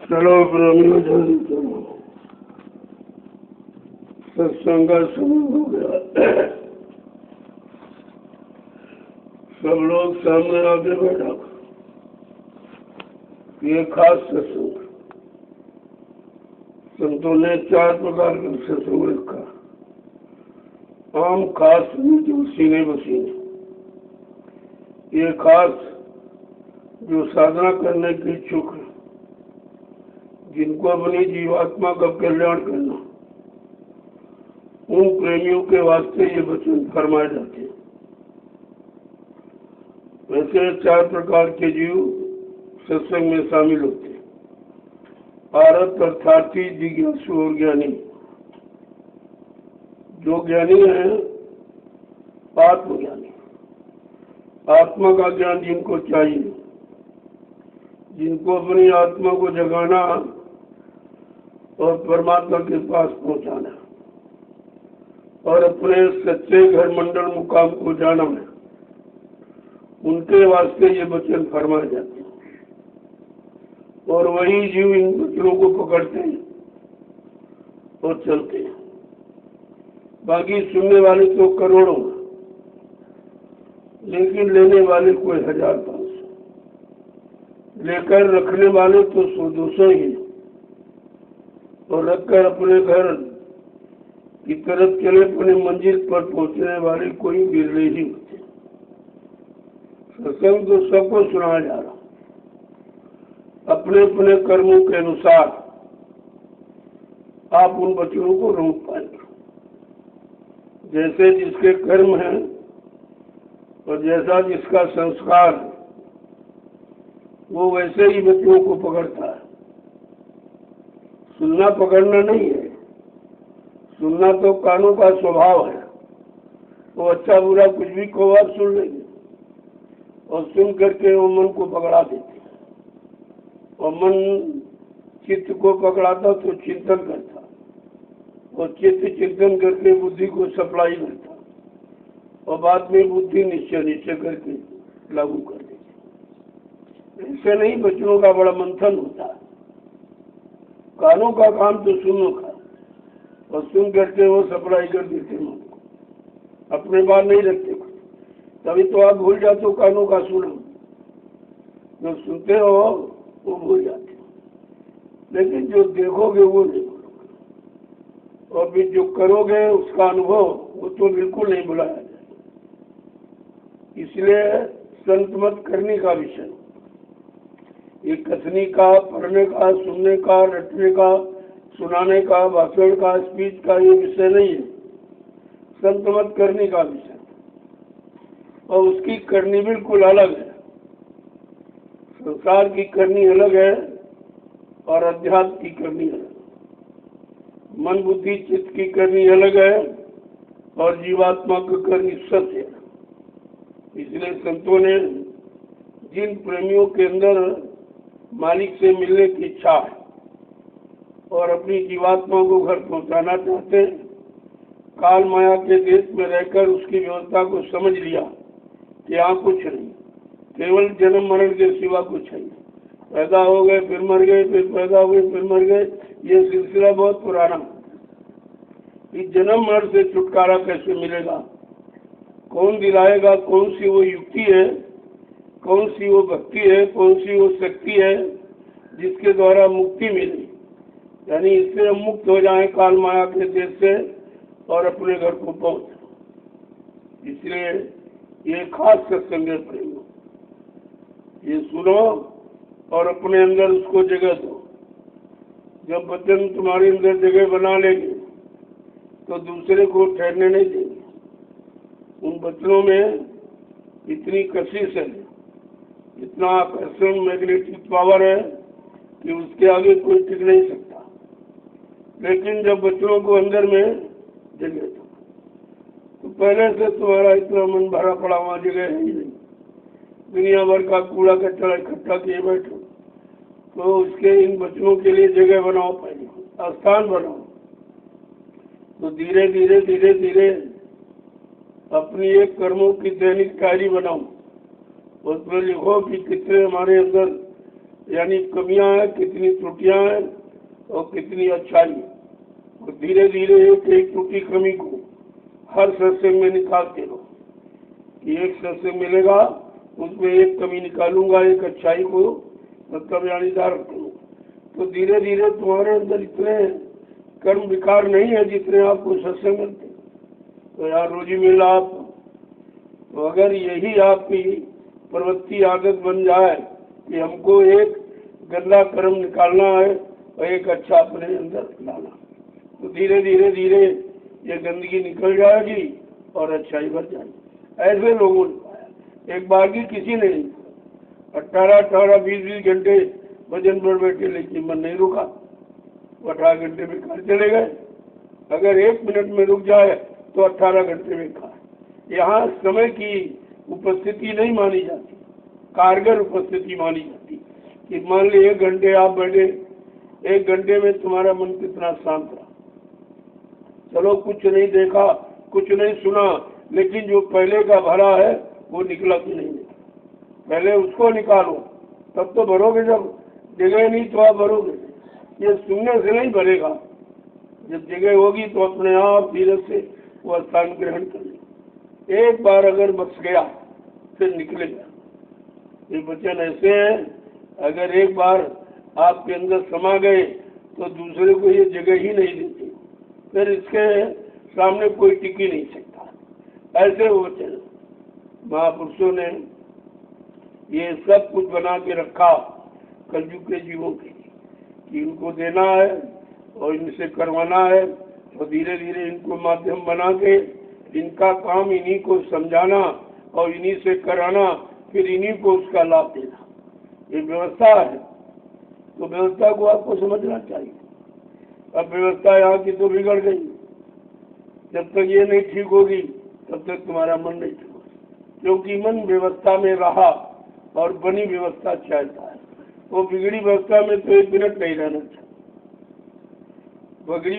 चलो प्रेमियों, जल्दी चलो, सत्संग का समय हो गया। सब लोग सामने आगे बैठा। ये खास सत्संग, संतों ने 4 प्रकार का सत्संग रखा। आम, खास, जो सीने बसीने। ये खास जो साधना करने की इच्छुक है, जिनको अपनी जीवात्मा का कल्याण करना, उन प्रेमियों के वास्ते ये वचन फरमाए जाते हैं। वैसे 4 प्रकार के जीव सत्संग में शामिल होते हैं। पारत, अर्थार्थी, जिज्ञासु और ज्ञानी। जो ज्ञानी है, आत्मज्ञानी, आत्मा का ज्ञान जिनको चाहिए, जिनको अपनी आत्मा को जगाना और परमात्मा के पास पहुंचाना और अपने सच्चे घर मंडल मुकाम को जाना है, उनके वास्ते ये वचन फरमाए जाते हैं। और वही जीव इन वचनों को पकड़ते हैं और चलते हैं। बाकी सुनने वाले तो करोड़ों, लेकिन लेने वाले कोई 1000-500, लेकर रखने वाले तो 100-200 ही, और रखकर अपने घर की तरफ चले अपने मंजिल पर पहुंचने वाले कोई बिरले ही होते। सत्संग तो सबको सुनाया जा रहा, अपने अपने कर्मों के अनुसार आप उन वचनों को रोक पाएंगे। जैसे जिसके कर्म हैं और जैसा जिसका संस्कार है, वो वैसे ही वचनों को पकड़ता है। सुनना पकड़ना नहीं है, सुनना तो कानों का स्वभाव है। वो अच्छा बुरा कुछ भी को आप सुन लेंगे और सुन करके वो मन को पकड़ा देते। और मन चित्त को पकड़ाता तो चिंतन करता, और चित्त चिंतन करके बुद्धि को सप्लाई करता, और बाद में बुद्धि निश्चय करके लागू कर देती। ऐसे नहीं, वचनों का बड़ा मंथन होता है। कानों का काम तो सुनने का, और सुन करके वो सप्लाई कर देते मन को, अपने बात नहीं रखते कुछ। तभी तो आप भूल जाते हो कानों का सुनो, जो सुनते हो वो भूल जाते हो, लेकिन जो देखोगे वो नहीं भूलोगे, और भी जो करोगे उसका अनुभव वो तो बिल्कुल नहीं भुलाया जाए। इसलिए संत मत करने का विषय, ये कथनी का, पढ़ने का, सुनने का, रटने का, सुनाने का, भाषण का, स्पीच का ये विषय नहीं है। संत मत करने का विषय, और उसकी करनी बिल्कुल अलग है। संसार की करनी अलग है और अध्यात्म की करनी अलग है। मन बुद्धि चित्त की करनी अलग है और जीवात्मा की करनी सत्य है। इसलिए संतों ने जिन प्रेमियों के अंदर मालिक से मिलने की इच्छा है और अपनी जीवात्मा को घर पहुंचाना चाहते हैं, काल माया के देश में रहकर उसकी व्यवस्था को समझ लिया कि यहाँ कुछ नहीं, केवल जन्म मरण के सिवा कुछ नहीं। पैदा हो गए फिर मर गए, फिर पैदा हुए फिर मर गए, ये सिलसिला बहुत पुराना। इस जन्म मरण से छुटकारा कैसे मिलेगा? कौन दिलाएगा? कौन सी वो युक्ति है, कौन सी वो भक्ति है, कौन सी वो शक्ति है जिसके द्वारा मुक्ति मिले, यानी इससे हम मुक्त हो जाएं काल माया के देश से और अपने घर को पहुंचे। इसलिए ये खास सत्संग है प्रेम, ये सुनो और अपने अंदर उसको जगह दो। जब वचन तुम्हारे अंदर जगह बना लेंगे तो दूसरे को ठहरने नहीं देंगे। उन वचनों में इतनी कशिश है, इतना आकर्षण, मैग्नेटिक पावर है कि उसके आगे कोई टिक नहीं सकता। लेकिन जब वचनों को अंदर में जगह दो, तो पहले से तुम्हारा इतना मन भरा पड़ा, वहाँ जगह है ही नहीं। दुनिया भर का कूड़ा कचरा इकट्ठा किए बैठो, तो उसके इन वचनों के लिए जगह बनाओ, पहले स्थान बनाओ। तो धीरे धीरे धीरे धीरे अपनी एक कर्मों की दैनिक डायरी बनाओ, उसमें लिखो कि कितने हमारे अंदर यानी कमियां हैं, कितनी त्रुटियां हैं और कितनी अच्छाई है। तो धीरे धीरे एक एक त्रुटि कमी को हर सत्संग में निकालते रहो कि एक सत्संग मिलेगा उसमें एक कमी निकालूंगा, एक अच्छाई को मतलब यानी धारण करूँ। तो धीरे धीरे तुम्हारे अंदर इतने कर्म विकार नहीं है जितने आपको सत्संग मिलते। तो यार रोजी मिल आप, तो अगर यही आपकी प्रवृत्ति आदत बन जाए कि हमको एक गंदा कर्म निकालना है और एक अच्छा अपने अंदर लाना, तो धीरे धीरे धीरे ये गंदगी निकल जाएगी और अच्छाई बढ़ जाएगी। ऐसे लोगों ने पाया, एक बार की किसी ने 18-18, 20-20 घंटे भजन पर बैठे लेकिन मन नहीं रुका, 18 घंटे में घर चले गए। अगर 1 मिनट में रुक जाए तो 18 घंटे में खाए। यहाँ समय की उपस्थिति नहीं मानी जाती, कारगर उपस्थिति मानी जाती कि मान ली 1 घंटे आप बैठे, 1 घंटे में तुम्हारा मन कितना शांत रहा। चलो कुछ नहीं देखा, कुछ नहीं सुना, लेकिन जो पहले का भरा है वो निकला कि नहीं निकला, पहले उसको निकालो तब तो भरोगे। जब जगह नहीं तो आप भरोगे, ये सुनने से नहीं भरेगा। जब जगह होगी तो अपने आप धीरे से वो स्थान ग्रहण कर ले। एक बार अगर बच गया फिर निकलेगा। ये वचन ऐसे है, अगर एक बार आपके अंदर समा गए तो दूसरे को ये जगह ही नहीं देते, फिर इसके सामने कोई टिक ही नहीं सकता। ऐसे वचन महापुरुषों ने ये सब कुछ बना के रखा कलयुग के जीवों के लिए कि इनको देना है और इनसे करवाना है, और धीरे धीरे इनको माध्यम बना के इनका काम इन्हीं को समझाना और इन्हीं से कराना, फिर इन्हीं को उसका लाभ देना। ये व्यवस्था है, तो व्यवस्था को आपको समझना चाहिए। अब व्यवस्था यहाँ की तो बिगड़ गई, जब तक ये नहीं ठीक होगी तब तक तुम्हारा मन नहीं ठीक होगा, क्योंकि मन व्यवस्था में रहा और बनी व्यवस्था चाहता है। वो बिगड़ी व्यवस्था में तो 1 मिनट नहीं रहना चाहिए।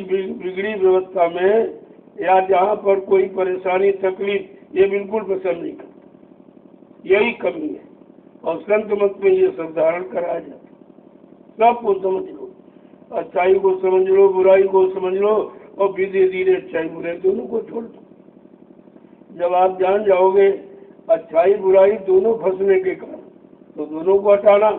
बिगड़ी व्यवस्था में या जहाँ पर कोई परेशानी तकलीफ ये बिल्कुल पसंद नहीं करता, यही कमी है। और संत मत में ये सब धारण कराया जाता है। सबको समझ लो, अच्छाई को समझ लो, बुराई को समझ लो, और धीरे धीरे अच्छाई बुराई दोनों को छोड़ दो। जब आप जान जाओगे अच्छाई बुराई दोनों फंसने के कारण, तो दोनों को हटाना,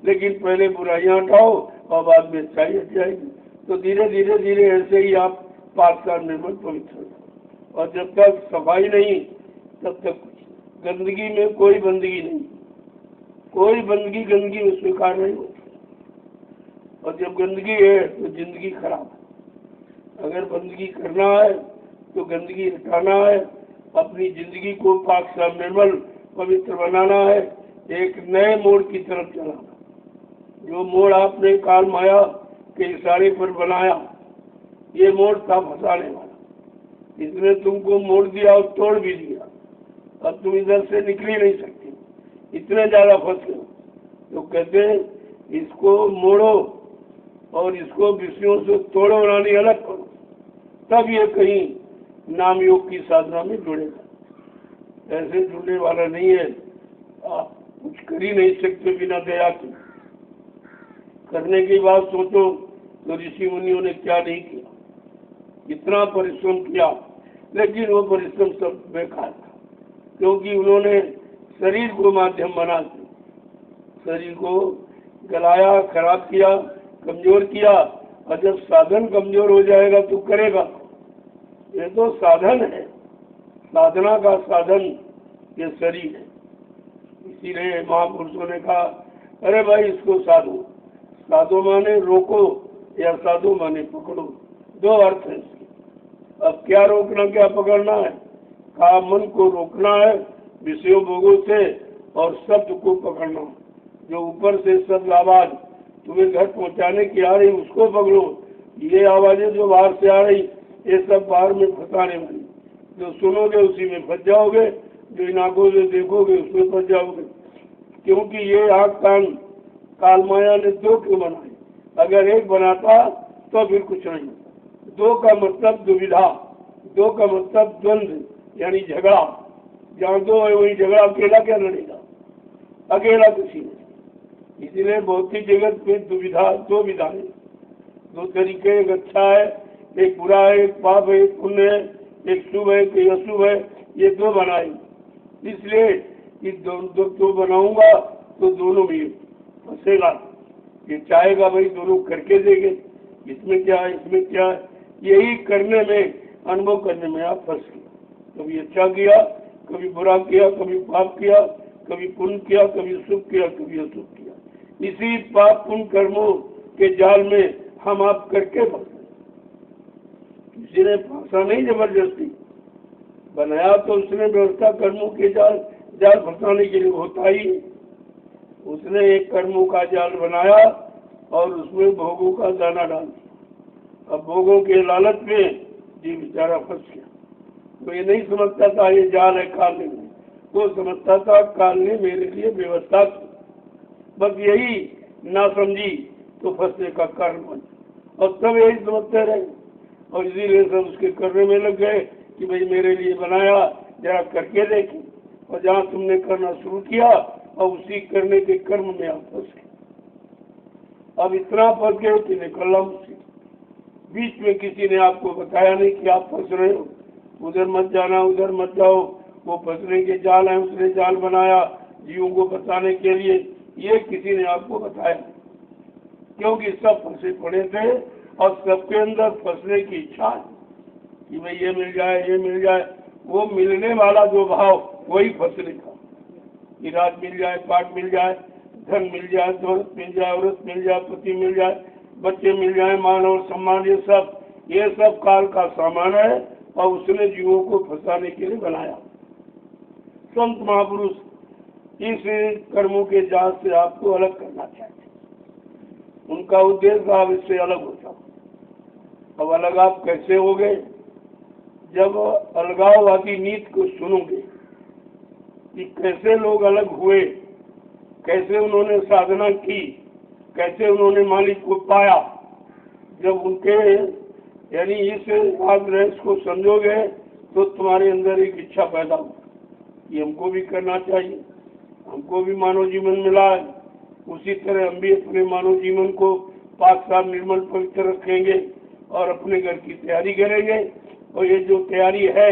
लेकिन पहले बुराइयां हटाओ और बाद में अच्छाई हट जाएगी। तो धीरे धीरे धीरे ऐसे ही आप पाकिस्तान निर्मल पवित्र हो। और जब तक सफाई नहीं तब तक गंदगी में कोई बंदगी नहीं, कोई बंदगी गंदगी में स्वीकार नहीं होती। और जब गंदगी है तो जिंदगी खराब है। अगर बंदगी करना है तो गंदगी हटाना है, अपनी जिंदगी को पाक साफ निर्मल पवित्र बनाना है, एक नए मोड़ की तरफ चलाना। जो मोड़ आपने काल माया के इशारे पर बनाया, ये मोड़ था फंसाने वाला। इसने तुमको मोड़ दिया और तोड़ भी दिया, अब तुम इधर से निकल ही नहीं सकते, इतने ज्यादा फंस गए। तो कहते हैं इसको मोड़ो और इसको विषयों से तोड़ो, बनानी अलग करो, तब ये कहीं नाम योग की साधना में जुड़ेगा। ऐसे जुड़ने वाला नहीं है, आप कुछ कर ही नहीं सकते बिना दया के। करने की बात सोचो तो ऋषि मुनियों ने क्या नहीं किया, इतना परिश्रम किया, लेकिन वो परिश्रम सब बेकार था, क्योंकि उन्होंने शरीर को माध्यम बना के शरीर को गलाया, खराब किया, कमजोर किया। और जब साधन कमजोर हो जाएगा तो करेगा, ये तो साधन है, साधना का साधन ये शरीर है। इसीलिए महापुरुषों ने कहा अरे भाई इसको साधो, साधो माने रोको या साधो माने पकड़ो, दो अर्थ है इसके। अब क्या रोकना क्या पकड़ना है? कहा मन को रोकना है विषयों भोगों से, और शब्द को पकड़ना, जो ऊपर से शब्द आवाज तुम्हें घर पहुंचाने की आ रही उसको पकड़ो। ये आवाजें जो बाहर से आ रही ये सब बाहर में फंसाने वाली, जो सुनोगे उसी में फंस जाओगे, जो इन आंखों से देखोगे उसमें फंस जाओगे। क्योंकि ये आँख कान काल माया ने दो क्यों बनाए? अगर एक बनाता तो फिर कुछ नहीं। दो का मतलब दुविधा, दो का मतलब द्वंद्व यानी झगड़ा। जहाँ दो है वही झगड़ा, अकेला क्या लड़ेगा? अकेला किसी नहीं। इसलिए भौतिक जगत में दुविधा, दो विधाएं, दो तरीके, एक अच्छा है, एक बुरा है, एक पाप है, एक पुण्य है, एक शुभ है, एक अशुभ है, ये दो बनाए। इसलिए ये दो बनाऊंगा तो दोनों में फंसेगा। ये चाहेगा भाई दोनों करके देंगे, इसमें क्या है, इसमें क्या है, यही करने में, अनुभव करने में आप फंस गए। कभी अच्छा किया, कभी बुरा किया, कभी पाप किया, कभी पुण्य किया, कभी शुभ किया, कभी अशुभ किया। इसी पाप पुण्य कर्मों के जाल में हम आप करके फंसे। किसी ने फंसा नहीं, जबरदस्ती बनाया तो उसने व्यवस्था कर्मों के जाल फंसाने के लिए होता ही। उसने एक कर्मों का जाल बनाया और उसमें भोगों का दाना डाल दिया। अब भोगों के लालच में जी बेचारा फंस गया। वो ये नहीं समझता था ये जाल है काल ने, वो समझता था काल ने मेरे लिए व्यवस्था की। बस यही ना समझी तो फंसने का कारण बन, और सब यही समझते रहे और इसीलिए सब उसके करने में लग गए कि भाई मेरे लिए बनाया, जरा करके देखें। और जहाँ तुमने करना शुरू किया और उसी करने के कर्म में आप फंस गए। अब इतना फंस गए कि निकलना मुश्किल। बीच में किसी ने आपको बताया नहीं कि आप फंस रहे हो, उधर मत जाना, उधर मत जाओ, वो फंसने के जाल है, उसने जाल बनाया जीवों को बचाने के लिए, ये किसी ने आपको बताया। क्योंकि सब फंसे पड़े थे और सबके अंदर फंसने की इच्छा है कि भाई ये मिल जाए, ये मिल जाए। वो मिलने वाला जो भाव वही फंसने का, कि राज मिल जाए, पाठ मिल जाए, धन मिल जाए, दौलत मिल जाए, औरत मिल जाए, पति मिल जाए, बच्चे मिल जाए, मान और सम्मान, ये सब काल का सामान है और उसने जीवों को फंसाने के लिए बनाया। संत महापुरुष इस कर्मों के जाल से आपको अलग करना चाहते, उनका उद्देश्य आप इससे अलग होता। अब अलग आप कैसे हो गए? जब अलगाववादी नीति को सुनोगे कि कैसे लोग अलग हुए, कैसे उन्होंने साधना की, कैसे उन्होंने मालिक को पाया, जब उनके यानी इस रहस्य को समझोगे तो तुम्हारे अंदर एक इच्छा पैदा हो कि हमको भी करना चाहिए, हमको भी मानव जीवन मिला है, उसी तरह हम भी अपने मानव जीवन को पाक साफ निर्मल पवित्र रखेंगे और अपने घर की तैयारी करेंगे। और ये जो तैयारी है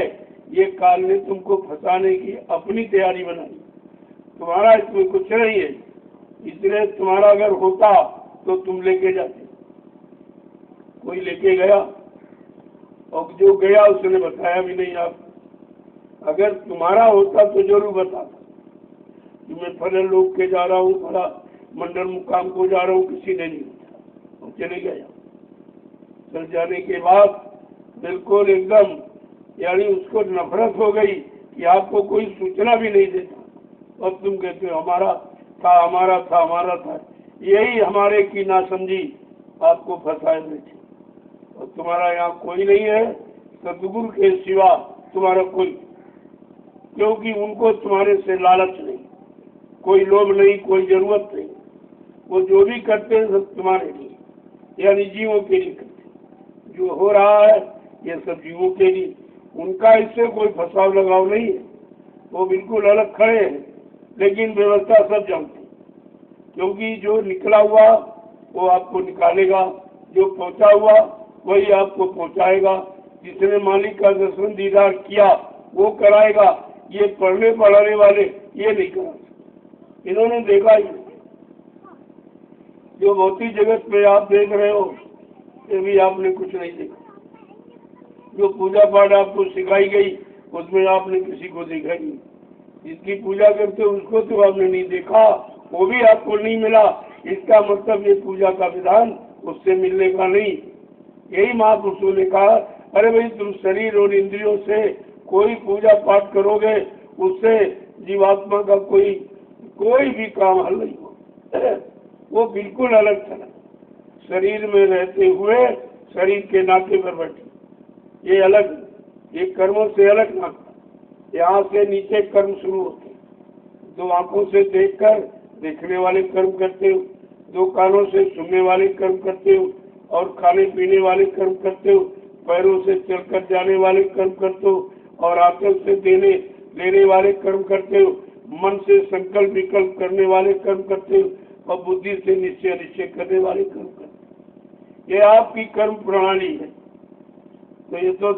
ये काल ने तुमको फंसाने की अपनी तैयारी बनाई, तुम्हारा इसमें कुछ नहीं है। इसलिए तुम्हारा अगर होता तो तुम लेके जाते, कोई लेके गया और जो गया उसने बताया भी नहीं। आप अगर तुम्हारा होता तो जरूर बताता कि मैं फला लोग के जा रहा हूँ, फला मंडल मुकाम को जा रहा हूँ, किसी ने नहीं बताया और चले गया। चल जाने के बाद बिल्कुल एकदम यानी उसको नफरत हो गई कि आपको कोई सूचना भी नहीं देता और तुम कहते हो हमारा था, हमारा था, हमारा था। यही हमारे की नासमझी आपको फंसाए बैठे और तुम्हारा यहाँ कोई नहीं है सदगुरु के सिवा तुम्हारा कोई, क्योंकि उनको तुम्हारे से लालच नहीं, कोई लोभ नहीं, कोई जरूरत नहीं। वो जो भी करते हैं सब तुम्हारे लिए यानी जीवों के लिए करते। जो हो रहा है ये सब जीवों के लिए, उनका इससे कोई फंसाव लगाव नहीं है। वो बिल्कुल अलग खड़े हैं लेकिन व्यवस्था सब जानते हैं, क्योंकि जो निकला हुआ वो आपको निकालेगा, जो पहुंचा हुआ वही आपको पहुंचाएगा। जिसने मालिक का दर्शन दीदार किया वो कराएगा। ये पढ़ने पढ़ाने वाले ये नहीं करा सकते, इन्होंने देखा ही। जो भौतिक जगत में आप देख रहे हो ये भी आपने कुछ नहीं देखा। जो पूजा पाठ आपको सिखाई गई उसमें आपने किसी को देखा ही नहीं। जिसकी पूजा करते उसको तो आपने नहीं देखा, वो भी आपको नहीं मिला। इसका मतलब ये पूजा का विधान उससे मिलने का नहीं। यही महापुरुषों ने कहा, अरे भाई तुम शरीर और इंद्रियों से कोई पूजा पाठ करोगे उससे जीवात्मा का कोई भी काम हल नहीं हो। वो बिल्कुल अलग चला, शरीर में रहते हुए शरीर के नाके पर बैठे, ये अलग, ये कर्मों से अलग नाता। यहाँ से नीचे कर्म शुरू होते, दो आंखों से देखकर देखने वाले कर्म करते हो, दो कानों से सुनने वाले कर्म करते हो और खाने पीने वाले कर्म करते हो, पैरों से चलकर जाने वाले कर्म करते हो और आंखों से देने लेने वाले कर्म करते हो, मन से संकल्प विकल्प करने वाले कर्म करते हो और बुद्धि से निश्चय करने वाले कर्म करते। ये आपकी कर्म प्रणाली है। तो ये तो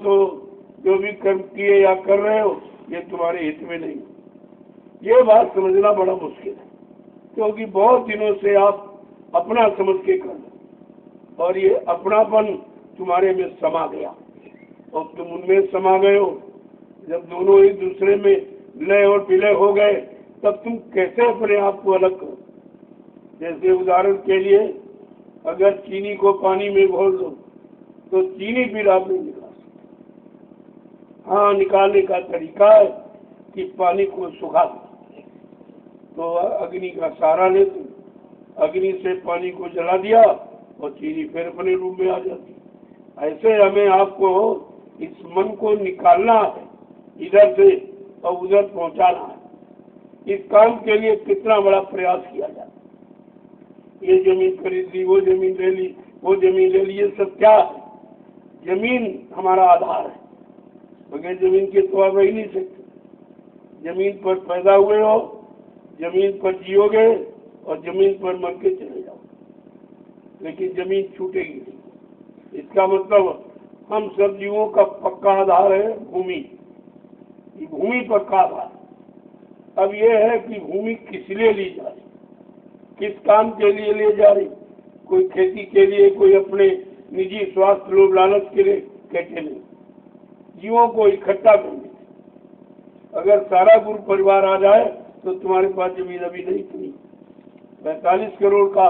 जो भी कर्म किए या कर रहे हो ये तुम्हारे हित में नहीं। ये बात समझना बड़ा मुश्किल है, क्योंकि बहुत दिनों से आप अपना समझ के कर लो और ये अपनापन तुम्हारे में समा गया और तुम उनमें समा गए हो। जब दोनों एक दूसरे में लय और विलय हो गए तब तुम कैसे अपने आप को अलग करो। जैसे उदाहरण के लिए अगर चीनी को पानी में घोल दो तो चीनी फिर आप नहीं निकाल सकते। हाँ, निकालने का तरीका है कि पानी को सुखा दो, तो अग्नि का सहारा ले दो, अग्नि से पानी को जला दिया और चीनी फिर अपने रूप में आ जाती। ऐसे हमें आपको इस मन को निकालना है इधर से और उधर पहुंचाना है। इस काम के लिए कितना बड़ा प्रयास किया जाता है। ये जमीन खरीद ली, वो जमीन ले ली, वो जमीन ले ली, ये सब क्या है? जमीन हमारा आधार है, बगैर जमीन के तो आप रह नहीं सकते। जमीन पर पैदा हुए हो, जमीन पर जियोगे और जमीन पर मर के चले जाओ, लेकिन जमीन छूटेगी नहीं। इसका मतलब हम सब जीवों का पक्का आधार है भूमि। भूमि पक्का आधार। अब ये है कि भूमि किस लिए ली जा रही, किस काम के लिए ले जा रही। कोई खेती के लिए, कोई अपने निजी स्वास्थ्य लोभ लालच के लिए, कहते नहीं, जीवों को इकट्ठा करने। अगर सारा गुरु परिवार आ जाए तो तुम्हारे पास जमीन अभी नहीं थी। 45 करोड़ का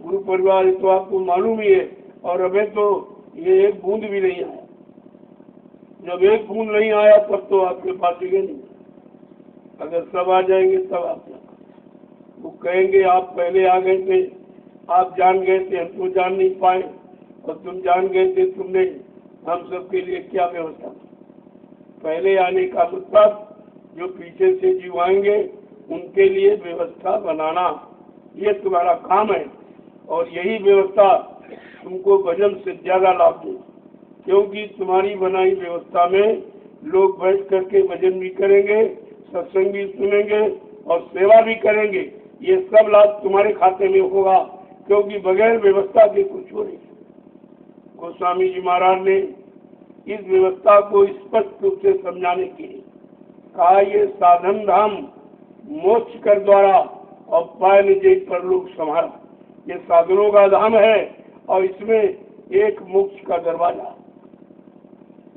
गुरु परिवार तो आपको मालूम ही है, और अभी तो ये एक बूंद भी नहीं आया। जब एक बूंद नहीं आया तब तो आपके पास जगह नहीं। अगर सब आ जाएंगे तब आप वो कहेंगे आप पहले आ गए थे, आप जान गए थे, हम तो जान नहीं पाए, और तुम जान गए थे, तुमने हम सब के लिए क्या व्यवस्था। पहले आने का मतलब जो पीछे से जीव आएंगे उनके लिए व्यवस्था बनाना, ये तुम्हारा काम है। और यही व्यवस्था तुमको भजन से ज्यादा लाभ दे, क्योंकि तुम्हारी बनाई व्यवस्था में लोग बैठ करके भजन भी करेंगे, सत्संग भी सुनेंगे और सेवा भी करेंगे। ये सब लाभ तुम्हारे खाते में होगा, क्योंकि बगैर व्यवस्था के कुछ हो नहीं। गोस्वामी जी महाराज ने इस व्यवस्था को स्पष्ट रूप से समझाने के लिए कहा, ये साधन धाम मोक्ष कर द्वारा और पाय निजे पर लोग संभाला। ये साधनों का धाम है और इसमें एक मोक्ष का दरवाजा।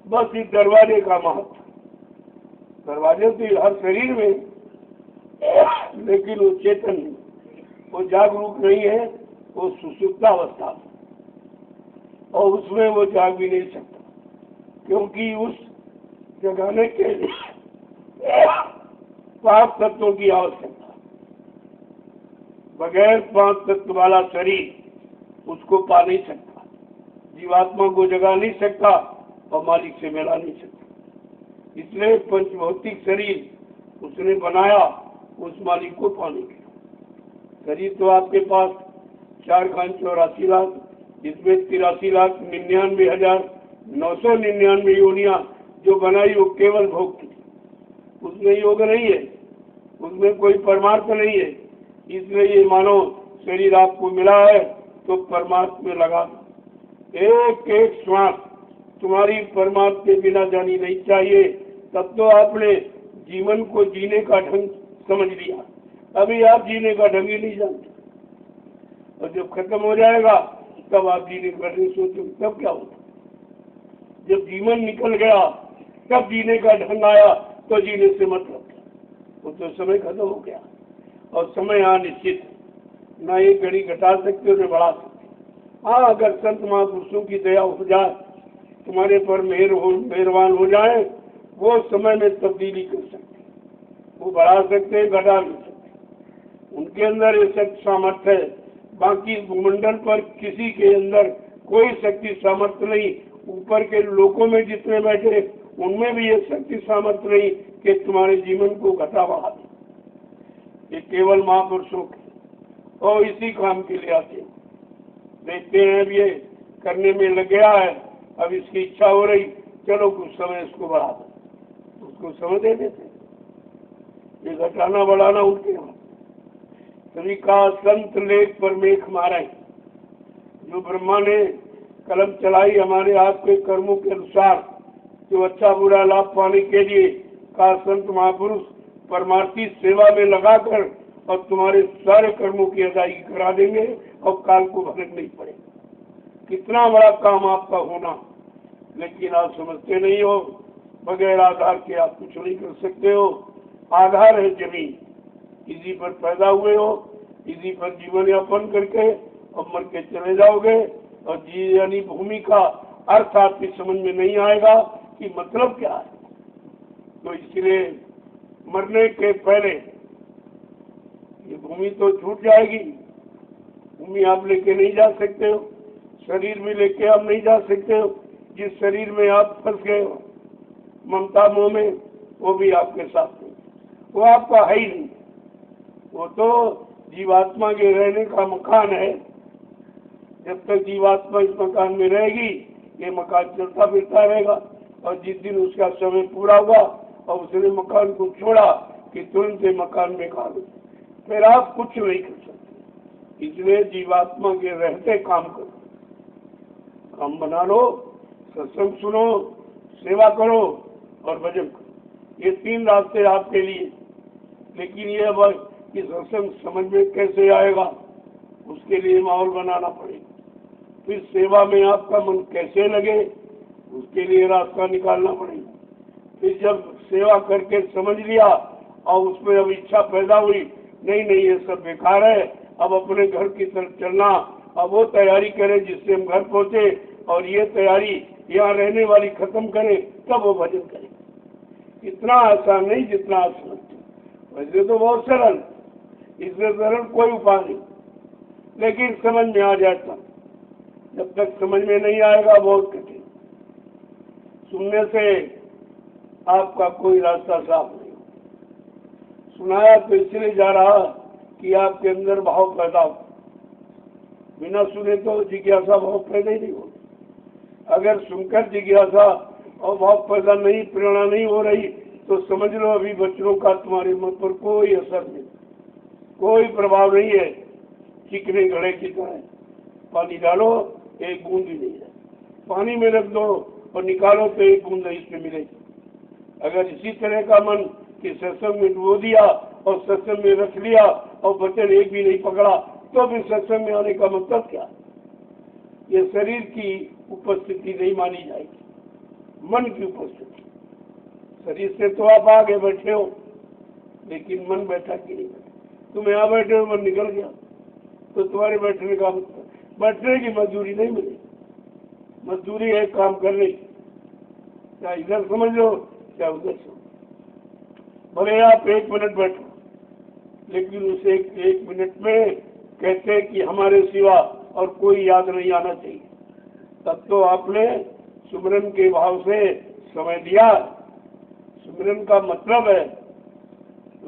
बस इस दरवाजे का महत्व। दरवाजे तो हर शरीर में, लेकिन वो चेतन नहीं, वो जागरूक नहीं है, वो सुषुप्तावस्था और उसमें वो जाग भी नहीं सकता, क्योंकि उस जगाने के लिए 5 तत्वों की आवश्यकता। बगैर 5 तत्व वाला शरीर उसको पा नहीं सकता, जीवात्मा को जगा नहीं सकता और मालिक से मिला नहीं सकता। इसलिए पंचभौतिक शरीर उसने बनाया उस मालिक को पाने के। शरीर तो आपके पास 4,84 लाख, जिसमें 83,99,999 योनियां जो बनाई वो केवल भोग की, उसमें योग नहीं है, उसमें कोई परमार्थ नहीं है। इसलिए ये मानो शरीर आपको मिला है तो परमार्थ में लगा दो। एक एक श्वास तुम्हारी परमार्थ के बिना जानी नहीं चाहिए, तब तो आपने जीवन को जीने का ढंग समझ लिया। अभी आप जीने का ढंग ही नहीं जानते, और जब खत्म हो जाएगा तब आप जीने का ढंग सोचोगे, तब क्या होता। जब जीवन निकल गया तब जीने का ढंग आया, तो जीने से मतलब क्या, वो तो समय खत्म हो गया। और समय यहाँ निश्चित है, ना एक घड़ी घटा सकते हो न बढ़ा सकते। हाँ, अगर संत महापुरुषों की दया हो जाए, तुम्हारे पर मेहरबान हो जाए, वो समय में तब्दीली कर सकते, वो बढ़ा सकते हैं, घटा नहीं सकते। उनके अंदर ये शक्ति सामर्थ्य है। बाकी भूमंडल पर किसी के अंदर कोई शक्ति सामर्थ्य नहीं। ऊपर के लोगों में जितने बैठे उनमें भी ये शक्ति सामर्थ्य नहीं कि तुम्हारे जीवन को घटा बढ़ा दे। ये केवल महापुरुषों के, और इसी काम के लिए आते हैं। देखते हैं अब ये करने में लग गया है, अब इसकी इच्छा हो रही, चलो कुछ समय इसको बढ़ा दो, उसको समय दे देते। ये घटाना बढ़ाना उनके हाथ। सभी का संत लेख पर मेख मारे। जो ब्रह्मा ने कलम चलाई हमारे आपके कर्मों के अनुसार, जो अच्छा बुरा लाभ पाने के लिए का संत महापुरुष परमार्थी सेवा में लगाकर और तुम्हारे सारे कर्मों की अदायगी करा देंगे और काल को भनक नहीं पड़ेगा। कितना बड़ा काम आपका होना, लेकिन आप समझते नहीं हो। बगैर आधार के आप कुछ नहीं कर सकते हो। आधार है जमीन, इसी पर पैदा हुए हो, इसी पर जीवन यापन करके और मर के चले जाओगे। और जी यानी भूमि का अर्थ आपकी समझ में नहीं आएगा कि मतलब क्या है। तो इसलिए मरने के पहले ये भूमि तो छूट जाएगी। भूमि आप लेके नहीं जा सकते हो, शरीर भी लेके आप नहीं जा सकते हो। जिस शरीर में आप फंस गए हो ममता मोह में, वो भी आपके साथ नहीं, वो आपका है ही नहीं। वो तो जीवात्मा के रहने का मकान है। जब तक जीवात्मा इस मकान में रहेगी ये मकान चलता फिरता रहेगा। और जिस दिन उसका समय पूरा हुआ और उसने मकान को छोड़ा कि तुरंत से मकान बेकार हो, फिर आप कुछ नहीं कर सकते। इसलिए जीवात्मा के रहते काम करो, काम बना लो, सत्संग सुनो, सेवा करो और भजन करो। ये 3 रास्ते आपके लिए। लेकिन ये अब कि सत्संग समझ में कैसे आएगा, उसके लिए माहौल बनाना पड़ेगा। फिर सेवा में आपका मन कैसे लगे, उसके लिए रास्ता निकालना पड़ेगा। फिर जब सेवा करके समझ लिया और उसमें अब इच्छा पैदा हुई, नहीं नहीं ये सब बेकार है, अब अपने घर की तरफ चलना, अब वो तैयारी करें जिससे हम घर पहुंचे और ये तैयारी यहाँ रहने वाली खत्म करें, तब वो भजन करें। इतना आसान नहीं जितना आप समझते। वैसे तो बहुत सरल, इससे सरल कोई उपाय नहीं, लेकिन समझ में आ जाता। जब तक समझ में नहीं आएगा बहुत कठिन। सुनने से आपका कोई रास्ता साफ नहीं। सुनाया तो इसलिए जा रहा कि आपके अंदर भाव पैदा हो। बिना सुने तो जिज्ञासा भाव पैदा ही नहीं हो। अगर सुनकर जिज्ञासा और भाव पैदा नहीं, प्रेरणा नहीं हो रही, तो समझ लो अभी बच्चों का तुम्हारे मन पर कोई असर नहीं, कोई प्रभाव नहीं है। चिकने घड़े की तरह पानी डालो, एक बूंद भी नहीं है। पानी में रख दो और निकालो तो एक बूंद इसमें मिलेगी। अगर इसी तरह का मन कि सत्संग में डुबो दिया और सत्संग में रख लिया और वचन एक भी नहीं पकड़ा, तो फिर सत्संग में आने का मतलब क्या? ये शरीर की उपस्थिति नहीं मानी जाएगी, मन की उपस्थिति। शरीर से तो आप आगे बैठे हो, लेकिन मन बैठा कि नहीं बैठा। तुम यहाँ बैठे हो, मन निकल गया, तो तुम्हारे बैठने का मतलब, बैठने की मजदूरी नहीं मिलेगी। मजदूरी है काम करने की, चाहे इधर समझ लो चाहे उधर समझ। भले आप 1 मिनट बैठो, लेकिन उस एक मिनट में कहते हैं कि हमारे सिवा और कोई याद नहीं आना चाहिए। तब तो आपने सुमिरन के भाव से समय दिया। सुमिरन का मतलब है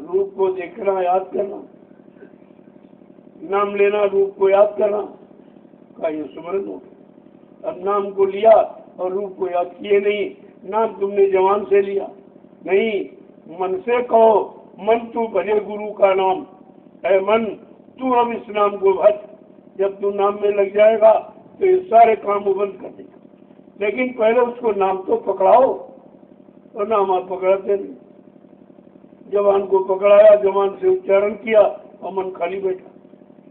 रूप को देखना, याद करना, नाम लेना, रूप को याद करना का ये सुमिरन हो। अब नाम को लिया और रूप को याद किए नहीं। नाम तुमने जवान से लिया नहीं, मन से कहो, मन तू भजे गुरु का नाम, ऐ मन तू अब इस नाम को भज। जब तू नाम में लग जाएगा तो ये सारे काम वो बंद कर देगा। लेकिन पहले उसको नाम तो पकड़ाओ, और नाम आप पकड़ाते नहीं। जवान को पकड़ाया, जवान से उच्चारण किया और मन खाली बैठा।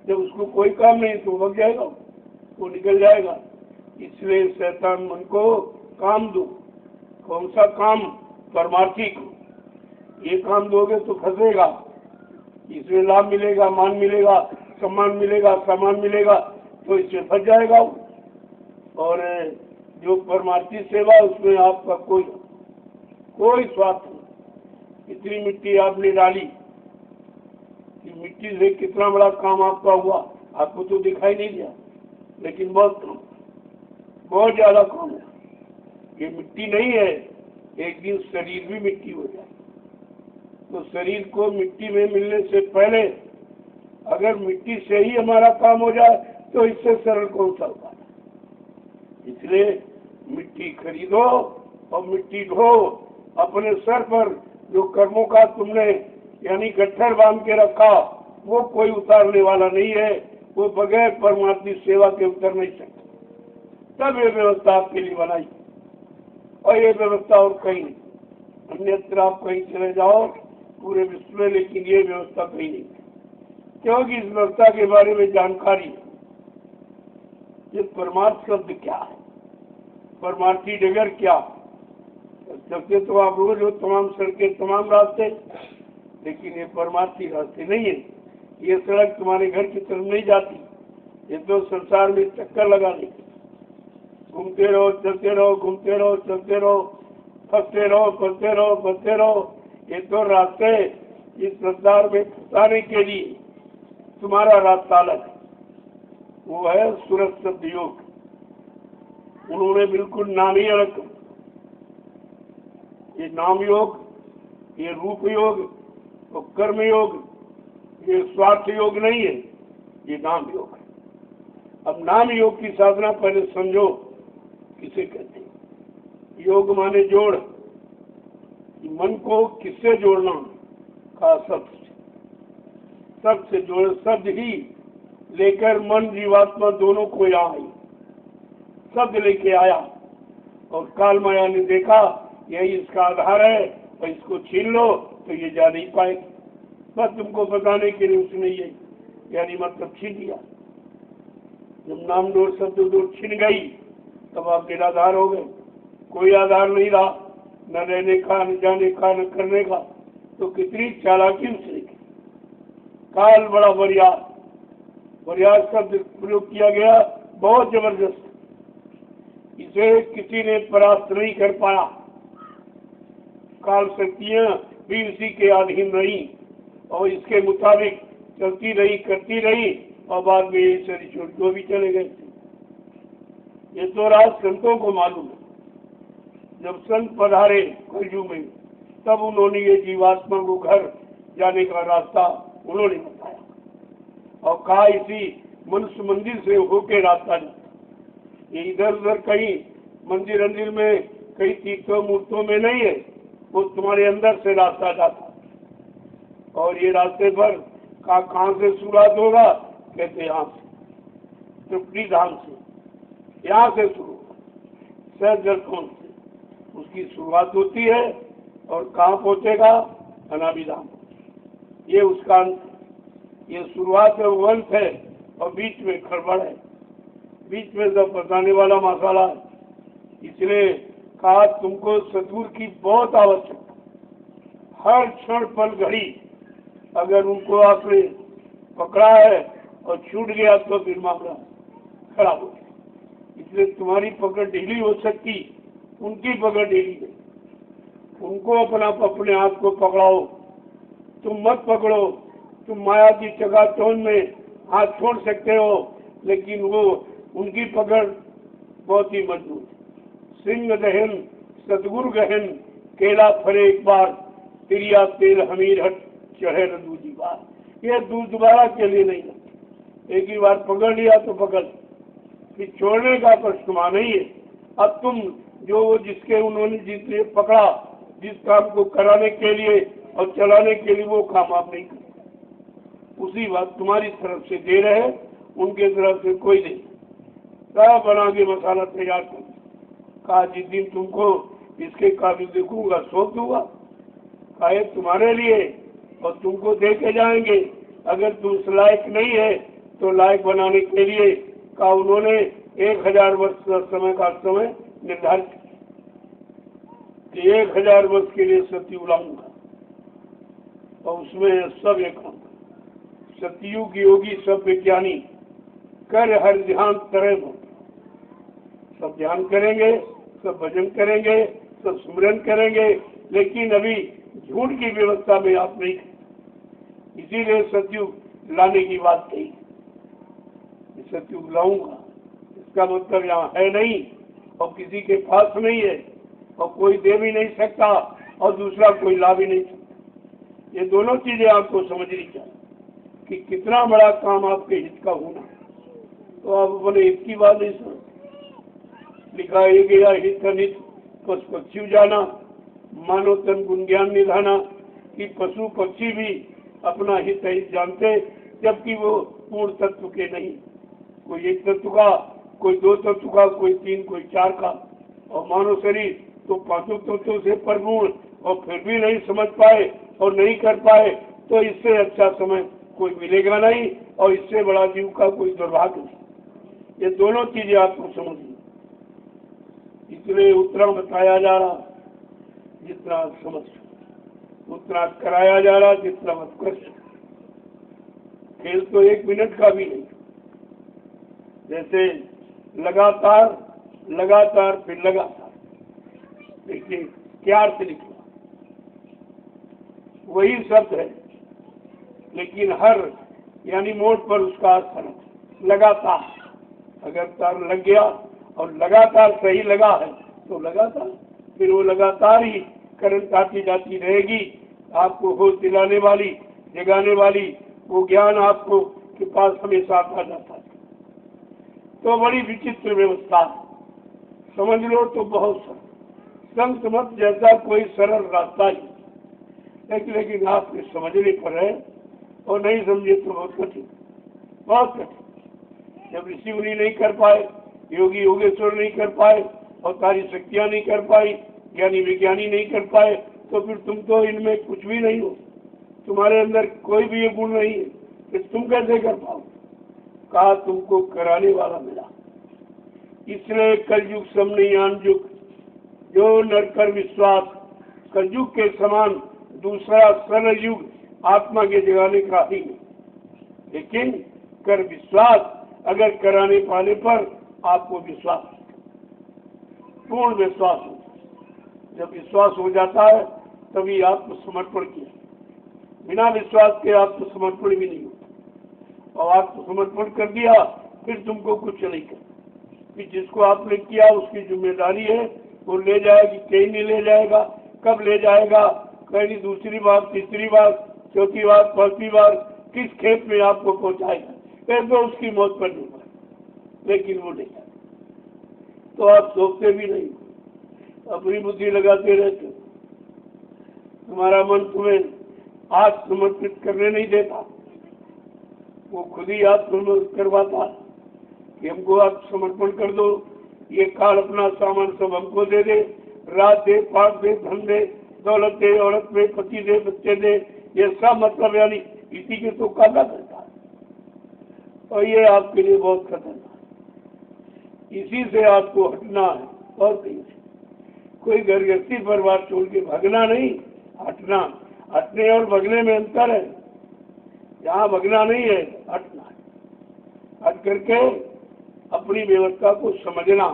जब उसको कोई काम नहीं तो भग जाएगा, वो निकल जाएगा। इसलिए शैतान मन को काम दो। कौन सा काम? परमार्थी को। ये काम दोगे तो फंसेगा, इसमें लाभ मिलेगा, मान मिलेगा, सम्मान मिलेगा, सामान मिलेगा, तो इससे फंस जाएगा। और जो परमार्थी सेवा उसमें आपका कोई स्वार्थ नहीं। इतनी मिट्टी आपने डाली, मिट्टी से कितना बड़ा काम आपका हुआ, आपको तो दिखाई नहीं दिया, लेकिन बहुत ज्यादा काम है। ये मिट्टी नहीं है, एक दिन शरीर भी मिट्टी हो जाए। तो शरीर को मिट्टी में मिलने से पहले अगर मिट्टी से ही हमारा काम हो जाए तो इससे सरल कौन सा होगा। इसलिए मिट्टी खरीदो और मिट्टी ढो अपने सर पर। जो कर्मों का तुमने यानी गट्ठर बांध के रखा, वो कोई उतारने वाला नहीं है, वो बगैर परमात्मा सेवा के उतर नहीं सकता। तब ये व्यवस्था आपके लिए बनाई, और ये व्यवस्था और कहीं नहीं। अन्यत्र आप कहीं चले जाओ पूरे विश्व में, लेकिन ये व्यवस्था कहीं नहीं, क्योंकि इस व्यवस्था के बारे में जानकारी है। ये परमार्थ शब्द क्या है, परमार्थी डगर क्या, सबसे तो आप रोज हो तमाम सड़कें तमाम रास्ते, लेकिन ये परमार्थी रास्ते नहीं है। ये सड़क तुम्हारे घर की तरफ नहीं जाती, ये तो संसार में चक्कर लगा देगी। घूमते रहो चलते रहो, घूमते रहो चलते रहो, फंसते रहो फंसते रहो फंसते रहो। ये तो रास्ते इस संसार में फंसाने के लिए तुम्हारा रास्ता अलग है, वो है सूरत शब्द योग। उन्होंने बिल्कुल नाम ही अलग कर। ये नाम योग, ये रूप योग और कर्म योग, ये स्वार्थ योग नहीं है, ये नाम योग है। अब नाम योग की साधना पहले समझो किसे कहते हैं। योग माने जोड़, मन को किससे जोड़ना, कहा शब्द से जोड़, शब्द ही लेकर मन जीवात्मा दोनों को यहाँ आई, शब्द लेके आया, और काल माया ने देखा यही इसका आधार है, और इसको छीन लो तो ये जा नहीं पाएगी। बस तुमको बताने के लिए उसने ये यानी मतलब छीन लिया। जब नाम डोर शब्द डोर छीन गई तब आप निराधार हो गए, कोई आधार नहीं रहा, न रहने का, न जाने का, न करने का। तो कितनी चालाकी से काल बड़ा बरियार शब्द प्रयोग किया गया, बहुत जबरदस्त। इसे किसी ने परास्त नहीं कर पाया। काल शक्तियां भी इसी के अधीन रही और इसके मुताबिक चलती रही करती रही, और बाद में ये शरीर छोड़ को भी चले गए। ये तो राज संतों को मालूम है। जब संत पधारे कलयुग में तब उन्होंने ये जीवात्मा को घर जाने का रास्ता उन्होंने बताया, और कहा इसी मनुष्य मंदिर से होके रास्ता जाता। ये इधर उधर कहीं मंदिर में कहीं तीर्थों मूर्तों में नहीं है, वो तुम्हारे अंदर से रास्ता जाता। और ये रास्ते पर कहाँ से शुरुआत होगा, कहते यहाँ से, तृप्ति धाम से, यहाँ से शुरू सहजर्कोण से उसकी शुरुआत होती है, और कहाँ पहुँचेगा, अनाभिधाम। ये उसका अंत, ये शुरुआत है, वो अंत है, और बीच में खड़बड़ है, बीच में सब बताने वाला मसाला है। इसलिए कहा तुमको सतगुरु की बहुत आवश्यकता। हर क्षण पल घड़ी अगर उनको आपने पकड़ा है और छूट गया तो फिर मामला खराब हो गया। इसलिए तुम्हारी पकड़ ढीली हो सकती, उनकी पकड़ ढीली है। उनको अपने हाथ को पकड़ाओ, तुम मत पकड़ो। तुम माया की चकाचौंध में हाथ छोड़ सकते हो, लेकिन वो उनकी पकड़ बहुत ही मजबूत। सिंह दहन सतगुरु गहन, केला फरे एक बार, तिरिया तेल हमीर हट चढ़े न दूसरी बार। ये दोबारा के लिए नहीं है, एक ही बार पकड़ लिया तो पकड़, फिर छोड़ने का प्रश्न नहीं है। अब तुम जो जिसके उन्होंने जिसने पकड़ा, जिस काम को कराने के लिए और चलाने के लिए, वो काम आप नहीं करते। उसी बात तुम्हारी तरफ से दे रहे, उनके तरफ से कोई नहीं। सब बना के मसाला तैयार कर, कहा जिस दिन तुमको इसके काबिल देखूंगा सौंप दूंगा। कहा तुम्हारे लिए, और तुमको दे के जाएंगे। अगर तुम उस लायक नहीं है तो लायक बनाने के लिए कहा उन्होंने 1000 वर्ष का समय निर्धारित किया। 1000 वर्ष के लिए सतयुग लाऊंगा, और उसमें सब एक सतयुग योगी सब विज्ञानी कर हर ध्यान तरह सब ध्यान करेंगे, सब भजन करेंगे, सब स्मरण करेंगे, लेकिन अभी झूठ की व्यवस्था में आप नहीं। इसीलिए सतयुग लाने की बात कही। सतयुग लाऊंगा इसका मतलब यहाँ है नहीं, और किसी के पास नहीं है, और कोई दे भी नहीं सकता, और दूसरा कोई ला भी नहीं सकता। ये दोनों चीजें आपको समझनी चाहिए कि कितना बड़ा काम आपके हित का होना। तो आप अपने हित की बात नहीं सुन, लिखा है गया हित अनित पशु पक्षी जाना, मानव तन गुण ज्ञान निधाना, कि पशु पक्षी भी अपना हित जानते जबकि वो पूर्ण तत्व के नहीं। कोई एक तत्व का, कोई दो तत्व का, कोई तीन, कोई चार का। और मानव शरीर तो पांचों तत्वों से परिपूर्ण, और फिर भी नहीं समझ पाए और नहीं कर पाए, तो इससे अच्छा समय कोई मिलेगा नहीं, और इससे बड़ा जीव का कोई दुर्भाग्य नहीं। ये दोनों चीजें आपको समझनी। इसलिए उतना बताया जा रहा जितना आप समझ, उतना कराया जा रहा जितना आप कर सकते। खेल तो 1 मिनट का भी नहीं। जैसे लगातार लगातार फिर लगातार, देखिए क्या अर्थ निकला, वही शब्द है, लेकिन हर यानी मोड पर उसका अर्थ है लगातार। अगर तार लग गया और लगातार सही लगा है तो लगातार, फिर वो लगातार ही करंट आती जाती रहेगी। आपको होश दिलाने वाली, जगाने वाली वो ज्ञान आपको के पास हमेशा आता जाता है। तो बड़ी विचित्र व्यवस्था, समझ लो तो बहुत सरल, संत मत जैसा कोई सरल रास्ता ही, लेकिन आपके समझने पर है, और नहीं समझे तो बहुत कठिन, बहुत कठिन। जब ऋषि मुनि नहीं कर पाए, योगी योगेश्वर नहीं कर पाए, और सारी शक्तियां नहीं कर पाई, ज्ञानी विज्ञानी नहीं कर पाए, तो फिर तुम तो इनमें कुछ भी नहीं हो, तुम्हारे अंदर कोई भी ये गुण नहीं है, फिर तुम कैसे कर पाओ। कहा तुमको कराने वाला मिला। इसलिए कलयुग समन्यान युग, जो नर कर विश्वास, कलयुग के समान दूसरा सरल युग आत्मा के जगाने का ही है। लेकिन कर विश्वास, अगर कराने पाने पर आपको विश्वास, पूर्ण विश्वास हो। जब विश्वास हो जाता है तभी आत्मसमर्पण किया, बिना विश्वास के आत्मसमर्पण भी नहीं होता। और आत्मसमर्पण कर दिया फिर तुमको कुछ नहीं कर, फिर जिसको आपने किया उसकी जिम्मेदारी है, वो ले जाएगी, कहीं नहीं ले जाएगा, कब ले जाएगा, कहीं दूसरी बार, तीसरी बार, चौथी बार, पांचवी बार, किस खेत में आपको पहुंचाएगा, फिर तो उसकी मौत पर नहीं, लेकिन वो नहीं। तो आप सोचते भी नहीं, अपनी बुद्धि लगाते रहते, तुम्हारा मन तुम्हें आज समर्पित करने नहीं देता, वो खुद ही आप समर्पित करवाता कि हमको आप समर्पण कर दो, ये काल अपना सामान सब हमको दे दे, रात दे, पाठ दे, धन दे, दौलत दे, औरत दे, पति दे, बच्चे दे, ये सब मतलब यानी इसी के तो काला करता है। और ये आपके लिए बहुत खतरनाक, इसी से आपको हटना है। और कहीं से कोई गृहस्थी परिवार छोड़ के भागना नहीं, हटना। हटने और भगने में अंतर है, यहाँ भगना नहीं है, हटना है। हट करके अपनी व्यवस्था को समझना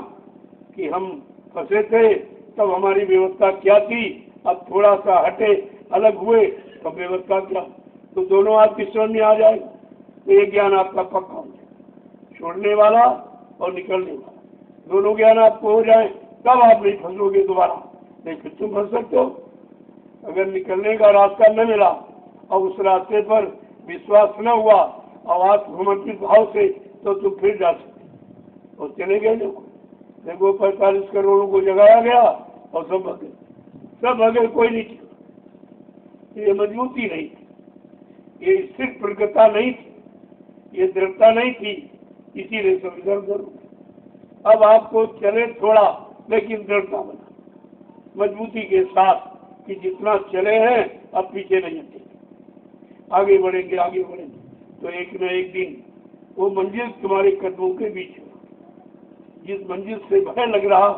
कि हम फंसे थे तब हमारी व्यवस्था क्या थी, अब थोड़ा सा हटे, अलग हुए तो व्यवस्था क्या, तो दोनों आपकी समझ में आ जाए, तो ये ज्ञान आपका पक्का हो जाए। छोड़ने वाला और निकलने वाला दोनों ज्ञान आपको हो जाए, तब आप नहीं फंसोगे दोबारा। नहीं फिर तुम फंस सकते हो, अगर निकलने का रास्ता न मिला और उस रास्ते पर विश्वास न हुआ और आप समर्पित भाव से, तो तुम फिर जा सकते। और चले गए लोग, देखो 45 करोड़ों को जगाया गया और सब भगे, सब भगे, कोई नहीं टिका। ये मजबूती नहीं थी, ये स्थिर प्रगता नहीं थी, ये दृढ़ता नहीं थी, इसीलिए सब इधर उधर। अब आपको चले थोड़ा, लेकिन दृढ़ता बना, मजबूती के साथ कि जितना चले हैं अब पीछे नहीं हटेंगे, आगे बढ़ेंगे, आगे बढ़ेंगे। तो एक न एक दिन वो मंजिल तुम्हारे कदमों के बीच है, जिस मंजिल से भय लग रहा,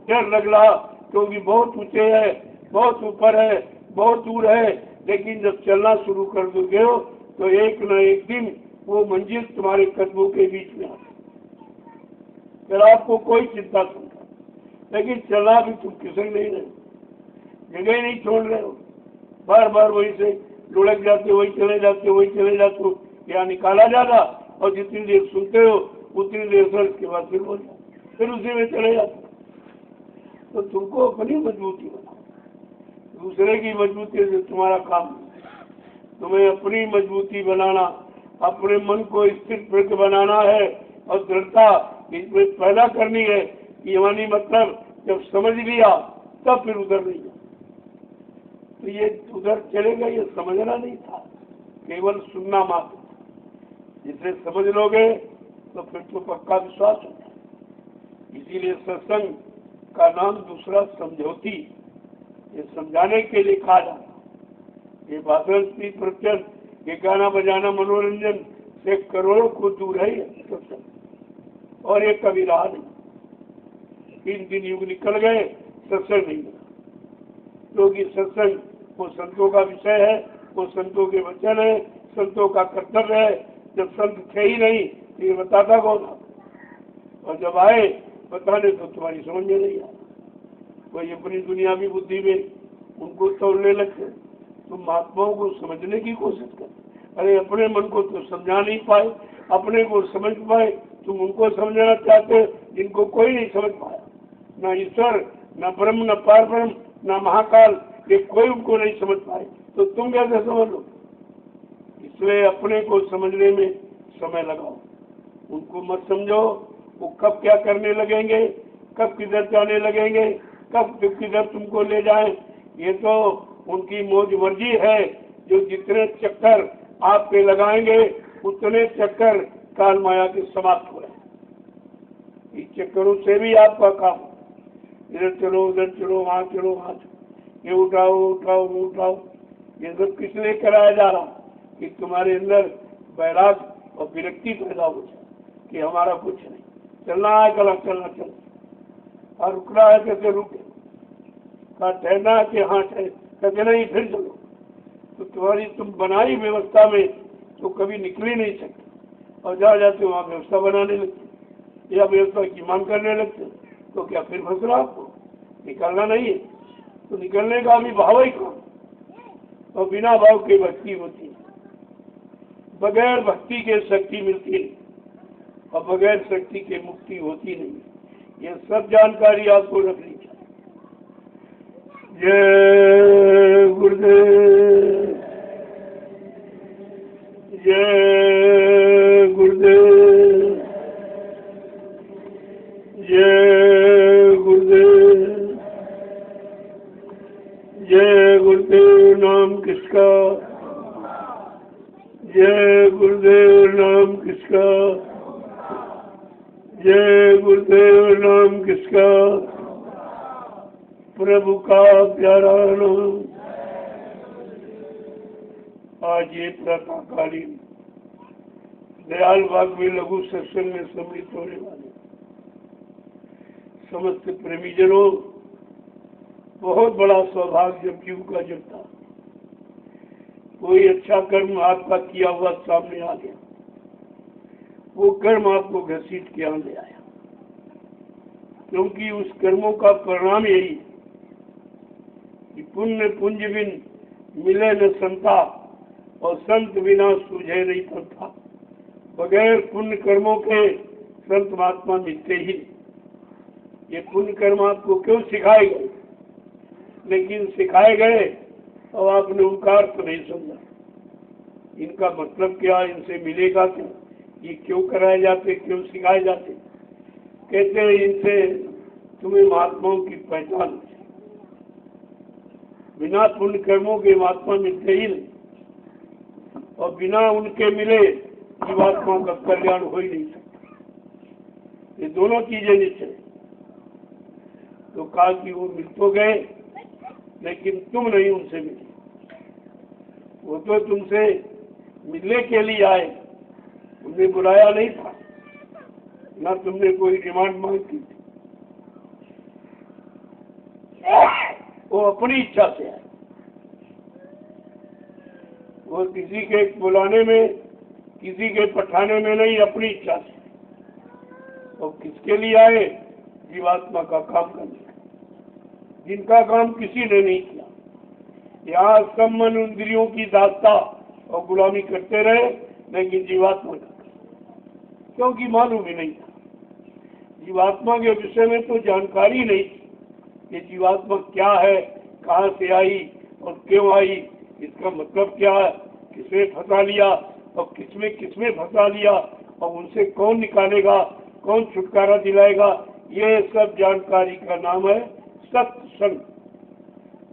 डर लग रहा, क्योंकि बहुत ऊंचे है, बहुत ऊपर है, बहुत दूर है, लेकिन जब चलना शुरू कर दोगे तो एक न एक दिन वो मंजिल तुम्हारे कदमों के बीच में आती। फिर आपको कोई चिंता नहीं, लेकिन चलना भी तुम किसी नहीं रहे, जगह ही नहीं छोड़ रहे हो, बार बार वही से लुढ़क जाते, वही चले जाते, वही चले जाते हो, यहाँ निकाला जाता, और जितनी देर सुनते हो उतनी देर से उसके बाद फिर बोल जाते, फिर उसी में चले जाते। तो तुमको अपनी मजबूती बना, दूसरे की मजबूती से तुम्हारा काम नहीं, तुम्हें अपनी मजबूती बनाना, अपने मन को स्थिर प्रज्ञ बनाना है, और दृढ़ता इसमें पैदा करनी है। यानी मतलब जब समझ लिया तब फिर उधर नहीं जाए। तो ये उधर चलेगा, ये समझना नहीं था, केवल सुनना मात्र। जिसे समझ लोगे तो फिर तो पक्का विश्वास होगा। इसीलिए सत्संग का नाम दूसरा समझौती, ये समझाने के लिए कहा जाता। ये भाषण की प्रवचन, ये गाना बजाना मनोरंजन से करोड़ों को दूर है सत्संग, और ये कभी रहा नहीं। 3 युग निकल गए, सत्संग नहीं मिला, क्योंकि सत्संग वो संतों का विषय है, वो संतों के वचन है, संतों का कर्तव्य है। जब संत थे ही नहीं तो ये बताता कौन था, और जब आए बताने तो तुम्हारी समझ में नहीं आया। कोई अपनी दुनियावी बुद्धि में उनको तोड़ने लगते, तुम महात्माओं को समझने की कोशिश कर। अरे अपने मन को तो समझा नहीं पाए, अपने को समझ पाए, तुम उनको समझना चाहते जिनको कोई नहीं समझ पाया। न ईश्वर, न ब्रह्म, न पार ब्रह्म, न महाकाल, ये कोई उनको नहीं समझ पाए, तो तुम कैसे समझ लो। इसलिए अपने को समझने में समय लगाओ, उनको मत समझो। वो कब क्या करने लगेंगे, कब किधर जाने लगेंगे, कब किधर तुमको ले जाए, ये तो उनकी मौज मर्जी है। जो जितने चक्कर आप पे लगाएंगे उतने चक्कर काल माया के समाप्त हो रहे। इस चक्करों से भी आपका काम, इधर चलो उधर चलो, वहाँ चलो वहाँ चलो, ये उठाओ उठाओ वो उठाओ, ये सब किस लिए कराया जा रहा कि तुम्हारे अंदर वैराग और विरक्ति पैदा हो जाए कि हमारा कुछ नहीं, चलना है कल चलना चल, और रुकना है कैसे रुके, कहा ठहरना है कि हाँ ठहर, कहते नहीं फिर चलो। तो तुम्हारी तुम बनाई व्यवस्था में तो कभी निकल ही नहीं सकते, और जहाँ जाते वहाँ व्यवस्था बनाने लगते या व्यवस्था की मांग करने लगते, तो क्या फिर फंसना आपको, निकलना नहीं है। तो निकलने का भी भाव ही कौन, और बिना भाव के भक्ति होती है, बगैर भक्ति के शक्ति मिलती है, और बगैर शक्ति के मुक्ति होती नहीं। ये सब जानकारी आपको रखनी चाहिए। जय गुरुदेव, जय गुरुदेव, जय गुरुदेव, जय गुरुदेव नाम किसका, जय गुरुदेव नाम किसका, जय गुरुदेव नाम किसका, प्रभु का प्यारा नाम। आज ये प्रातःकालीन दयाल बाग में लघु सत्संग में सम्मिलित होने वाले समस्त प्रेमीजनों, बहुत बड़ा सौभाग्य जब जीव का जब था कोई अच्छा कर्म आपका किया हुआ सामने आ गया, वो कर्म आपको घसीट के आने आया, क्योंकि उस कर्मों का परिणाम यही कि पुण्य पुंज बिन मिले न संता, और संत बिना सूझे नहीं पंथा। बगैर पुण्य कर्मों के संत महात्मा मिलते ही। ये पुण्य कर्म आपको क्यों सिखाए गए, लेकिन सिखाए गए और आपने उनका अर्थ नहीं समझा, इनका मतलब क्या, इनसे मिलेगा क्या, ये क्यों कराए जाते, क्यों सिखाए जाते। कहते हैं इनसे तुम्हें महात्माओं की पहचान, बिना पुण्य कर्मों के महात्मा मिलते ही नहीं, और बिना उनके मिले जीवात्माओं का कल्याण हो ही नहीं सकता। ये दोनों चीजें निश्चय। तो कहा कि वो मिल तो गए, लेकिन तुम नहीं उनसे मिले, वो तो तुमसे मिलने के लिए आए, तुमने बुलाया नहीं था, ना तुमने कोई डिमांड मांगी थी, वो अपनी इच्छा से आए। वो किसी के बुलाने में, किसी के पठाने में नहीं, अपनी इच्छा से। और किसके लिए आए, जीवात्मा का काम करने, जिनका काम किसी ने नहीं किया। यहाँ सब मन इंद्रियों की दास्ता और गुलामी करते रहे, लेकिन जीवात्मा का, क्योंकि मालूम ही नहीं था, जीवात्मा के विषय में तो जानकारी नहीं थी। ये जीवात्मा क्या है, कहाँ से आई और क्यों आई, इसका मतलब क्या है, किसने फंसा लिया और किसमें फंसा लिया, और उनसे कौन निकालेगा, कौन छुटकारा दिलाएगा, ये सब जानकारी का नाम है सत्य संग।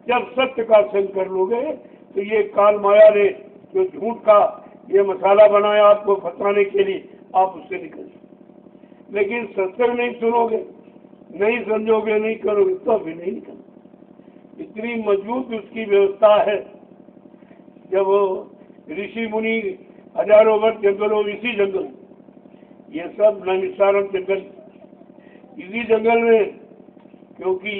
जब सत्य का संग कर लोगे तो ये काल माया ने जो झूठ का ये मसाला बनाया आपको फंसाने के लिए, आप उससे निकल जाओ। लेकिन सत्संग नहीं सुनोगे, नहीं समझोगे, नहीं करोगे तो अभी नहीं निकल। इतनी मजबूत उसकी व्यवस्था है। जब वो ऋषि मुनि हजारों वर्ष जंगलों, इसी जंगल, ये सब नैमिषारण्य जंगल, इसी जंगल में, क्योंकि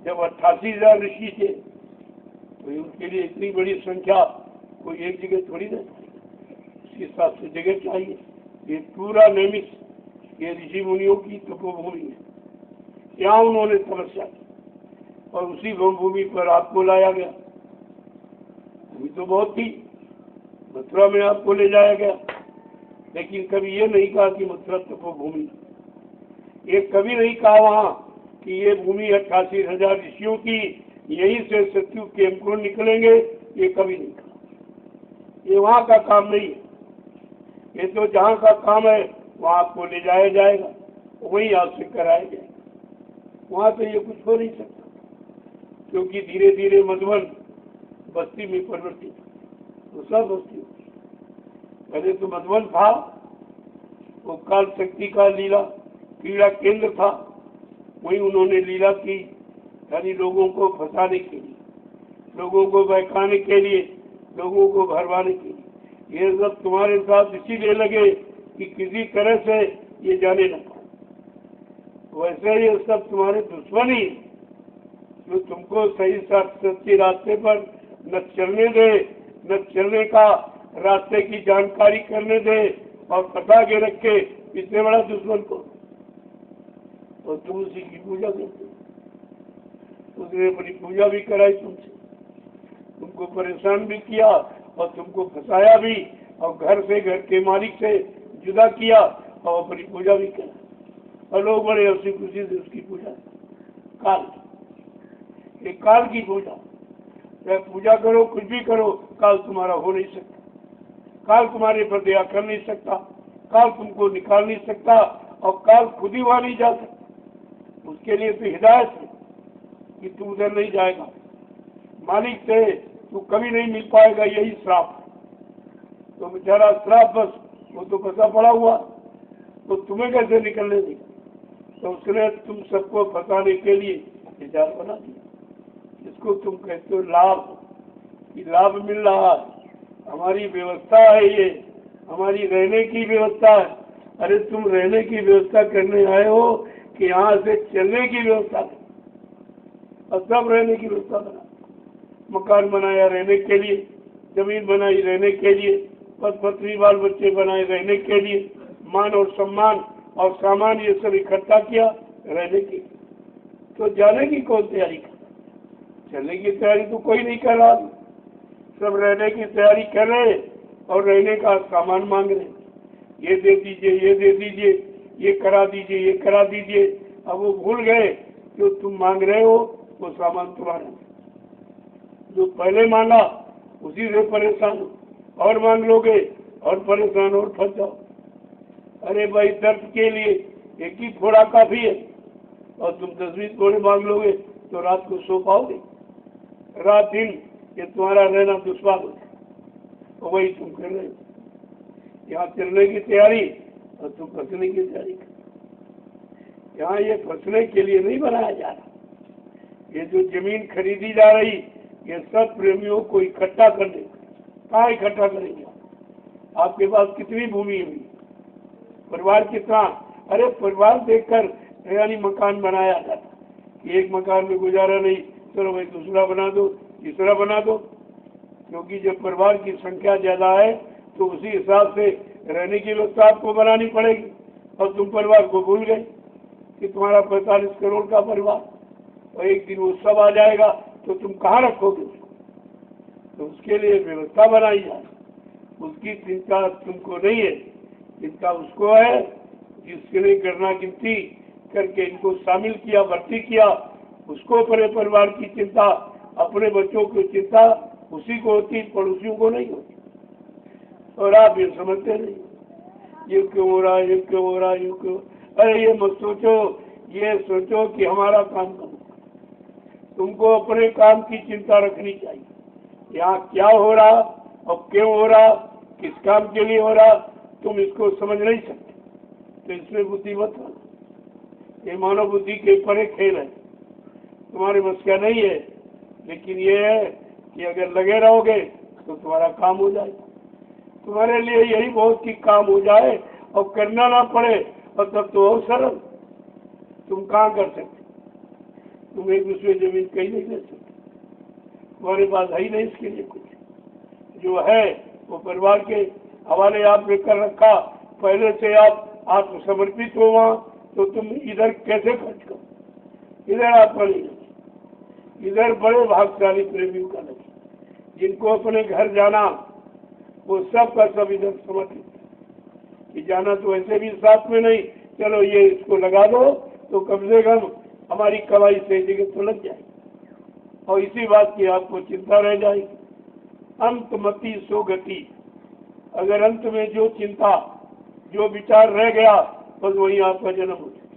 जब 88,000 ऋषि थे तो उनके लिए इतनी बड़ी संख्या कोई एक जगह थोड़ी ना, उस हिसाब से जगह चाहिए। ये पूरा नैमिष ये ऋषि मुनियों की तपोभूमि है, यहाँ उन्होंने तपस्या की और उसी भूमि पर आपको लाया गया। भूमि तो बहुत थी, मथुरा में आपको ले जाया गया, लेकिन कभी ये नहीं कहा कि मथुरा तपोभूमि, ये कभी नहीं कहा वहाँ कि ये भूमि 88,000 ऋषियों की, यहीं से सत्यु के अंकुर निकलेंगे, ये कभी नहीं कहा। ये वहाँ का काम नहीं है, ये तो जहाँ का काम है वहाँ आपको ले जाया जाएगा, वहीं आपसे कराया जाएगा। वहाँ तो ये कुछ हो नहीं सकता, क्योंकि धीरे धीरे मधुबन बस्ती में परिवर्तित, तो सब बस्ती। पहले तो मधुबन था, वो काल शक्ति का लीला क्रीड़ा केंद्र था, वहीं उन्होंने लीला की, यानी लोगों को फंसाने के लिए, लोगों को बहकाने के लिए, लोगों को भरवाने के लिए। ये सब तुम्हारे साथ इसीलिए लगे कि किसी तरह से ये जाने न पाए। वैसे ये सब तुम्हारे दुश्मन ही, जो तुमको सही सच्चे रास्ते पर न चलने दे, न चलने का रास्ते की जानकारी करने दे, और फंसा के रखे, इतने बड़ा दुश्मन को, और तुम उसी की पूजा करते। उसने अपनी पूजा भी कराई तुमसे, तुमको परेशान भी किया और तुमको फंसाया भी, और घर से, घर के मालिक से जुदा किया और अपनी पूजा भी करा। और लोग बड़े हंसी खुशी से उसकी पूजा, काल, ये काल की पूजा। चाहे पूजा करो, कुछ भी करो, काल तुम्हारा हो नहीं सकता, काल तुम्हारे पर दया कर नहीं सकता, काल तुमको निकाल नहीं सकता, और काल खुद ही वहां नहीं जा सकता। उसके लिए तो हिदायत है कि तू उधर नहीं जाएगा, मालिक से तू कभी नहीं मिल पाएगा, यही श्राप। तो बेचारा श्राप, बस वो तो फंसा पड़ा हुआ, तो तुम्हें कैसे निकलने देगा? तो उसने तुम सबको फंसाने के लिए विचार बना दिया, जिसको तुम कहते हो लाभ, कि लाभ मिल रहा है, हमारी व्यवस्था है, ये हमारी रहने की व्यवस्था है। अरे तुम रहने की व्यवस्था करने आए हो कि यहाँ से चलने की व्यवस्था है? और सब रहने की व्यवस्था बना, मकान बनाया रहने के लिए, जमीन बनाई रहने के लिए, पद पत्नी बाल बच्चे बनाए रहने के लिए, मान और सम्मान और सामान ये सब इकट्ठा किया रहने की। तो जाने की कौन तैयारी कर रहा? चलने की तैयारी तो कोई नहीं कर रहा, सब रहने की तैयारी कर रहे और रहने का सामान मांग रहे, ये दे दीजिए, ये दे दीजिए, ये करा दीजिए, ये करा दीजिए। अब वो भूल गए जो तुम मांग रहे हो वो सामान तुम्हारा, जो पहले मांगा उसी से परेशान हो, और मांग लोगे और परेशान और फंस जाओ। अरे भाई, दर्द के लिए एक ही थोड़ा काफी है, और तुम 10-20 थोड़े मांग लोगे तो रात को सो पाओगे? रात दिन ये तुम्हारा रहना दुश्वार हो जाए, तो वही तुम कर रहे हो। यहाँ चलने की तैयारी और तुम फंसने की तैयारी कर। यहाँ ये फंसने के लिए नहीं बनाया जा रहा। ये जो जमीन खरीदी जा रही, ये सब प्रेमियों को इकट्ठा करने। कहाँ इकट्ठा करेंगे? आपके पास कितनी भूमि हुई, परिवार कितना? अरे परिवार देखकर यानी मकान बनाया जाता, एक मकान में गुजारा नहीं, चलो भाई दूसरा बना दो, तीसरा बना दो। क्योंकि जब परिवार की संख्या ज्यादा है तो उसी हिसाब से रहने की व्यवस्था आपको बनानी पड़ेगी। और तुम परिवार को भूल गए कि तुम्हारा 45 करोड़ का परिवार, और एक दिन वो सब आ जाएगा तो तुम कहाँ रखोगे उसको? तो उसके लिए व्यवस्था बनाई जाए, उसकी चिंता तुमको नहीं है, चिंता उसको है जिसके लिए गणना गिनती करके इनको शामिल किया, भर्ती किया, उसको अपने परिवार की चिंता, अपने बच्चों की चिंता उसी को होती, पड़ोसियों को नहीं होती। और आप ये समझते नहीं, ये क्यों हो रहा है, ये क्यों हो रहा है, ये क्यों? अरे ये मत सोचो, ये सोचो कि हमारा काम करो। तुमको अपने काम की चिंता रखनी चाहिए, यहाँ क्या हो रहा और क्यों हो रहा किस काम के लिए हो रहा तुम इसको समझ नहीं सकते, तो इसमें बुद्धि मत हो। ये मानव बुद्धि के परे खेल है, तुम्हारे बस का नहीं है। लेकिन ये है कि अगर लगे रहोगे तो तुम्हारा काम हो जाएगा। तुम्हारे लिए यही बहुत कि काम हो जाए और करना ना पड़े, और तब तो और सरल। तुम कहाँ कर सकते, तुम एक दूसरे जमीन कहीं नहीं ले सकते, तुम्हारे पास है ही नहीं इसके लिए कुछ। जो है वो परिवार के हवाले आपने कर रखा, पहले से आप आत्मसमर्पित हो वहाँ, तो तुम इधर कैसे खर्च करो? इधर आप नहीं, इधर बड़े भाग्यशाली प्रेमियों का लगे, जिनको अपने घर जाना वो सब का सब इधर समर्पित कि जाना तो ऐसे भी साथ में नहीं, चलो ये इसको लगा दो तो कम से कम हमारी कमाई से जगह तो लग जाए, और इसी बात की आपको चिंता रह जाएगी। अंतमति सो गति, अगर अंत में जो चिंता जो विचार रह गया बस वही आपका जन्म हो जाए,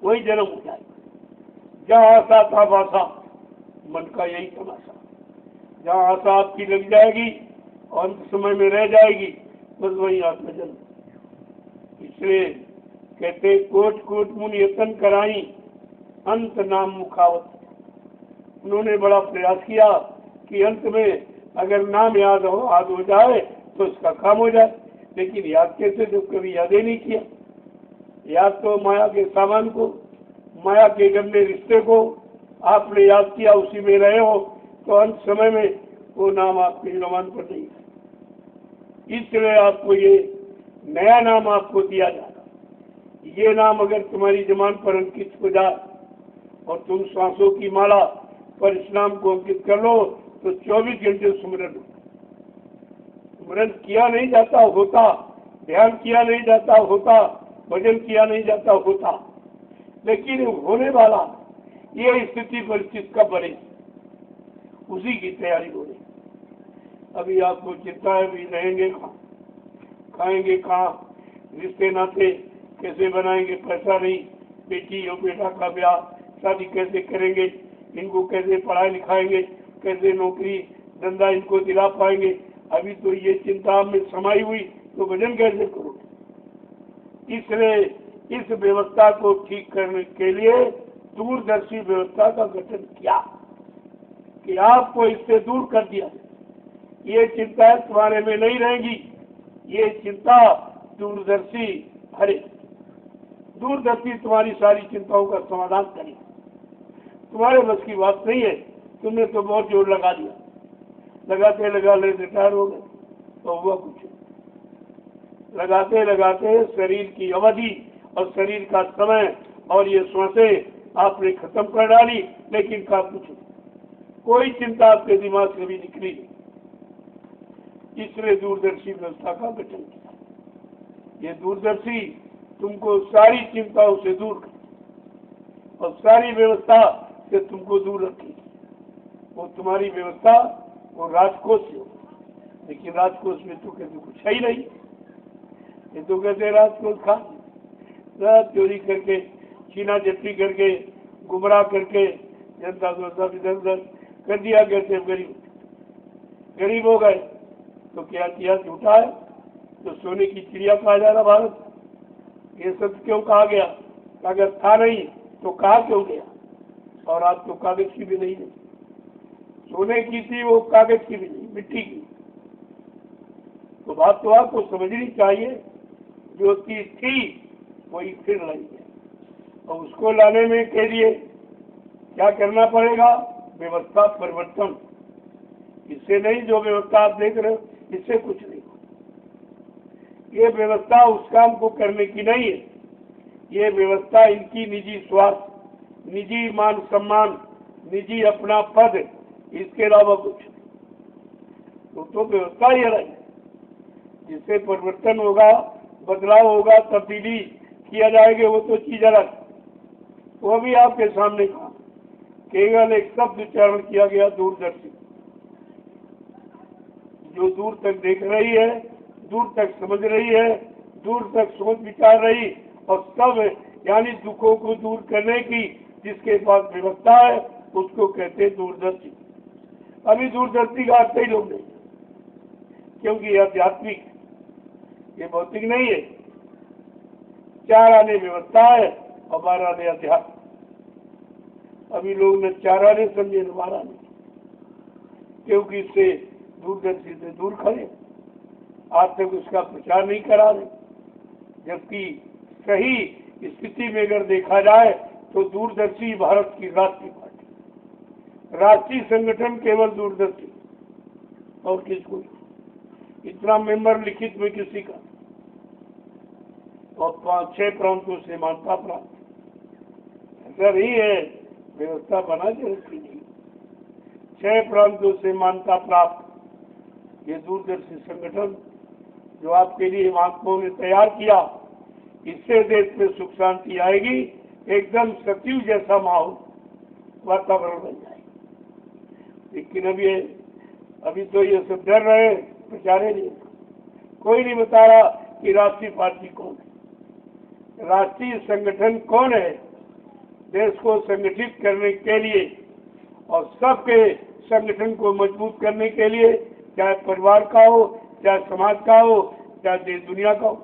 वही जन्म हो जाए। जहाँ आशा था वासा, मन का यही तमाशा। जहाँ आशा आपकी लग जाएगी और अंत समय में रह जाएगी, बस वही आपका जन्म। इसलिए कहते कोट कोट मुनि यतन कराई, अंत नाम मुखावत। उन्होंने बड़ा प्रयास किया कि अंत में अगर नाम याद हो जाए तो उसका काम हो जाए, लेकिन याद कैसे, जो कभी याद ही नहीं किया। याद तो माया के सामान को, माया के गंदे रिश्ते को आपने याद किया, उसी में रहे हो, तो अंत समय में वो नाम आपके जबान पर नहीं है। इसलिए आपको ये नया नाम आपको दिया जाएगा। ये नाम अगर तुम्हारी जबान पर अंकित हो जाए और तुम सांसों की माला पर इस नाम को अंकित कर लो तो 24 घंटे सुमिरन किया नहीं जाता होता, ध्यान किया नहीं जाता होता, भजन किया नहीं जाता होता, लेकिन होने वाला ये स्थिति परिस्थिति कब बने, उसी की तैयारी हो रही। अभी आपको चिंता है भी रहेंगे कहाँ, खाएंगे कहाँ, रिश्ते नाते कैसे बनाएंगे, पैसा नहीं, बेटी और बेटा का ब्याह शादी कैसे करेंगे, इनको कैसे पढ़ाई लिखाएंगे, कैसे नौकरी धंधा इनको दिला पाएंगे। अभी तो ये चिंता में समाई हुई तो भजन कैसे करोगे? इसलिए इस व्यवस्था को ठीक करने के लिए दूरदर्शी व्यवस्था का गठन किया कि आपको इससे दूर कर दिया। ये चिंता तुम्हारे में नहीं रहेगी, ये चिंता दूरदर्शी हरे दूरदर्शी तुम्हारी सारी चिंताओं का समाधान करेगी। तुम्हारे बस की बात नहीं है, तुमने तो बहुत जोर लगा दिया, लगाते लगाते रिटायर हो गए तो हुआ कुछ। लगाते लगाते शरीर की अवधि और शरीर का समय और ये सांसें आपने खत्म कर डाली, लेकिन का कुछ कोई चिंता आपके दिमाग से भी निकली। इसलिए दूरदर्शी व्यवस्था का गठन किया। ये दूरदर्शी तुमको सारी चिंताओं से दूर कर और सारी व्यवस्था से तुमको दूर रखेगी। वो तुम्हारी व्यवस्था वो राजकोष से होगा, लेकिन राजकोष में तो कहते कुछ है ही नहीं। ये तो कहते राजकोष खा रात चोरी करके, छीना झपटी करके, गुमराह करके जनता को सब इधर उधर कर दिया। कहते गरीब हो गए तो क्या किया, झूठा है तो सोने की चिड़िया कहा जा रहा भारत। ये सब क्यों कहा गया? अगर था नहीं तो कहा क्यों गया? और आज तो कागज की भी नहीं है, सोने की थी वो कागज की भी नहीं, मिट्टी की। तो बात तो आपको समझनी चाहिए, जो चीज थी वही फिर लाई है, और उसको लाने में के लिए क्या करना पड़ेगा? व्यवस्था परिवर्तन। इससे नहीं, जो व्यवस्था आप देख रहे हो इससे कुछ नहीं। ये व्यवस्था उस काम को करने की नहीं है, ये व्यवस्था इनकी निजी स्वार्थ, निजी मान सम्मान, निजी अपना पद, इसके अलावा कुछ तो व्यवस्था ही अलग है। जिससे परिवर्तन होगा, बदलाव होगा, तब्दीली किया जाएगा, वो तो चीज अलग। वो भी आपके सामने कहा, केवल एक शब्द उच्चारण किया गया, दूरदर्शी। जो दूर तक देख रही है, दूर तक समझ रही है, दूर तक सोच विचार रही, और सब यानी दुखों को दूर करने की जिसके पास व्यवस्था है उसको कहते हैं दूरदर्शी। अभी दूरदर्शी का अर्थ ही लोग नहीं, क्योंकि ये आध्यात्मिक है, ये भौतिक नहीं है। 4 आने व्यवस्था है और 12 आने अध्यात्म। अभी लोग न 4 आने समझे न 12 आने, क्योंकि इससे दूरदर्शी से दूर खड़े, आज तक उसका प्रचार नहीं करा रहे। जबकि सही स्थिति में अगर देखा जाए तो दूरदर्शी भारत की राष्ट्रीय पार्टी, राष्ट्रीय संगठन केवल दूरदर्शी और किसको, इतना मेंबर लिखित में किसी का, और 5-6 प्रांतों से मान्यता प्राप्त। ऐसा नहीं है, व्यवस्था बना के रखी नहीं। 6 प्रांतों से मान्यता प्राप्त ये दूरदर्शी संगठन जो आपके लिए महात्माओं ने तैयार किया, इससे देश में सुख शांति आएगी, एकदम सतयुग जैसा माहौल वातावरण बन जाएगा। लेकिन अभी तो ये सब डर रहे, प्रचारे नहीं, कोई नहीं बता रहा कि राष्ट्रीय पार्टी कौन है, राष्ट्रीय संगठन कौन है। देश को संगठित करने के लिए और सबके संगठन को मजबूत करने के लिए, चाहे परिवार का हो, चाहे समाज का हो, चाहे देश दुनिया का हो,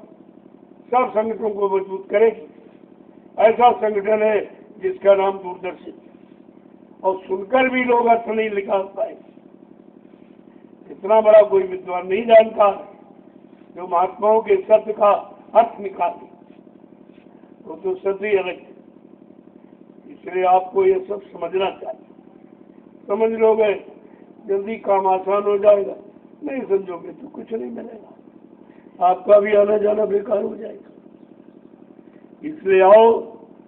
सब संगठनों को मजबूत करेगी। ऐसा संगठन है जिसका नाम दूरदर्शी, और सुनकर भी लोग अर्थ नहीं निकाल पाए। इतना बड़ा कोई विद्वान नहीं जानता जो महात्माओं के शब्द का अर्थ निकाले, तो शब्द ही अलग है। इसलिए आपको ये सब समझना चाहिए। समझ लोगे जल्दी काम आसान हो जाएगा, नहीं समझोगे तो कुछ नहीं मिलेगा, आपका भी आना जाना बेकार हो जाएगा। इसलिए आओ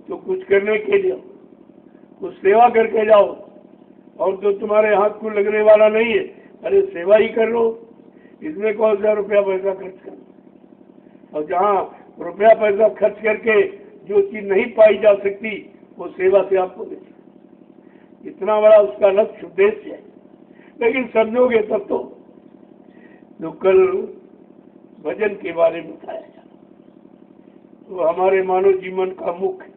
तो कुछ करने के लिए, कुछ सेवा करके जाओ, और जो तुम्हारे हाथ को लगने वाला नहीं है, अरे सेवा ही कर लो, इसमें कौन सा रुपया पैसा खर्च करना। और जहाँ रुपया पैसा खर्च करके जो चीज नहीं पाई जा सकती वो सेवा से आपको मिलेगी। इतना बड़ा उसका लक्ष्य उद्देश्य है। लेकिन समझोगे तब तो कल भजन के बारे में बताया जाए, तो हमारे मानव जीवन का मुख्य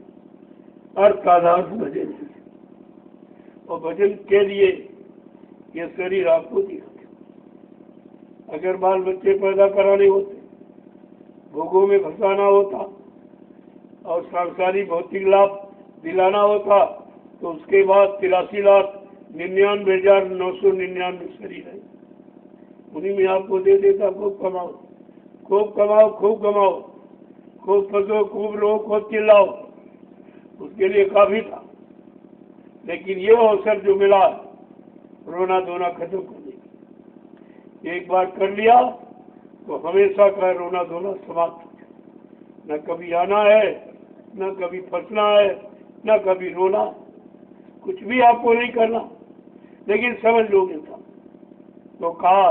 अर्थ आधार भजन है, और भजन के लिए ये शरीर आपको दिया। अगर बाल बच्चे पैदा कराने होते, भोगों में फंसाना होता और सांसारिक भौतिक लाभ दिलाना होता, तो उसके बाद 83,99,999 शरीर है, उन्हीं में आपको दे देता। खूब कमाओ, खूब कमाओ, खूब कमाओ, खूब फंसो, खूब रो, खूब चिल्लाओ, उसके लिए काफी था। लेकिन ये अवसर जो मिला रोना धोना खत्म करने की, एक बार कर लिया तो हमेशा का रोना धोना समाप्त हो जाए। न कभी आना है, न कभी फंसना है, न कभी रोना, कुछ भी आपको नहीं करना। लेकिन समझ लोगे सब तो कहा,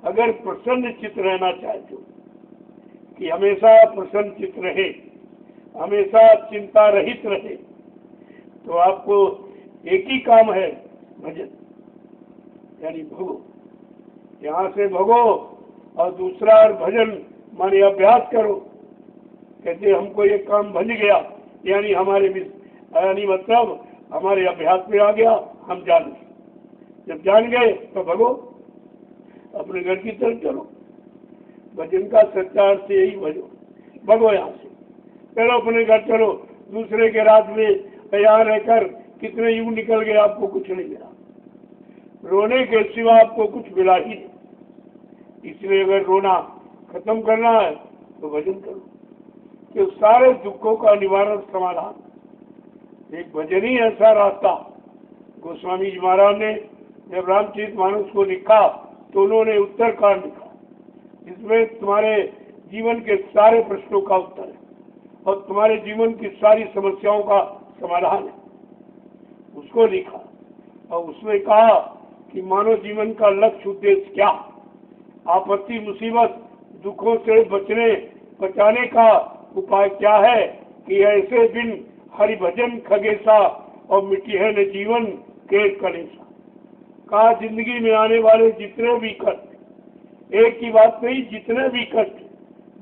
अगर प्रसन्न चित्त रहना चाहते हो कि हमेशा प्रसन्न चित्त रहे, हमेशा चिंता रहित रहे, तो आपको एक ही काम है, भजन, यानी भगो। यहाँ से भगो और दूसरा भजन माने अभ्यास करो। कहते हमको ये काम भज गया, यानी यानी मतलब हमारे अभ्यास में आ गया, हम जान गए। जब जान गए तो भगो, अपने घर की तरफ चलो। भजन का सच्चा अर्थ यही, भजो, भगो यहाँ से, चलो अपने घर चलो। दूसरे के रात में यहाँ रहकर कितने युग निकल गए, आपको कुछ नहीं मिला, रोने के सिवा आपको कुछ मिला ही नहीं। इसलिए अगर रोना खत्म करना है तो भजन करो, कि सारे दुखों का निवारण समाधान एक भजन ही ऐसा रास्ता। गोस्वामी जी महाराज ने जब रामचरितमानस को लिखा तो उन्होंने उत्तरकांड लिखा, जिसमें तुम्हारे जीवन के सारे प्रश्नों का उत्तर है और तुम्हारे जीवन की सारी समस्याओं का समाधान है, उसको लिखा। और उसमें कहा कि मानव जीवन का लक्ष्य उद्देश्य क्या, आपत्ति मुसीबत दुखों से बचाने का उपाय क्या है, कि ऐसे बिन हरि भजन खगेसा और मिट्टी है न जीवन के कलेसा। कहा जिंदगी में आने वाले जितने भी कष्ट, एक की बात नहीं, जितने भी कष्ट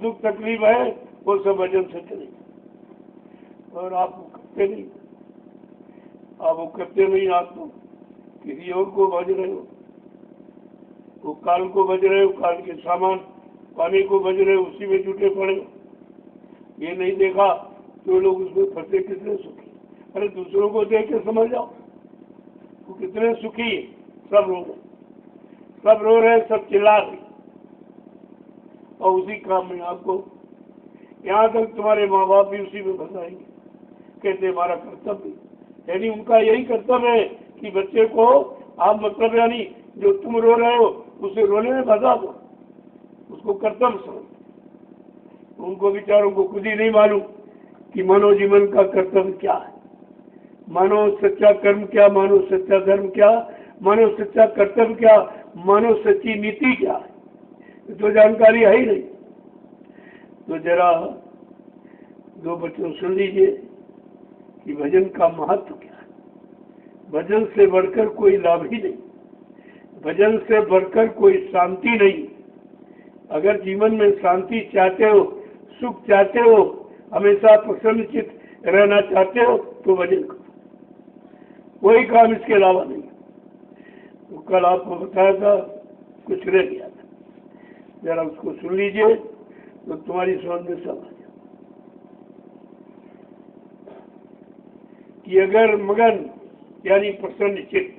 दुख तकलीफ है वो सब भजन से चलेगा। और आप वो करते नहीं, आप वो करते नहीं, आप तो किसी और को भज रहे हो। वो काल को बज रहे हो, काल के सामान पाने को बज रहे हो, उसी में जुटे पड़े। ये नहीं देखा तो लोग उसमें फंसे कितने सुखी। अरे दूसरों को देख के समझ जाओ वो कितने सुखी है। सब रो रहे, सब रो रहे, सब चिल्ला रहे, और उसी काम में आपको, यहाँ तक तुम्हारे माँ बाप भी उसी में फंसाएंगे। कहते हमारा कर्तव्य, यानी उनका यही कर्तव्य है कि बच्चे को आप मतलब यानी जो तुम रो रहे हो उसे रोने में फंसा दो, उसको कर्तव्य समझ। उनको बेचारों को खुद ही नहीं मालूम कि मानव जीवन का कर्तव्य क्या है, मानव सच्चा कर्म क्या, मानव सच्चा धर्म क्या, मानव सच्चा कर्तव्य क्या, मानव सच्ची नीति क्या है, तो जानकारी है ही नहीं। तो जरा दो बच्चों सुन लीजिए कि भजन का महत्व क्या है। भजन से बढ़कर कोई लाभ ही नहीं, भजन से बढ़कर कोई शांति नहीं। अगर जीवन में शांति चाहते हो, सुख चाहते हो, हमेशा प्रसन्नचित्त रहना चाहते हो तो भजन करो, कोई काम इसके अलावा नहीं। तो कल आपको बताया था, कुछ रह गया था, जरा उसको सुन लीजिए तो तुम्हारी समझ में सब आ जाए कि अगर मगन यानी प्रसन्नचित्त,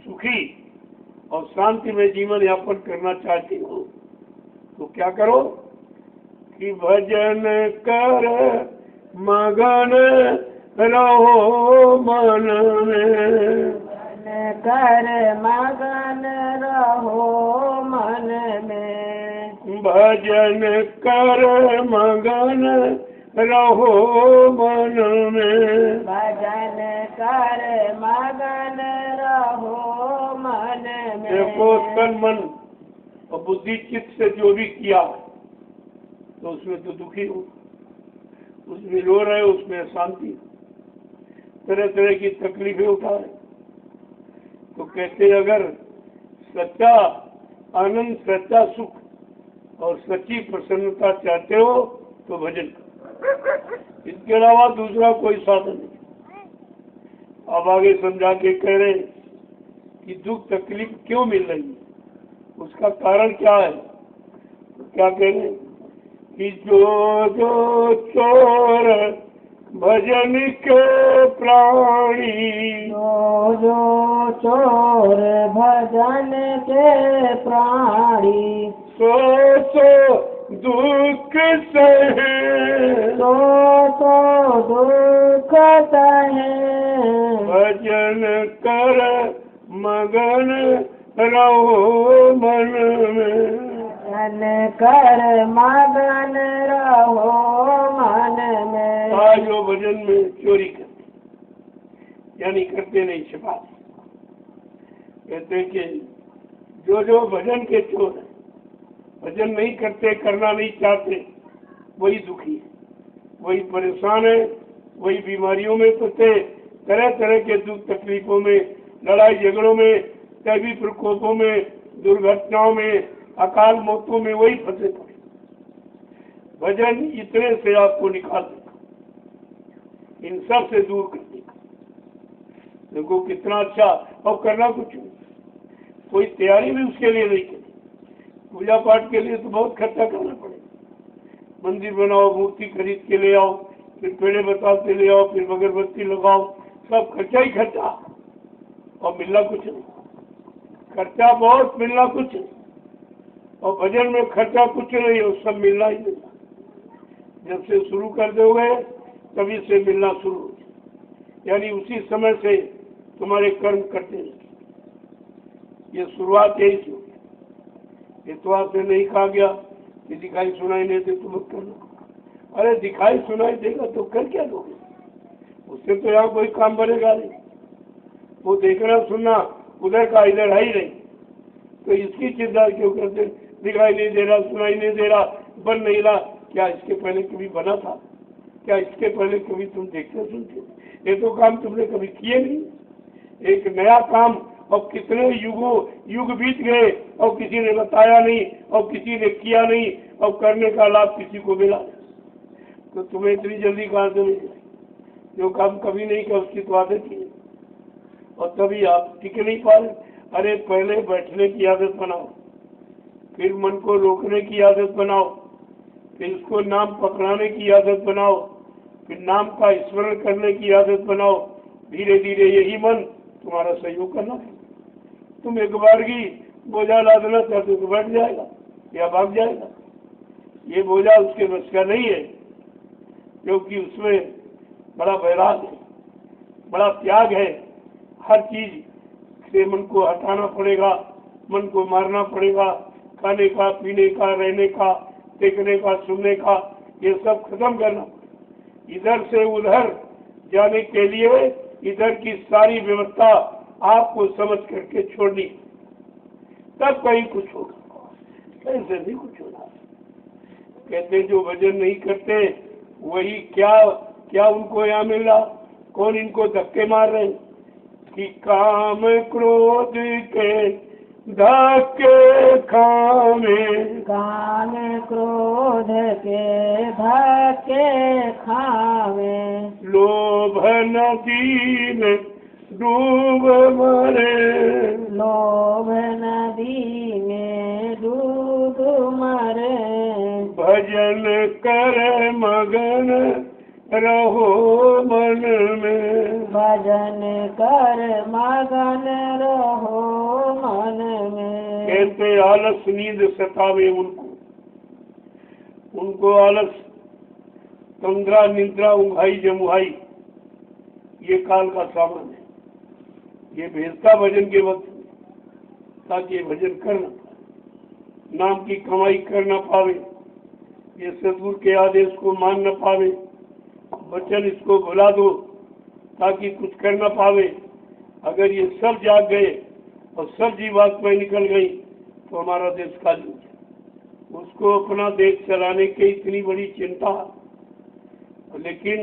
सुखी और शांति में जीवन यापन करना चाहते हो तो क्या करो कि भजन कर मगन रहो मन में, कर मगन रहो मन में, भजन कर मगन रहो मन में, भजन कर मगन रहो मन में। देखो तन मन और बुद्धि चित्त से जो भी किया तो उसमें तो दुखी हो, उसमें रो रहे हो, उसमें शांति, तरह तरह की तकलीफें उठा रहे। तो कहते अगर सच्चा आनंद, सच्चा सुख और सच्ची प्रसन्नता चाहते हो तो भजन करो, इसके अलावा दूसरा कोई साधन नहीं। अब आगे समझा के कह रहे कि दुख तकलीफ क्यों मिल रही है, उसका कारण क्या है। तो क्या कह रहे कि जो जो चोर भजन के प्राणी, जो जो चोर भजन के प्राणी, सो सो दुख सहे, सो दुख सहे। भजन कर मगन रहो मन में, भजन कर मगन रहो मन में। आज वो भजन में चोरी करते, यानी करते नहीं, छिपा। कहते कि जो जो भजन के चोर है, भजन नहीं करते, करना नहीं चाहते, वही दुखी है, वही परेशान है, वही बीमारियों में फंसे, तरह तरह के दुख तकलीफों में, लड़ाई झगड़ों में, दैवी प्रकोपों में, दुर्घटनाओं में, अकाल मौतों में वही फंसे पड़े। भजन इतने से आपको निकाल देगा, इन सब से दूर कर देगा। देखो कितना अच्छा, और करना कुछ नहीं, कोई तैयारी भी उसके लिए नहीं करी। पूजा पाठ के लिए तो बहुत खर्चा करना पड़ेगा, मंदिर बनाओ, मूर्ति खरीद के ले आओ, फिर पेड़े बता के ले आओ, फिर अगरबत्ती लगाओ, सब खर्चा ही खर्चा, और मिलना कुछ नहीं। खर्चा बहुत, मिलना कुछ नहीं। और भजन में खर्चा कुछ नहीं है, सब मिलना ही मिलना। जब से शुरू कर दोगे तभी से मिलना शुरू हो जाए, यानी उसी समय से तुम्हारे कर्म करते रहे। ये शुरुआत यही से होगी। ये तो आपसे नहीं कहा गया कि दिखाई सुनाई नहीं दे तो मत कर लो। अरे दिखाई सुनाई देगा तो कर क्या लोगे, उससे तो यहाँ कोई काम बनेगा नहीं। वो देखना सुनना उधर का इधर है ही नहीं, तो इसकी चिंता क्यों करते। दिखाई नहीं दे रहा, सुनाई नहीं दे रहा, बन नहीं रहा, क्या इसके पहले कभी बना था? क्या इसके पहले कभी तुम देखते सुनते? ये तो काम तुमने कभी किए नहीं। एक नया काम, और कितने युग बीत गए और किसी ने बताया नहीं, और किसी ने किया नहीं, और करने का लाभ किसी को मिला नहीं। तो तुम्हें इतनी जल्दी कहाँ से मिल जाए? जो काम कभी नहीं किया उसकी तो आदत ही है, और तभी आप टिक नहीं पा रहे। अरे पहले बैठने की आदत बनाओ, फिर मन को रोकने की आदत बनाओ, फिर उसको नाम पकड़ाने की आदत बनाओ, फिर नाम का स्मरण करने की आदत बनाओ। धीरे धीरे यही मन तुम्हारा सहयोग करना है। तुम एक बार की बोझा लादना चाहते हो तो बैठ जाएगा या भाग जाएगा। ये बोझा उसके बस का नहीं है, क्योंकि उसमें बड़ा वैराग है, बड़ा त्याग है। हर चीज से मन को हटाना पड़ेगा, मन को मारना पड़ेगा। खाने का, पीने का, रहने का, देखने का, सुनने का, ये सब खत्म करना। इधर से उधर जाने के लिए इधर की सारी व्यवस्था आपको समझ करके छोड़नी, तब कहीं कुछ होगा, ऐसे नहीं कुछ होगा। कहते जो भजन नहीं करते वही क्या उनको यहाँ मिल रहा, कौन इनको धक्के मार रहे हैं कि काम क्रोध के धक्के खावे, काम क्रोध के धक्के खावे, लोभ नदी में डूब मरे, लोभ नदी में डूब मरे, भजन कर मगन रहो मन में, भजन कर मगन रहो मन में। कहते आलस नींद सतावे उनको आलस, तंद्रा, निद्रा, उंघाई, जमुहाई, ये काल का सामान है। ये भेजता भजन के वक्त ताकि ये भजन कर न पाए, नाम की कमाई कर न पावे, ये सतगुरु के आदेश को मान न पावे, वचन इसको भुला दो ताकि कुछ कर न पावे। अगर ये सब जाग गए और सब जीवात्माएं निकल गई तो हमारा देश खाली हो जाए। उसको अपना देश चलाने की इतनी बड़ी चिंता, लेकिन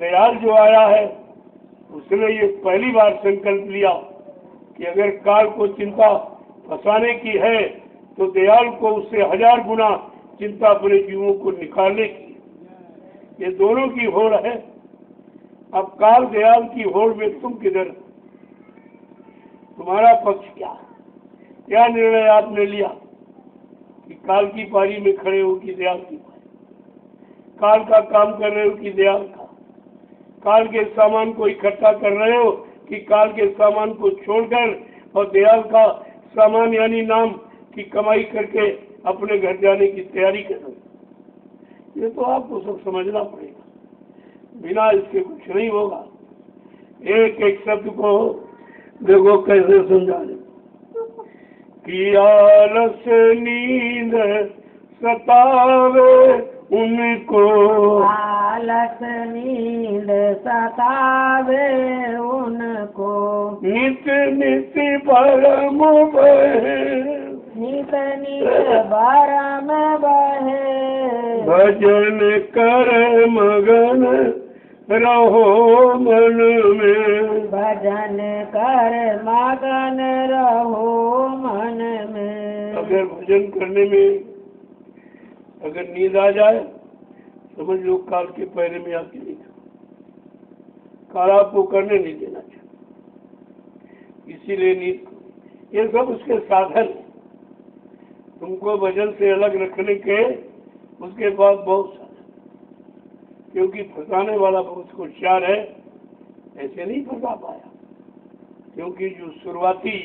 दयाल जो आया है उसने ये पहली बार संकल्प लिया कि अगर काल को चिंता फंसाने की है तो दयाल को उससे 1000 गुना चिंता अपने जीवों को निकालने की। ये दोनों की होड़ है। अब काल दयाल की होड़ में तुम किधर, तुम्हारा पक्ष क्या निर्णय आपने लिया कि काल की पारी में खड़े हो कि दयाल की पारी, काल का काम कर रहे हो कि दयाल का, काल के सामान को इकट्ठा कर रहे हो कि काल के सामान को छोड़कर और दयाल का सामान यानी नाम की कमाई करके अपने घर जाने की तैयारी कर रहे हो। ये तो आपको सब समझना पड़ेगा, बिना इसके कुछ नहीं होगा। एक एक शब्द को देखो कैसे समझा रहे कि आलस नींद सतावे उनको, आलस नींद सतावे उनको, नित नित परम बहे, नित नित बारम बहे, भजन कर मगन रहो मन में, भजन कर मगन रहो मन में। अगर भजन करने में अगर नींद आ जाए समझ लो काल के पैरे में आके नहीं, काल आपको करने नहीं देना चाहिए, इसीलिए नींद। ये सब उसके साधन, तुमको भजन से अलग रखने के उसके बाद बहुत साधन, क्योंकि फंसाने वाला बहुत होशियार है, ऐसे नहीं फंसा पाया। क्योंकि जो शुरुआती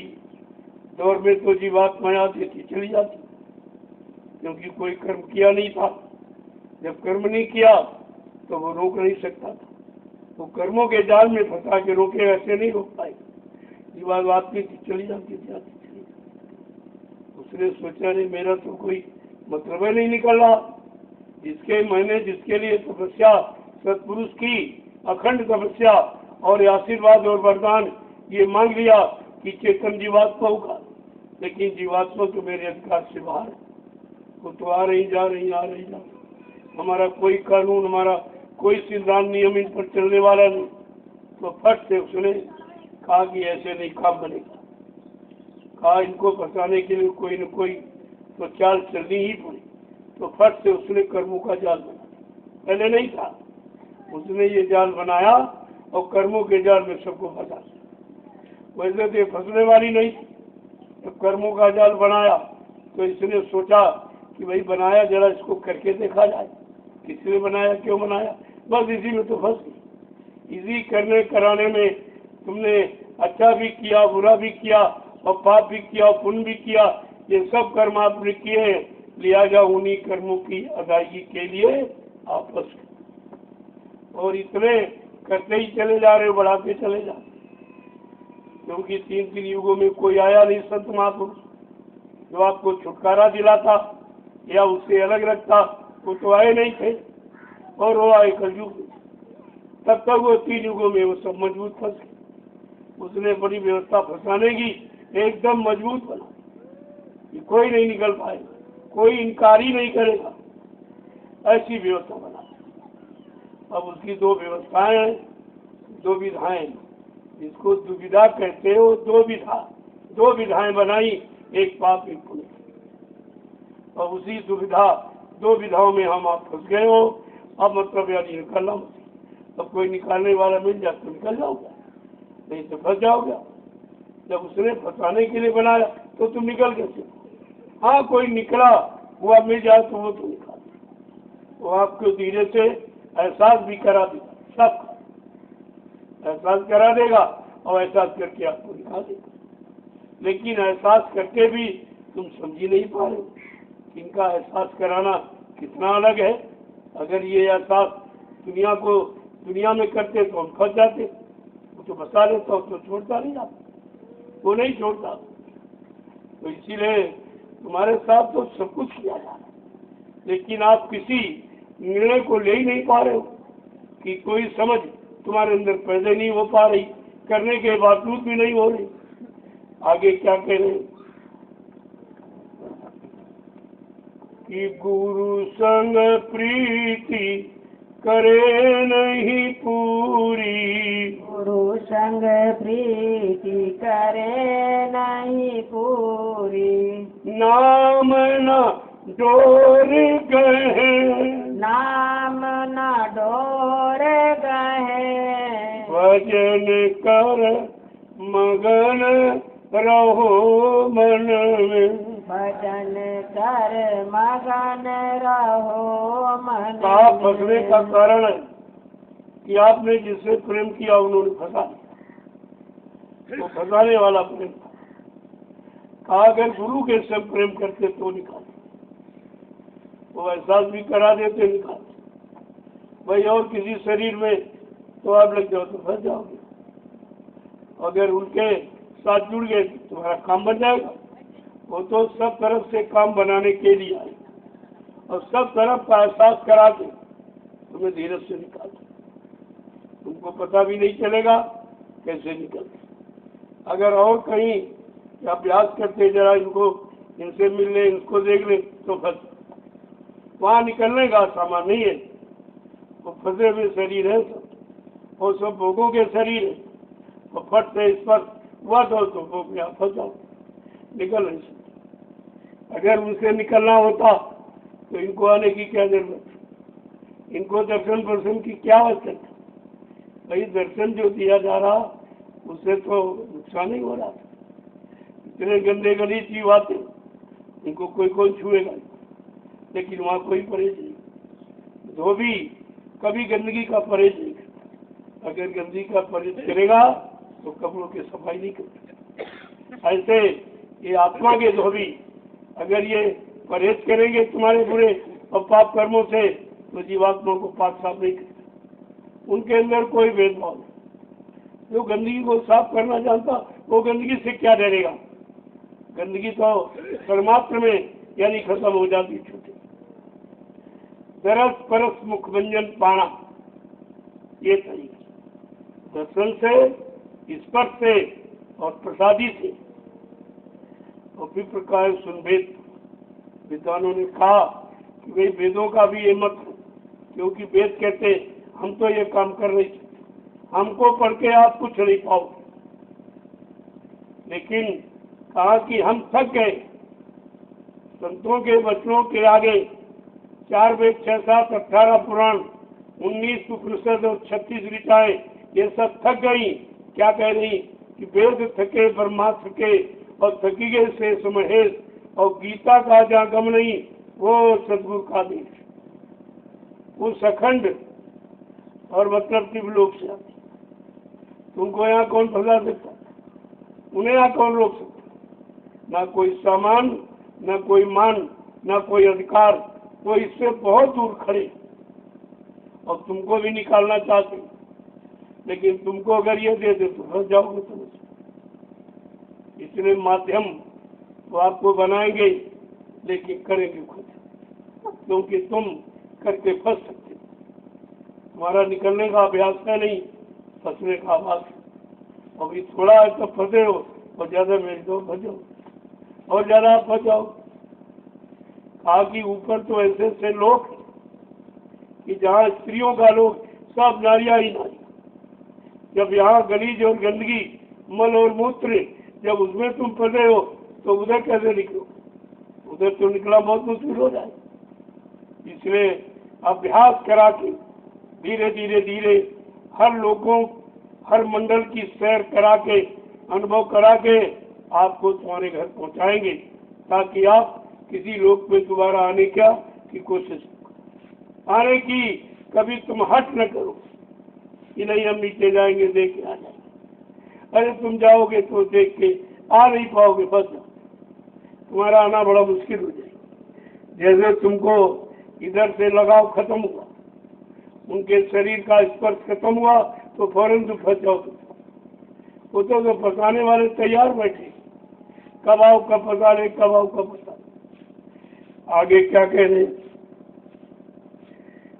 दौर में तो जीवात्मा आती थी चली जाती, क्योंकि कोई कर्म किया नहीं था। जब कर्म नहीं किया तो वो रोक नहीं सकता था, वो कर्मों के जाल में फंसा के रोके, ऐसे नहीं रोक पाए। जीवात्मा आती थी चली जाती थी, आती चली जाती। उसने सोचा नहीं मेरा तो कोई मतलब नहीं निकल रहा, जिसके लिए तपस्या सत्पुरुष की अखंड तपस्या और आशीर्वाद और वरदान ये मांग लिया कि चेतन जीवात्मा होगा, लेकिन जीवात्मा तो मेरे अधिकार से बाहर है, वो तो आ रही जा रही, आ रही जा रही। हमारा कोई कानून, हमारा कोई सिद्धांत नियम इन पर चलने वाला नहीं। तो फट से उसने कहा कि ऐसे नहीं काम बनेगा, कहा इनको फंसाने के लिए कोई न कोई तो चाल चलनी ही पड़ी। तो फट से उसने कर्मों का जाल बनाया, पहले नहीं था, उसने ये जाल बनाया और कर्मों के जाल में सबको फंसा। वैसे तो फंसने वाली नहीं। तो कर्मों का जाल बनाया तो इसने सोचा कि भाई बनाया, जरा इसको करके देखा जाए, किसने बनाया, क्यों बनाया, बस इसी में तो फंस गई। इसी करने कराने में तुमने अच्छा भी किया, बुरा भी किया, और पाप भी किया और पुण्य भी किया। ये सब कर्म आपने किए, लिहाजा उन्हीं कर्मों की अदायगी के लिए आप फंस गए। और इतने करते ही चले जा रहे हो, बढ़ाते चले जा, क्योंकि 3 युगों में कोई आया नहीं संत महापुरुष जो आपको छुटकारा दिलाता या उससे अलग रखता, वो तो आए नहीं थे। और वो आए कलयुग में, तब तक वो 3 युगों में वो सब मजबूत फंस गए। उसने बड़ी व्यवस्था फंसाने की, एकदम मजबूत बना कि कोई नहीं निकल पाएगा, कोई इनकार ही नहीं करेगा, ऐसी व्यवस्था बना। अब उसकी 2 व्यवस्थाएं हैं, 2 विधाएं, जिसको दुविधा कहते हो। 2 विधाएं बनाई, एक पाप एक पुण्य। और उसी 2 विधाओं में हम आप फंस गए हो। अब मतलब यानी निकलना, अब कोई निकालने वाला मिल जाए तो निकल जाओगे, नहीं तो फंस जाओगे। जब उसने फंसाने के लिए बनाया तो तुम निकल कैसे? हाँ, कोई निकला हुआ मिल जाए तो वो तो निकाल, वो आपको धीरे से एहसास भी करा देगा, सब एहसास करा देगा और एहसास करके आपको दिखा देगा। लेकिन एहसास करके भी तुम समझ ही नहीं पा रहे हो इनका एहसास कराना कितना अलग है। अगर ये एहसास दुनिया में करते तो हम फंस जाते। वो तो बसा लेता, तो छोड़ता नहीं जाता, वो नहीं छोड़ता। तो इसीलिए तुम्हारे साथ तो सब कुछ किया जा रहा है, लेकिन आप किसी निर्णय को ले ही नहीं पा रहे हो कि कोई समझ तुम्हारे अंदर पैदा नहीं हो पा रही, करने के बावजूद भी नहीं हो रही। आगे क्या कह रहे हैं कि गुरु संग प्रीति करे नहीं पूरी, गुरु संग प्रीति करे नहीं पूरी, नाम न डोर गए, नाम न डोर गए, भजन कर मगन रहो मन में, भजन कर मगन रहो मन कहा फंसने का कारण है कि आपने जिससे प्रेम किया उन्होंने फंसा दिया, वो फंसाने वाला प्रेम था। कहा अगर गुरु के संग प्रेम करते तो निकालते, वो एहसास भी करा देते, निकालते। भाई और किसी शरीर में तो आप लग जाओ तो फंस जाओगे। अगर उनके साथ जुड़ गए तो तुम्हारा काम बन जाएगा। वो तो सब तरफ से काम बनाने के लिए आए और सब तरफ का एहसास करा के तुम्हें धीरज से निकालते, तुमको पता भी नहीं चलेगा कैसे निकलते। अगर और कहीं अभ्यास करते, जरा इनसे मिल ले, इनको देख ले, तो फंस, वहाँ निकलने का सामान नहीं है। वो फंसे हुए शरीर है सब, वो सब भोगों के शरीर है, और फट से इस पर हुआ तो भोग में आप फंस जाओ, निकल नहीं सकते। अगर उनसे निकलना होता तो इनको आने की क्या जरूरत, इनको दर्शन की क्या आवश्यकता। भाई दर्शन जो दिया जा रहा उससे तो नुकसान ही हो रहा था। इतने गंदे गली जीव आते, इनको कोई छुएगा, लेकिन वहाँ कोई परहेज नहीं। धोबी कभी गंदगी का परहेज नहीं करता, अगर गंदगी का परहेज करेगा तो कपड़ों की सफाई नहीं करता। ऐसे ये आत्मा के धोबी अगर ये परहेज करेंगे तुम्हारे बुरे और पाप कर्मों से, तो जीवात्मा को पाक साफ नहीं करता। उनके अंदर कोई भेदभाव नहीं। जो गंदगी को साफ करना जानता वो गंदगी से क्या डरेगा। गंदगी तो परमात्मा में यानी खत्म हो जाती छूटे। दरस परस मुखभंजन पाना, ये तरीका दर्शन से, स्पर्श से और प्रसादी से। और फिर प्रकार सुन वेद, विद्वानों ने कहा कि भाई वेदों का भी ये मत, क्योंकि वेद कहते हम तो ये काम कर रहे थे, हमको पढ़ के आप कुछ नहीं पाओगे। लेकिन कहा कि हम थक गए संतों के वचनों के आगे। 4 वेद, 6, 7, 18 पुराण, 19 उपनिषद और 36 ऋचाएं, ये सब थक गई। क्या कह रही कि कि वेद थके ब्रह्मा थके और थकी गए शेष महेश, और गीता का जहाँ गम नहीं वो सदगुरु का देश, उस अखंड और मतलब त्रिलोक से आती। तुमको यहाँ कौन फंसा सकता, उन्हें यहाँ कौन रोक सकता? ना कोई सामान, ना कोई मान, ना कोई अधिकार, वो इससे बहुत दूर खड़े और तुमको भी निकालना चाहते, लेकिन तुमको अगर ये दे दे तो फंस जाओगे तुम। इसलिए माध्यम वो आपको बनाएंगे, लेकिन करेंगे खुद, क्योंकि तुम करके फंस सकते, तुम्हारा निकलने का अभ्यास है नहीं, फंसने का आवाज है। अभी थोड़ा है तो फंसे हो, और ज्यादा मेरे दो फंसो, और ज्यादा आप फंस जाओ। कहा कि ऊपर तो ऐसे ऐसे लोग कि जहाँ स्त्रियों का लोग सब नारियां ही नारी, जब यहाँ गलीज और गंदगी, मल और मूत्र, जब उसमें तुम फंसे हो तो उधर कैसे निकलो? उधर तो निकला बहुत मुश्किल हो जाए। इसलिए अभ्यास करा के धीरे धीरे धीरे हर लोगों, हर मंडल की सैर करा के, अनुभव करा के आपको तुम्हारे घर पहुंचाएंगे, ताकि आप किसी लोक में दोबारा आने की कोशिश आने की कभी तुम हट न करो कि नहीं हम नीचे जाएंगे देख के आ जाएंगे। अरे तुम जाओगे तो देख के आ नहीं पाओगे, बस तुम्हारा आना बड़ा मुश्किल हो जाएगा। जैसे तुमको इधर से लगाव खत्म हुआ, उनके शरीर का स्पर्श खत्म हुआ तो फौरन तुम फंस जाओ। वो तो फंसाने वाले तैयार बैठे, कब आओ कब फंसा रहे, कब आओ कब फंसा। आगे क्या कह रहे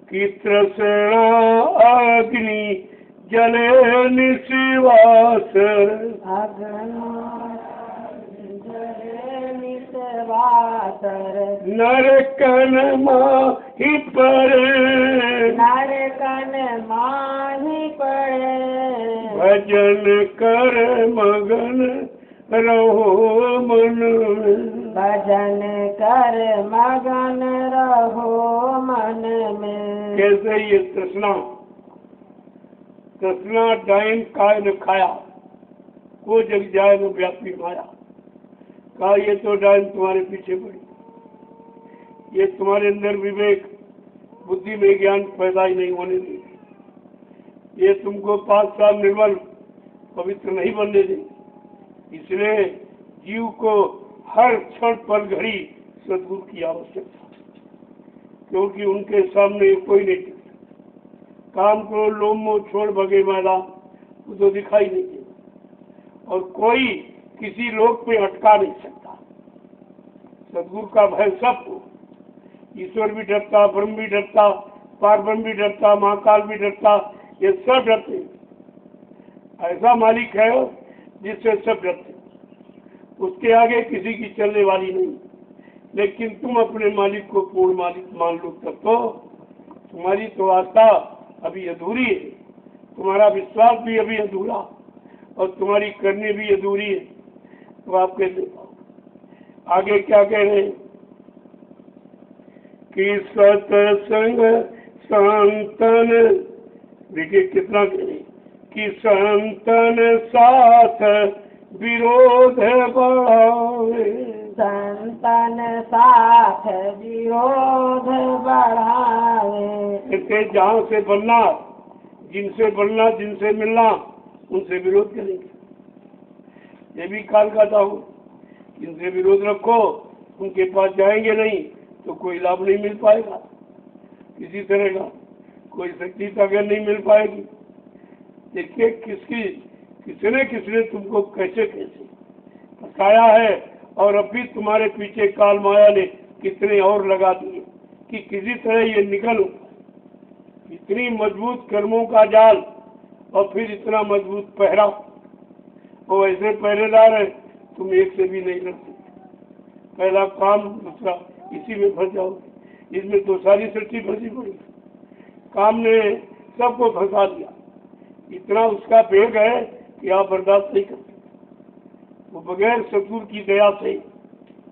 कि तृष्णा अग्नि जले निश्वास, नरकन माही पड़े, नरकन माही पड़े, भजन कर मगन रहो मन में, भजन कर मगन रहो मन में। कैसे ये तृष्णा डाइन काय न खाया, को जग जाए न व्यापी माया। कहा ये तो डाइन तुम्हारे पीछे पड़ी, ये तुम्हारे अंदर विवेक बुद्धि में ज्ञान पैदा ही नहीं होने देगी, ये तुमको 5 साल निर्मल पवित्र नहीं बनने देगी। इसलिए जीव को हर क्षण पर घड़ी सदगुरु की आवश्यकता, क्योंकि उनके सामने कोई नहीं टिकता। काम करो लोम मोह छोड़ भगे मैदान, वो तो दिखाई नहीं देता, और कोई किसी लोक पे अटका नहीं सकता। सदगुरु का भय सबको, ईश्वर भी डरता, ब्रह्म भी डरता, पारब्रह्म भी डरता, महाकाल भी डरता, ये सब डरते। ऐसा मालिक है जिससे सब डरते, उसके आगे किसी की चलने वाली नहीं। लेकिन तुम अपने मालिक को पूर्ण मालिक मान लो, तब तो तुम्हारी तो आस्था अभी अधूरी है, तुम्हारा विश्वास भी अभी अधूरा, और तुम्हारी करनी भी अधूरी है, तो आप कैसे पाओगे? आगे क्या कह रहे हैं कि सत्संग संतन, देखिए कितना कह रहे कि संतन साथ विरोध बढ़ावे, संतन साथ विरोध बढ़ावे। इससे जहाँ से बनना, जिनसे बनना, जिनसे मिलना, उनसे विरोध करेंगे। ये भी काल का दाव, जिनसे विरोध रखो उनके पास जाएंगे नहीं तो कोई लाभ नहीं मिल पाएगा, किसी तरह का कोई शक्ति अगर नहीं मिल पाएगी। देखिए किसने तुमको कैसे कैसे फंसाया है, और अभी तुम्हारे पीछे काल माया ने कितने और लगा दिए कि किसी तरह ये निकलो। इतनी मजबूत कर्मों का जाल और फिर इतना मजबूत पहरा, वो ऐसे पहरेदार है तुम एक से भी नहीं लड़ सकते। पहला काम, दूसरा इसी में फंस जाओ, इसमें तो सारी सृष्टि फंसी पड़ी। काम ने सबको फंसा दिया, इतना उसका वेग है कि आप बर्दाश्त नहीं करते। वो बगैर सतगुरु की दया से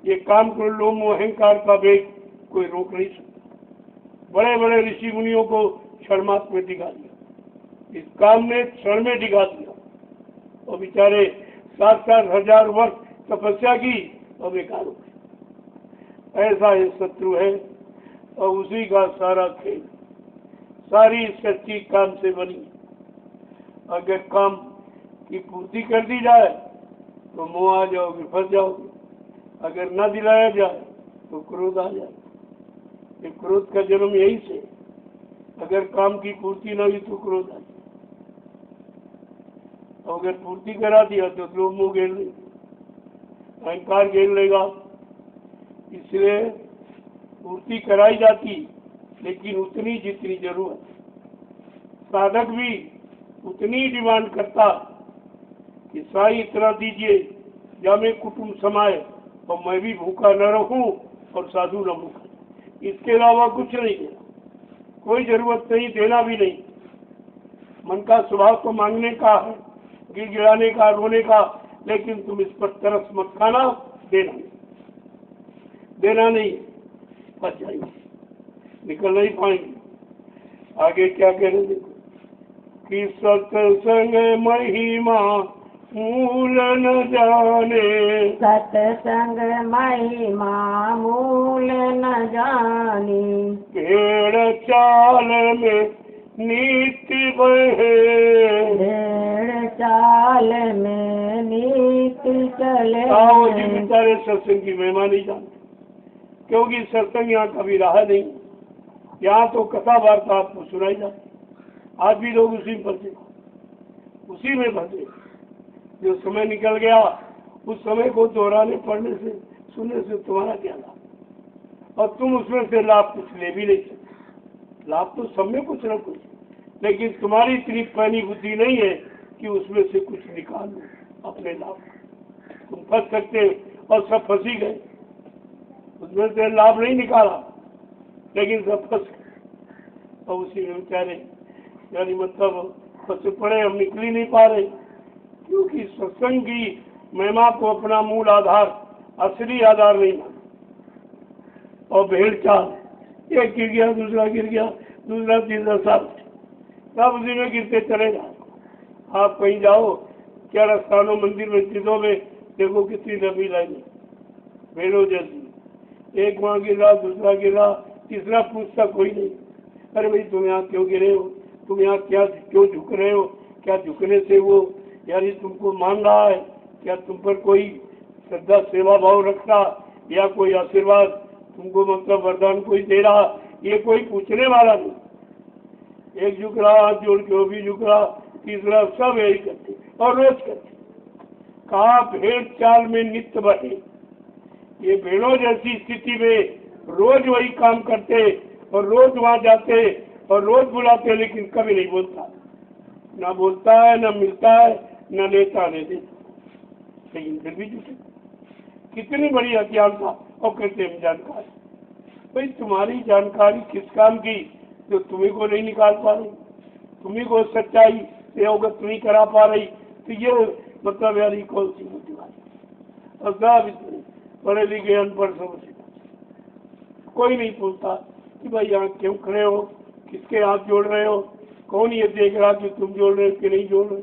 ये काम कर लो, अहंकार का वेग कोई रोक नहीं सकता। बड़े बड़े ऋषि मुनियों को क्षण मात्र में दिखा दिया, इस काम ने क्षण में दिखा दिया, और बेचारे 7-7 हजार वर्ष तपस्या की और बेकार हो गए। ऐसा ये शत्रु है और उसी का सारा खेल, सारी सच्ची काम से बनी। अगर काम की पूर्ति कर दी जाए तो मोह आ जाओगे, फंस जाओगे। अगर न दिलाया जाए तो क्रोध आ जाए। ये क्रोध का जन्म यही से, अगर काम की पूर्ति न हुई तो क्रोध आ जाए, और अगर पूर्ति करा दिया तो लोभ मोह घेर लेगा, अहंकार घेर लेगा। इसलिए पूर्ति कराई जाती, लेकिन उतनी जितनी जरूरत। साधक भी उतनी डिमांड करता कि साई इतना दीजिए या मैं कुटुंब समाये और मैं भी भूखा न रहूं और साधु न भूखा। इसके अलावा कुछ नहीं देना, कोई जरूरत नहीं, देना भी नहीं। मन का स्वभाव तो मांगने का है, गिड़गिड़ाने का, रोने का, लेकिन तुम इस पर तरस मत खाना, देना नहीं, देना नहीं, फंस जाएंगे, निकल नहीं पाएंगे। आगे क्या कह रहे देखो कि सत्संग महिमा मूल न जाने, सत्संग महिमा मूल न जानी, भेड़ चाल में नीति बहे, भेड़ चाल में नीति चले। आओ जी बेचारे सत्संग की महिमा नहीं जानते, क्योंकि सत्संग यहाँ कभी रहा नहीं। यहाँ तो कथा वार्ता आपको सुनाई जाती, आज भी लोग उसी में फंसे, उसी में फंसे। जो समय निकल गया उस समय को दोहराने पढ़ने से सुनने से तुम्हारा क्या लाभ, और तुम उसमें से लाभ कुछ ले भी नहीं सकते। लाभ तो सब में कुछ न कुछ, लेकिन तुम्हारी इतनी पैनी बुद्धि नहीं है कि उसमें से कुछ निकाल लो अपने लाभ। तुम फंस सकते और सब फंस ही गए, उसमें से लाभ नहीं निकाला, लेकिन सब फंस गए। और उसी में बेचारे यानी मतलब फंसे पड़े, हम निकल ही नहीं पा रहे, क्योंकि सत्संग की महिमा को अपना मूल आधार, असली आधार नहीं माना। और भेड़ चाल, एक गिर गया, दूसरा गिर गया, दूसरा तीसरा, सब उसी में गिरते चले जाओ। आप कहीं जाओ, क्या स्थानों मंदिर मस्जिदों में देखो कितनी लंबी लाइन, भेड़ों जैसी। एक वहाँ गिरा, दूसरा गिरा, तीसरा पूछता कोई नहीं, अरे भाई तुम यहाँ क्यों गिरे हो, तुम यहाँ क्या क्यों झुक रहे हो, क्या झुकने से वो यानी तुमको मान रहा है, क्या तुम पर कोई श्रद्धा सेवा भाव रखता, या कोई आशीर्वाद तुमको मतलब वरदान कोई दे रहा, ये कोई पूछने वाला नहीं। एक झुक रहा, हाथ जोड़ के वो भी झुक रहा, तीसरा, सब यही करते और रोज करते। कहा भेड़ चाल में नित्य बने, ये भेड़ों जैसी स्थिति में रोज वही काम करते और रोज वहां जाते और रोज बुलाते, लेकिन कभी नहीं बोलता, ना बोलता है, ना मिलता है, न लेता नहीं देता, लेकिन फिर भी जुटे। कितनी बड़ी अज्ञानता, और कहते हम जानकारी। भाई तुम्हारी जानकारी किस काम की जो तुम्हें को नहीं निकाल पा रही, तुम्हें को सच्चाई से अवगत नहीं करा पा रही, तो ये मतलब यार कौन सी बुद्धि वाली। और सब पढ़े लिखे अनपढ़ समझ कोई नहीं पूछता कि भाई यहाँ क्यों खड़े हो, किसके हाथ जोड़ रहे हो, कौन ये देख रहा कि तुम जोड़ रहे हो कि नहीं जोड़ रहे हो,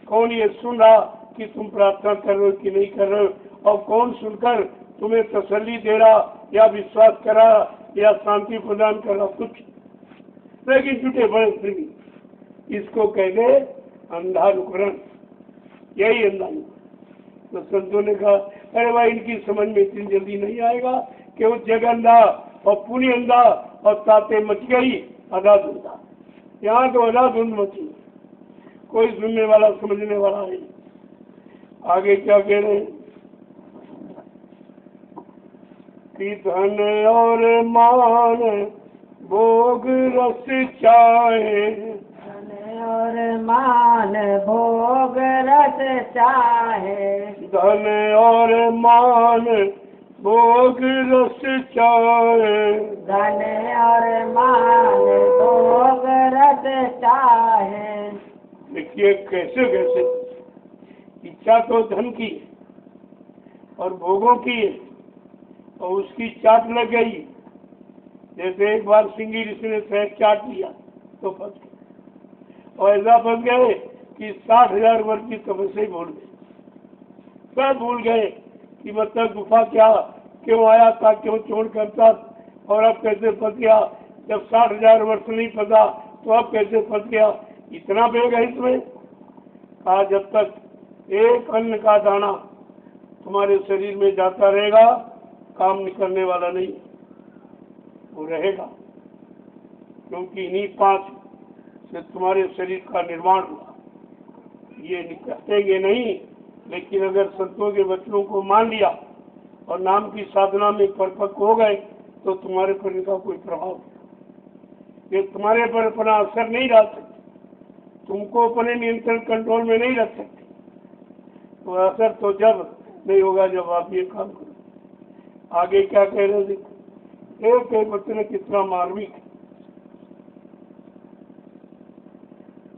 कौन ये सुन रहा कि तुम प्रार्थना कर रहे हो कि नहीं कर रहे हो, और कौन सुनकर तुम्हें तसल्ली दे रहा या विश्वास करा या शांति प्रदान कर रहा, कुछ। लेकिन झूठे बड़े फिर भी इसको कह गए अंधानुकरण, यही अंधा। तो संतों ने कहा अरे भाई इनकी समझ में इतनी जल्दी नहीं आएगा कि वो जग अंधा और पुण्य अंधा और ताते मच गई अधा धुंधा। यहाँ तो अधा धुंध मची, कोई सुनने वाला समझने वाला नहीं। आगे क्या कह रहे हैं कि धन और मान भोग रस चाहे, धन और मान भोग रस चाहे, धन और मान भोग रस चाहे, धन और मान भोग रस चाहे। देखिए कैसे कैसे इच्छा तो धन की और भोगों की है, और उसकी चाट लग गई। जैसे एक बार सिंगी ऋषि ने शहद चाट लिया तो फंस गए, और ऐसा फंस गए कि 60,000 वर्ष की तपस्या ही भूल गए, सब भूल गए कि मतलब गुफा क्या, क्यों आया था, क्यों चोर करता और अब कैसे फंस गया। जब 60,000 वर्ष नहीं फंसा तो अब कैसे फंस गया, इतना वेग है इसमें। कहा जब तक एक अन्न का दाना तुम्हारे शरीर में जाता रहेगा काम निकलने वाला नहीं, वो रहेगा, क्योंकि इन्हीं 5 से तुम्हारे शरीर का निर्माण हुआ। ये निकलेंगे नहीं, लेकिन अगर संतों के वचनों को मान लिया और नाम की साधना में परिपक्व हो गए तो तुम्हारे पर इनका कोई प्रभाव नहीं, ये तुम्हारे पर अपना असर नहीं डाल सकते, तुमको अपने नियंत्रण कंट्रोल में नहीं रख सकते। तो असर तो जब नहीं होगा जब आप ये काम करो। आगे क्या कह रहे थे, एक वचन कितना मार्मिक है।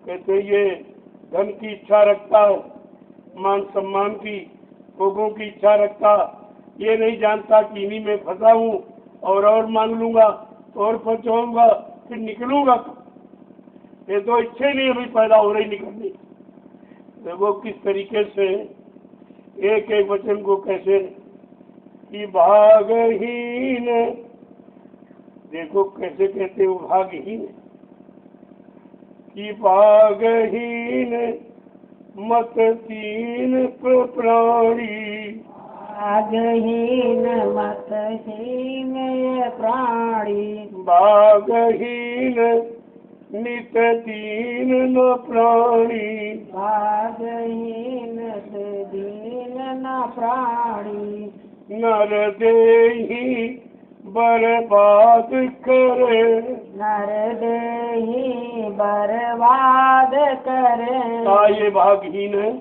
कहते ये धन की इच्छा रखता है, मान सम्मान की, भोगों की इच्छा रखता, ये नहीं जानता कि इन्हीं में फंसा हूँ और मांग लूंगा तो और फंस जाऊंगा, फिर निकलूंगा। ये तो इच्छा ही नहीं अभी पैदा हो रही निकलनी। देखो किस तरीके से एक एक वचन को कैसे कि भागहीन, देखो कैसे कहते हो भागहीन, कि भागहीन मत तीन प्राणी, भागहीन मतहीन ये प्राणी, भागहीन नित तीन न प्राणी, भागहीन से दीन न प्राणी, नर देही बर्बाद करे, नर देही बर्बाद करे। ये भागहीन है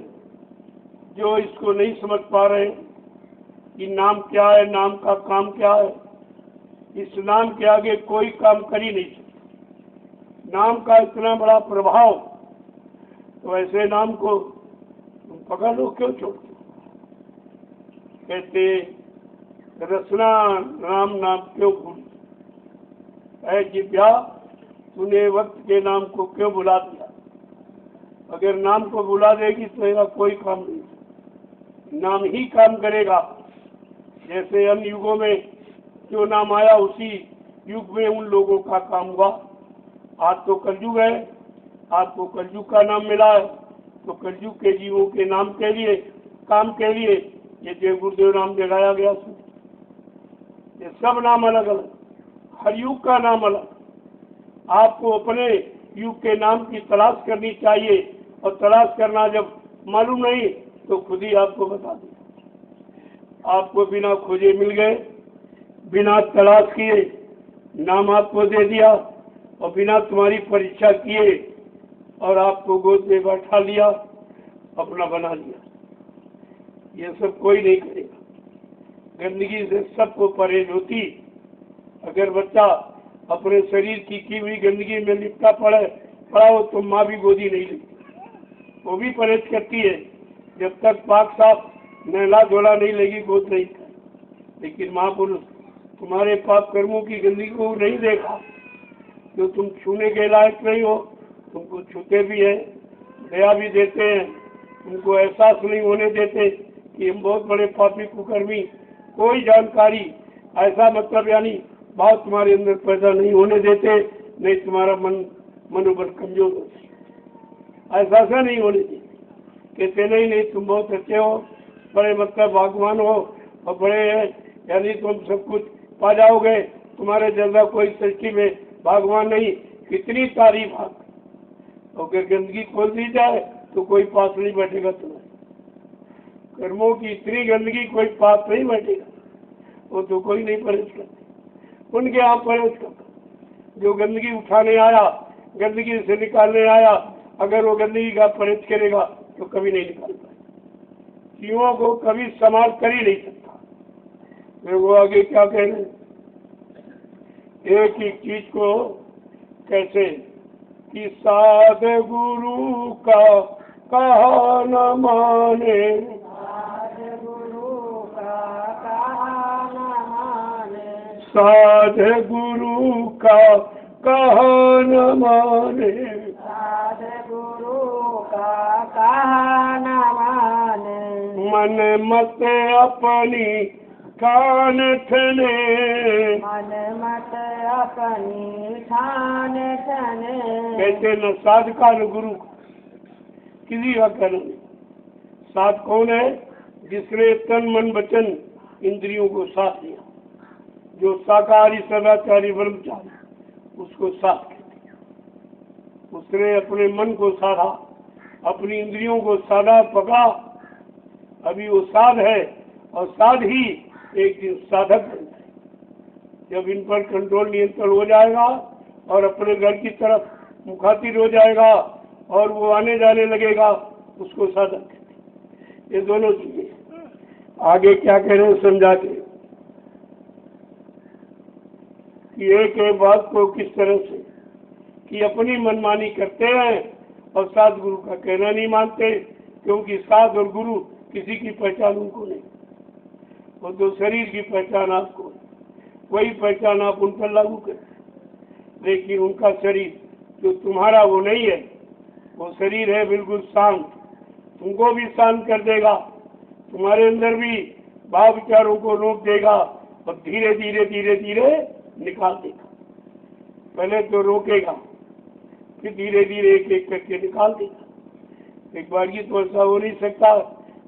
जो इसको नहीं समझ पा रहे कि नाम क्या है, नाम का काम क्या है। इस नाम के आगे कोई काम कर ही नहीं सकता, नाम का इतना बड़ा प्रभाव, तो ऐसे नाम को तुम पकड़ लो, क्यों छोड़ते। कहते रसना राम नाम क्यों भूल, ऐ जिव्या तूने वक्त के नाम को क्यों भुला दिया। अगर नाम को भुला देगी तो मेरा कोई काम नहीं, नाम ही काम करेगा। जैसे अन्य युगों में जो नाम आया उसी युग में उन लोगों का काम हुआ। आज तो कलयुग है, आपको कलयुग का नाम मिला है, तो कलयुग के जीवों के नाम के लिए, काम के लिए ये देव गुरुदेव नाम जगाया गया। ये सब नाम अलग अलग, हर युग का नाम अलग। आपको अपने युग के नाम की तलाश करनी चाहिए, और तलाश करना जब मालूम नहीं तो खुद ही आपको बता दें। आपको बिना खोजे मिल गए, बिना तलाश किए नाम आपको दे दिया, और बिना तुम्हारी परीक्षा किए और आपको गोद में बैठा लिया, अपना बना लिया। ये सब कोई नहीं करेगा। गंदगी से सबको परहेज होती। अगर बच्चा अपने शरीर की हुई गंदगी में लिपटा पड़ा हो तो माँ भी गोदी नहीं लेती, वो भी परहेज करती है। जब तक पाक साफ नहला धोला नहीं लेगी गोद नहीं। लेकिन महापुरुष तुम्हारे पाप कर्मों की गंदगी को नहीं देखा, जो तुम छूने के लायक नहीं हो, तुमको छूते भी हैं, दया भी देते हैं, तुमको एहसास नहीं होने देते कि हम बहुत बड़े पापी कुकर्मी। कोई जानकारी ऐसा मतलब यानी भाव तुम्हारे अंदर पैदा नहीं होने देते, नहीं तुम्हारा मनोबल कमजोर होता, ऐसा नहीं होने देते। कहते नहीं तुम बहुत अच्छे हो, बड़े मतलब भगवान हो और बड़े हैं, यानी तुम सब कुछ पा जाओगे, तुम्हारे जैसा कोई सृष्टि में भगवान नहीं। कितनी तारीफ आप, अगर गंदगी खोल दी जाए तो कोई पास नहीं बैठेगा तुम्हें। कर्मों की इतनी गंदगी कोई पास नहीं बैठेगा, वो तो कोई नहीं परहेज करते। उनके आप परहेज करते। जो गंदगी उठाने आया, गंदगी से निकालने आया, अगर वो गंदगी का परहेज करेगा तो कभी नहीं निकाल पाए। जीवों को कभी संभाल कर ही नहीं सकता। फिर वो आगे क्या कह रहे हैं, एक ही चीज को कैसे कि साध गुरु का कहा न माने, साध गुरु का कहा न माने, साध गुरु का कहा न माने, साध गुरु का कहा न माने, मन मत अपनी ठान ठने, मन मत अपनी ठान ठने। कहते न साध का न गुरु का, किसी का कहना नहीं। साध कौन है? जिसने तन मन वचन इंद्रियों को साथ दिया, जो शाकाहारी सदाचारी ब्रह्मचारी, उसको साध कहते हैं। उसने अपने मन को साधा, अपनी इंद्रियों को साधा, पका, अभी वो साध है, और साध ही एक दिन साधक बनता है। जब इन पर कंट्रोल नियंत्रण हो जाएगा और अपने घर की तरफ मुखातिर हो जाएगा और वो आने जाने लगेगा, उसको साधक कहते हैं। ये दोनों चीजें आगे क्या कह रहे हैं समझा के, कि एक एक बात को किस तरह से कि अपनी मनमानी करते हैं और साध गुरु का कहना नहीं मानते, क्योंकि साध और गुरु किसी की पहचान उनको नहीं, वो तो शरीर की पहचान आपको, वही पहचान आप उन पर लागू करते, लेकिन उनका शरीर जो तुम्हारा वो नहीं है, वो शरीर है बिल्कुल शांत, तुमको भी शांत कर देगा, तुम्हारे अंदर भी भाव विचारों को रोक देगा और धीरे धीरे धीरे धीरे निकाल देगा। पहले तो रोकेगा, फिर धीरे धीरे एक एक करके निकाल देगा। एक बार की तो ऐसा हो नहीं सकता,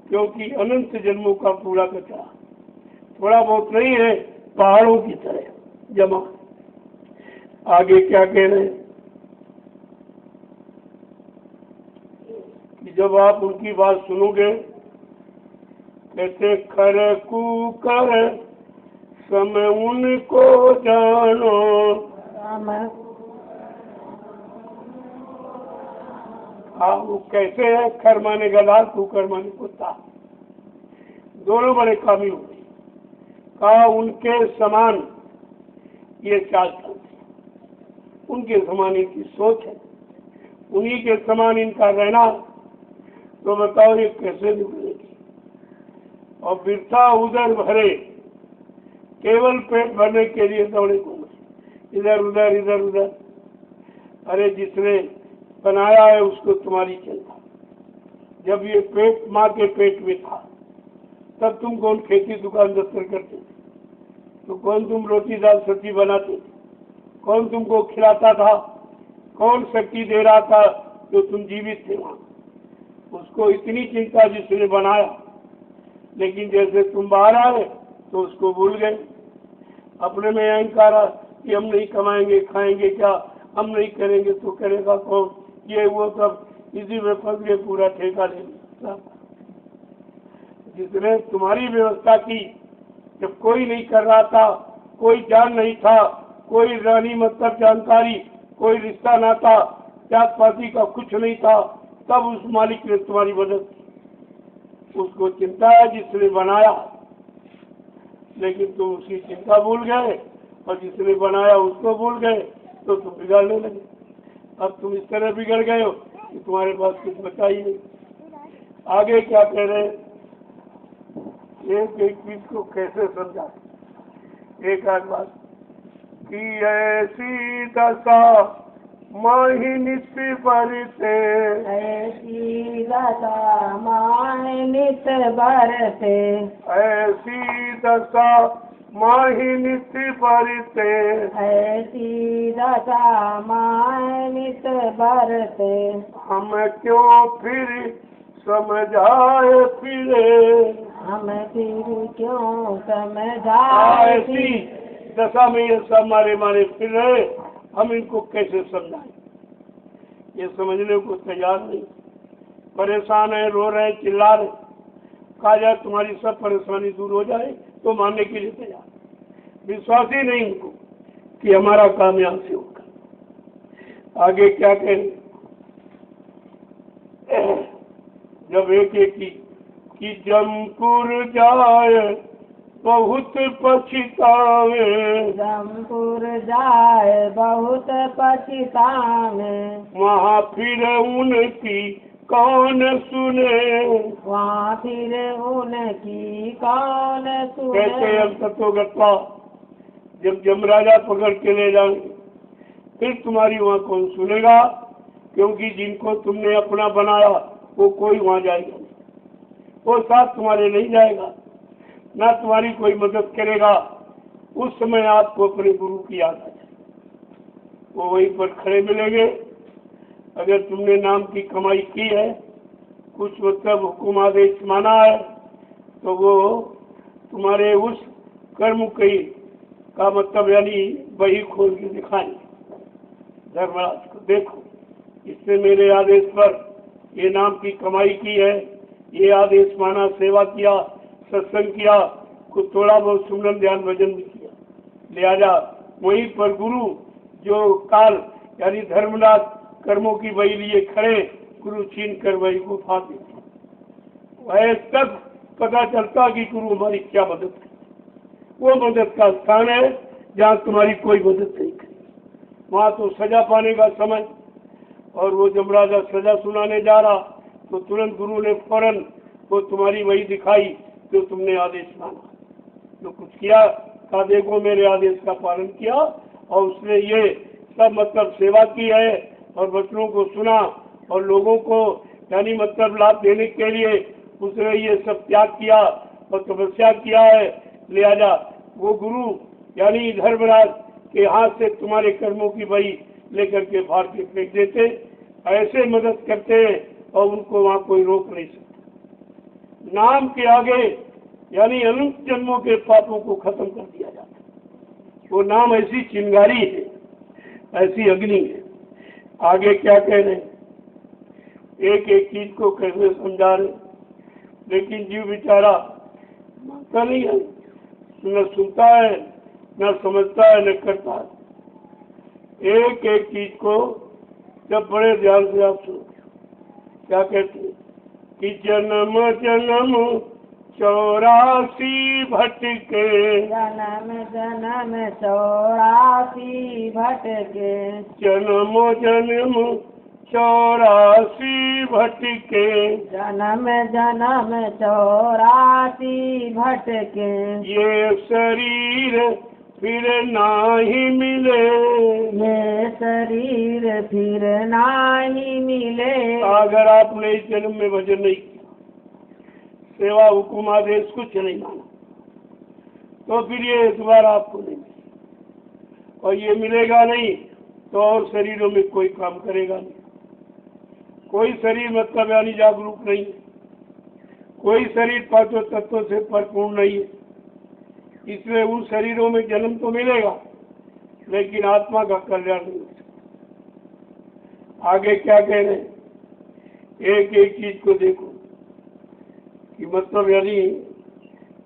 क्योंकि अनंत जन्मों का पूरा कचरा थोड़ा बहुत नहीं है, पहाड़ों की तरह जमा। आगे क्या कह रहे हैं कि जब आप उनकी बात सुनोगे, कहते खर कुकर समय उनको जानो, हाँ वो कैसे है? खर माने गधा, कुकर माने कुत्ता, दोनों बड़े कामी होते का उनके समान ये चाल चलती, उनके समान इनकी सोच है, उन्हीं के समान इनका रहना, तो बताओ ये कैसे निकलेगी? और बिरथा उधर भरे, केवल पेट भरने के लिए दौड़े घूमे, इधर उधर इधर उधर। अरे जिसने बनाया है उसको तुम्हारी चिंता। जब ये पेट माँ के पेट में था, तब तुम कौन खेती दुकान दफ्तर करते थे? तो कौन तुम रोटी दाल सब्जी बनाते थे? कौन तुमको खिलाता था? कौन शक्ति दे रहा था जो तुम जीवित थे वहाँ? उसको इतनी चिंता जिसने बनाया, लेकिन जैसे तुम बाहर आए तो उसको भूल गए। अपने में अहंकार कि हम नहीं कमाएंगे, खाएंगे क्या, हम नहीं करेंगे तो करेगा कौन, ये वो सब इसी में फंस गए, पूरा ठेका ले लिया। जिसने तुम्हारी व्यवस्था की, जब कोई नहीं कर रहा था, कोई जान नहीं था, कोई रानी मतलब जानकारी, कोई रिश्ता नाता जात पाती का कुछ नहीं था, तब उस मालिक ने तुम्हारी मदद की। उसको चिंता है जिसने बनाया, लेकिन तुम उसकी चिंता भूल गए और जिसने बनाया उसको भूल गए, तो तुम बिगड़ने लगे। अब तुम इस तरह बिगड़ गए हो कि तुम्हारे पास कुछ बचा ही नहीं। आगे क्या कह रहे हैं, एक एक चीज को कैसे समझा, एक आध बात कि ऐसी दशा माही नित बरते, ऐसी दशा माही नित बरते, ऐसी दशा माही नित बरते, ऐसी दशा माही नित बरते। हम क्यों फिर समझाए फिरे, हम फिर क्यों समझाए ऐसी दशा में ये सब मारे मारे फिर रहे, हम इनको कैसे समझाएं? ये समझने को तैयार नहीं, परेशान है, रो रहे, चिल्ला रहे। कहा जाए तुम्हारी सब परेशानी दूर हो जाए तो मानने के लिए तैयार, विश्वास ही नहीं उनको कि हमारा काम यहाँ से होगा। आगे क्या कहें, जब एक एक की जमपुर जाए बहुत पछतावे, जमपुर जाए बहुत पछतावे, वहाँ फिर उनकी कौन सुने, वहाँ फिर उनकी कौन सुने। कैसे हम तत्वगत्वा जब जमराजा पकड़ के ले जाएंगे, फिर तुम्हारी वहाँ कौन सुनेगा? क्योंकि जिनको तुमने अपना बनाया वो कोई वहाँ जाएगा नहीं, वो साथ तुम्हारे नहीं जाएगा, ना तुम्हारी कोई मदद करेगा। उस समय आपको अपने गुरु की याद आ जाए, वो वहीं पर खड़े मिलेंगे। अगर तुमने नाम की कमाई की है, कुछ मतलब हुक्म आदेश माना है, तो वो तुम्हारे उस कर्म की का मतलब यानी वही खोल के दिखाएंगे धर्मराज को, देखो इसने मेरे आदेश पर ये नाम की कमाई की है, ये आदेश माना, सेवा किया, सत्संग किया, कुछ थोड़ा बहुत सुमरन ध्यान भजन भी किया। लिहाजा वहीं पर गुरु जो काल यानी धर्मराज कर्मों की वही लिए खड़े, गुरु छीन कर वही को फा देते। वह तब पता चलता कि गुरु हमारी क्या मदद करे। वो मदद का स्थान है जहाँ तुम्हारी कोई मदद नहीं करे, वहाँ तो सजा पाने का समय। और वो जब राजा सजा सुनाने जा रहा तो तुरंत गुरु ने फौरन वो तुम्हारी वही दिखाई जो तुमने आदेश माना, जो कुछ किया था, देखो मेरे आदेश का पालन किया और उसने ये सब मतलब सेवा की है और वचनों को सुना और लोगों को यानी मतलब लाभ देने के लिए उसने ये सब त्याग किया और तपस्या किया है। लिहाजा वो गुरु यानी धर्मराज के हाथ से तुम्हारे कर्मों की वही लेकर के फाड़ के फेंक देते, ऐसे मदद करते हैं और उनको वहाँ कोई रोक नहीं सकता। नाम के आगे यानी अनंत जन्मों के पापों को खत्म कर दिया जाता है। वो नाम ऐसी चिंगारी है, ऐसी अग्नि है। आगे क्या कह रहे हैं, एक एक चीज को कैसे समझा रहे, लेकिन जीव बेचारा मानता नहीं है, न सुनता है, न समझता है, न करता है। एक एक चीज को जब बड़े ध्यान से आप सुनो, क्या कहते हैं कि जन्म जन्म 84 भटके, जन्म जन्म 84 भटके, जन्म जन्म 84 भटके, जन्म जन्म 84 भटके, ये शरीर फिर नाही मिले, ये शरीर फिर नाही मिले। अगर आपने इस जन्म में भजन नहीं किया, सेवा हुकुम आदेश कुछ नहीं माना, तो फिर ये दोबारा आपको नहीं मिलेगा, और ये मिलेगा नहीं तो और शरीरों में कोई काम करेगा नहीं। कोई शरीर मतलब यानी जागरूक नहीं है, कोई शरीर पांचों तत्वों से परिपूर्ण नहीं है, इसलिए उन शरीरों में जन्म तो मिलेगा लेकिन आत्मा का कल्याण नहीं हो सकता। आगे क्या कह रहे हैं, एक एक चीज को देखो कि मतलब यानी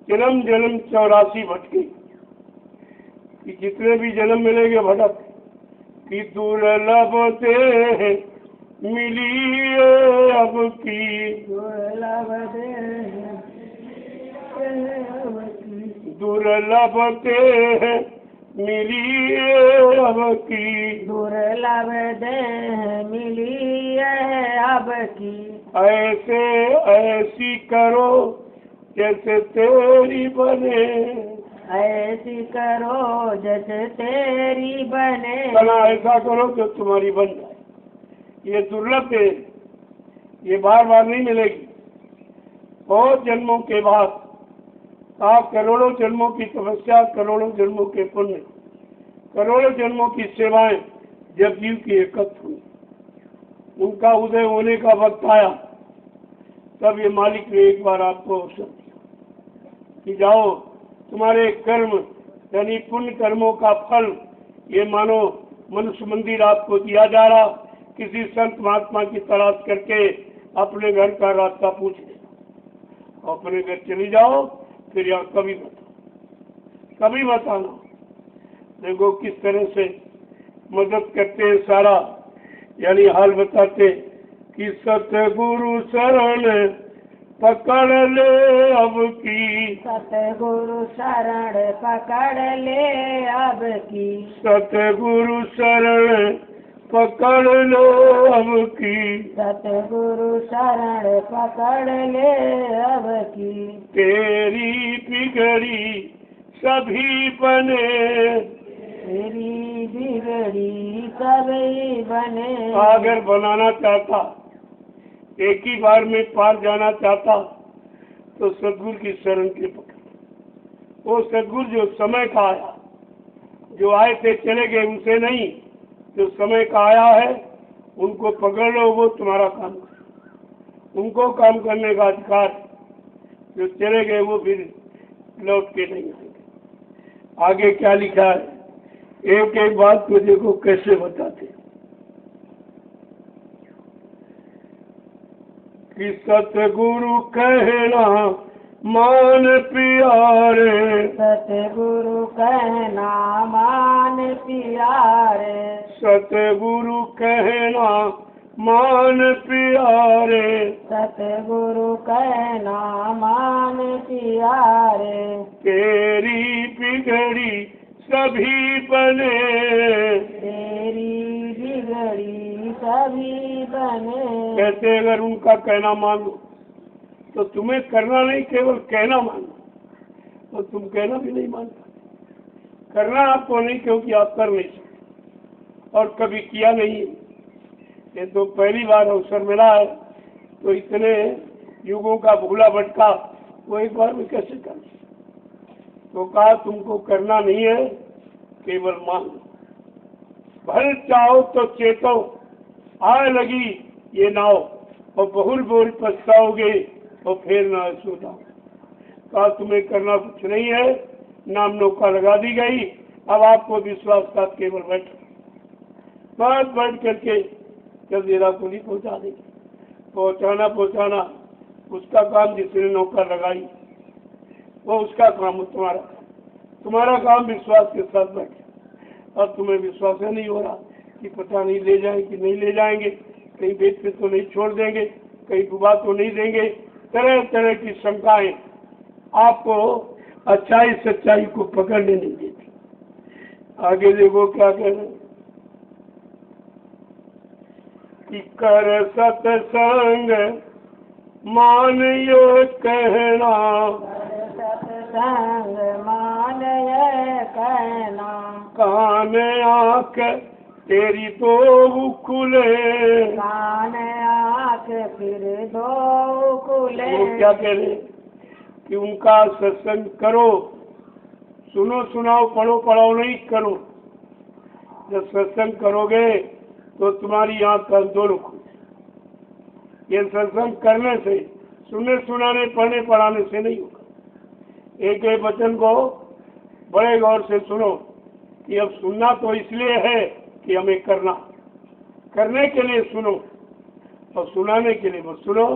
जन्म जन्म 84 भटके, कि जितने भी जन्म मिलेंगे भटक, कि दुर्लभ देह मिली अब की, दुर्लभ दुर्लभ देह मिली अब की, दुर्लभ देह मिली है अब की, ऐसे ऐसी करो जैसे तेरी बने, ऐसी करो जैसे तेरी बने, भला ऐसा करो जो तुम्हारी बन जाए। ये दुर्लभ है, ये बार बार नहीं मिलेगी। बहुत जन्मों के बाद आप करोड़ों जन्मों की तपस्या, करोड़ों जन्मों के पुण्य, करोड़ों जन्मों की सेवाएं जब जीव की एकत्र हुई, उनका उदय होने का वक्त आया, तब ये मालिक ने एक बार आपको अवसर दिया कि जाओ तुम्हारे कर्म यानी पुण्य कर्मों का फल ये मानो मनुष्य मंदिर आपको दिया जा रहा, किसी संत महात्मा की तलाश करके अपने घर का रास्ता पूछ लेना, अपने घर चली जाओ, फिर यहाँ कभी बताना। देखो किस तरह से मदद करते हैं, सारा यानी हाल बताते कि सतगुरु शरण पकड़ ले अब की, सतगुरु शरण पकड़ ले अब की, सतगुरु शरण पकड़ लो अब की, सतगुरु शरण पकड़ ले अब की, तेरी बिगड़ी सभी बने, तेरी बिगड़ी सभी बने। अगर बनाना चाहता एक ही बार में पार जाना चाहता तो सदगुरु की शरण के पकड़। वो सदगुरु जो समय का आया, जो आए थे चले गए उनसे नहीं, जो समय का आया है उनको पकड़ लो, वो तुम्हारा काम करे। उनको काम करने का अधिकार, जो चले गए वो फिर लौट के नहीं आएंगे। आगे क्या लिखा है, एक एक बात को देखो कैसे बताते कि सतगुरु कहना मान प्यारे, सतगुरु कहना मान प्यारे, सतगुरु कहना मान प्यारे, सतगुरु कहना मान प्यारे, तेरी बिगड़ी सभी बने, तेरी बिगड़ी सभी बने। कहते अगर उनका कहना मान लो तो तुम्हें करना नहीं, केवल कहना मानना, और तुम कहना भी नहीं मानता। करना आपको नहीं, क्योंकि आप कर नहीं सकते और कभी किया नहीं है। ये तो पहली बार अवसर मिला है, तो इतने युगों का भूला भटका वो एक बार में कैसे कर। तो कहा तुमको करना नहीं है, केवल मान लो। भल चाहो तो चेतो, आए लगी ये नाव, और बहुल बोल पछताओगे और फिर ना सो जाओ। कहा तुम्हें करना कुछ नहीं है, नाम नौका लगा दी गई, अब आपको विश्वास का केवल बैठ करके जब देरा को नहीं पहुंचा देगी। पहुंचाना उसका काम, जिसने नौका लगाई वो उसका काम, तुम्हारा काम विश्वास के साथ बैठे। अब तुम्हें विश्वास नहीं हो रहा कि पता नहीं ले जाए कि नहीं ले जाएंगे, कहीं बेच पे तो नहीं छोड़ देंगे, कहीं डुबा तो नहीं देंगे, तरह तरह की शंकाएं आपको अच्छाई सच्चाई को पकड़ने नहीं देती। आगे देखो क्या कह रहे हैं कि कर सत्संग मान यो कहना, सत्संग मान ये कहना, कान आंख तेरी दो खुले, कान आँख फिर दो खुले। वो क्या कह रहे कि उनका सत्संग करो, सुनो सुनाओ पढ़ो पढ़ाओ नहीं करो। जब सत्संग करोगे तो तुम्हारी आंख का दोनों खुले। ये सत्संग करने से, सुनने सुनाने पढ़ने पढ़ाने से नहीं होगा। एक एक वचन को बड़े गौर से सुनो कि अब सुनना तो इसलिए है कि हमें करने के लिए सुनो, और सुनाने के लिए बस सुनो।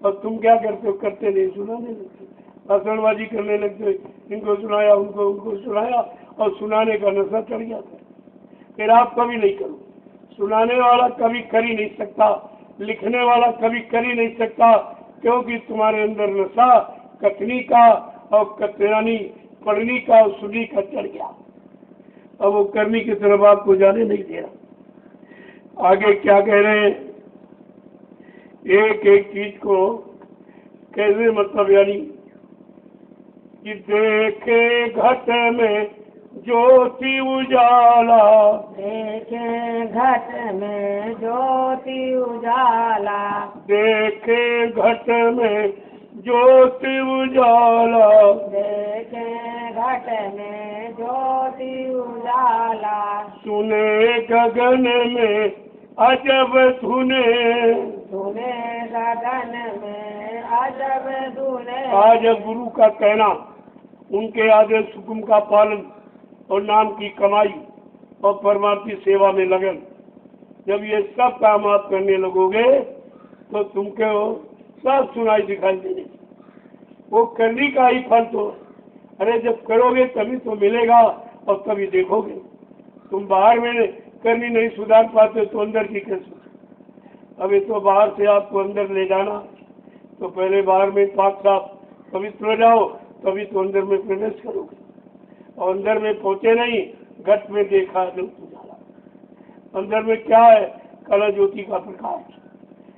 और तुम क्या करते हो, करते नहीं, सुनाने लगते, भाषणबाजी करने लगते, इनको सुनाया उनको सुनाया, और सुनाने का नशा चढ़ जाता है। फिर आप कभी नहीं करो। सुनाने वाला कभी कर ही नहीं सकता, लिखने वाला कभी कर ही नहीं सकता, क्योंकि तुम्हारे अंदर नशा कथनी का और कतरानी पढ़नी का और सुनी का चढ़ गया। अब वो करने की तरफ आपको जाने नहीं दे रहा। आगे क्या कह रहे हैं, एक एक चीज को कैसे, मतलब यानी कि देखे घट में ज्योति उजाला, देखे घट में ज्योति उजाला, देखे घट में ज्योति उजाला, देखे घट में ज्योति उजाला, सुने गगन में अजब धुने, सुने गगन में अजब धुने। आज गुरु का कहना, उनके आदेश हुक्म का पालन और नाम की कमाई और परमार्थी सेवा में लगन, जब ये सब काम आप करने लगोगे तो तुमको सब सुनाई दिखाई देने। वो करने का ही फल तो, अरे जब करोगे तभी तो मिलेगा और तभी देखोगे। तुम बाहर में करनी नहीं सुधार पाते तो अंदर की कैसे। अभी तो बाहर से आपको अंदर ले जाना, तो पहले बाहर में पाक साफ पवित्र हो जाओ, तभी तो अंदर में प्रवेश करोगे। और अंदर में पहुंचे नहीं, घट में देखा उजाला। अंदर में क्या है, कला ज्योति का प्रकाश।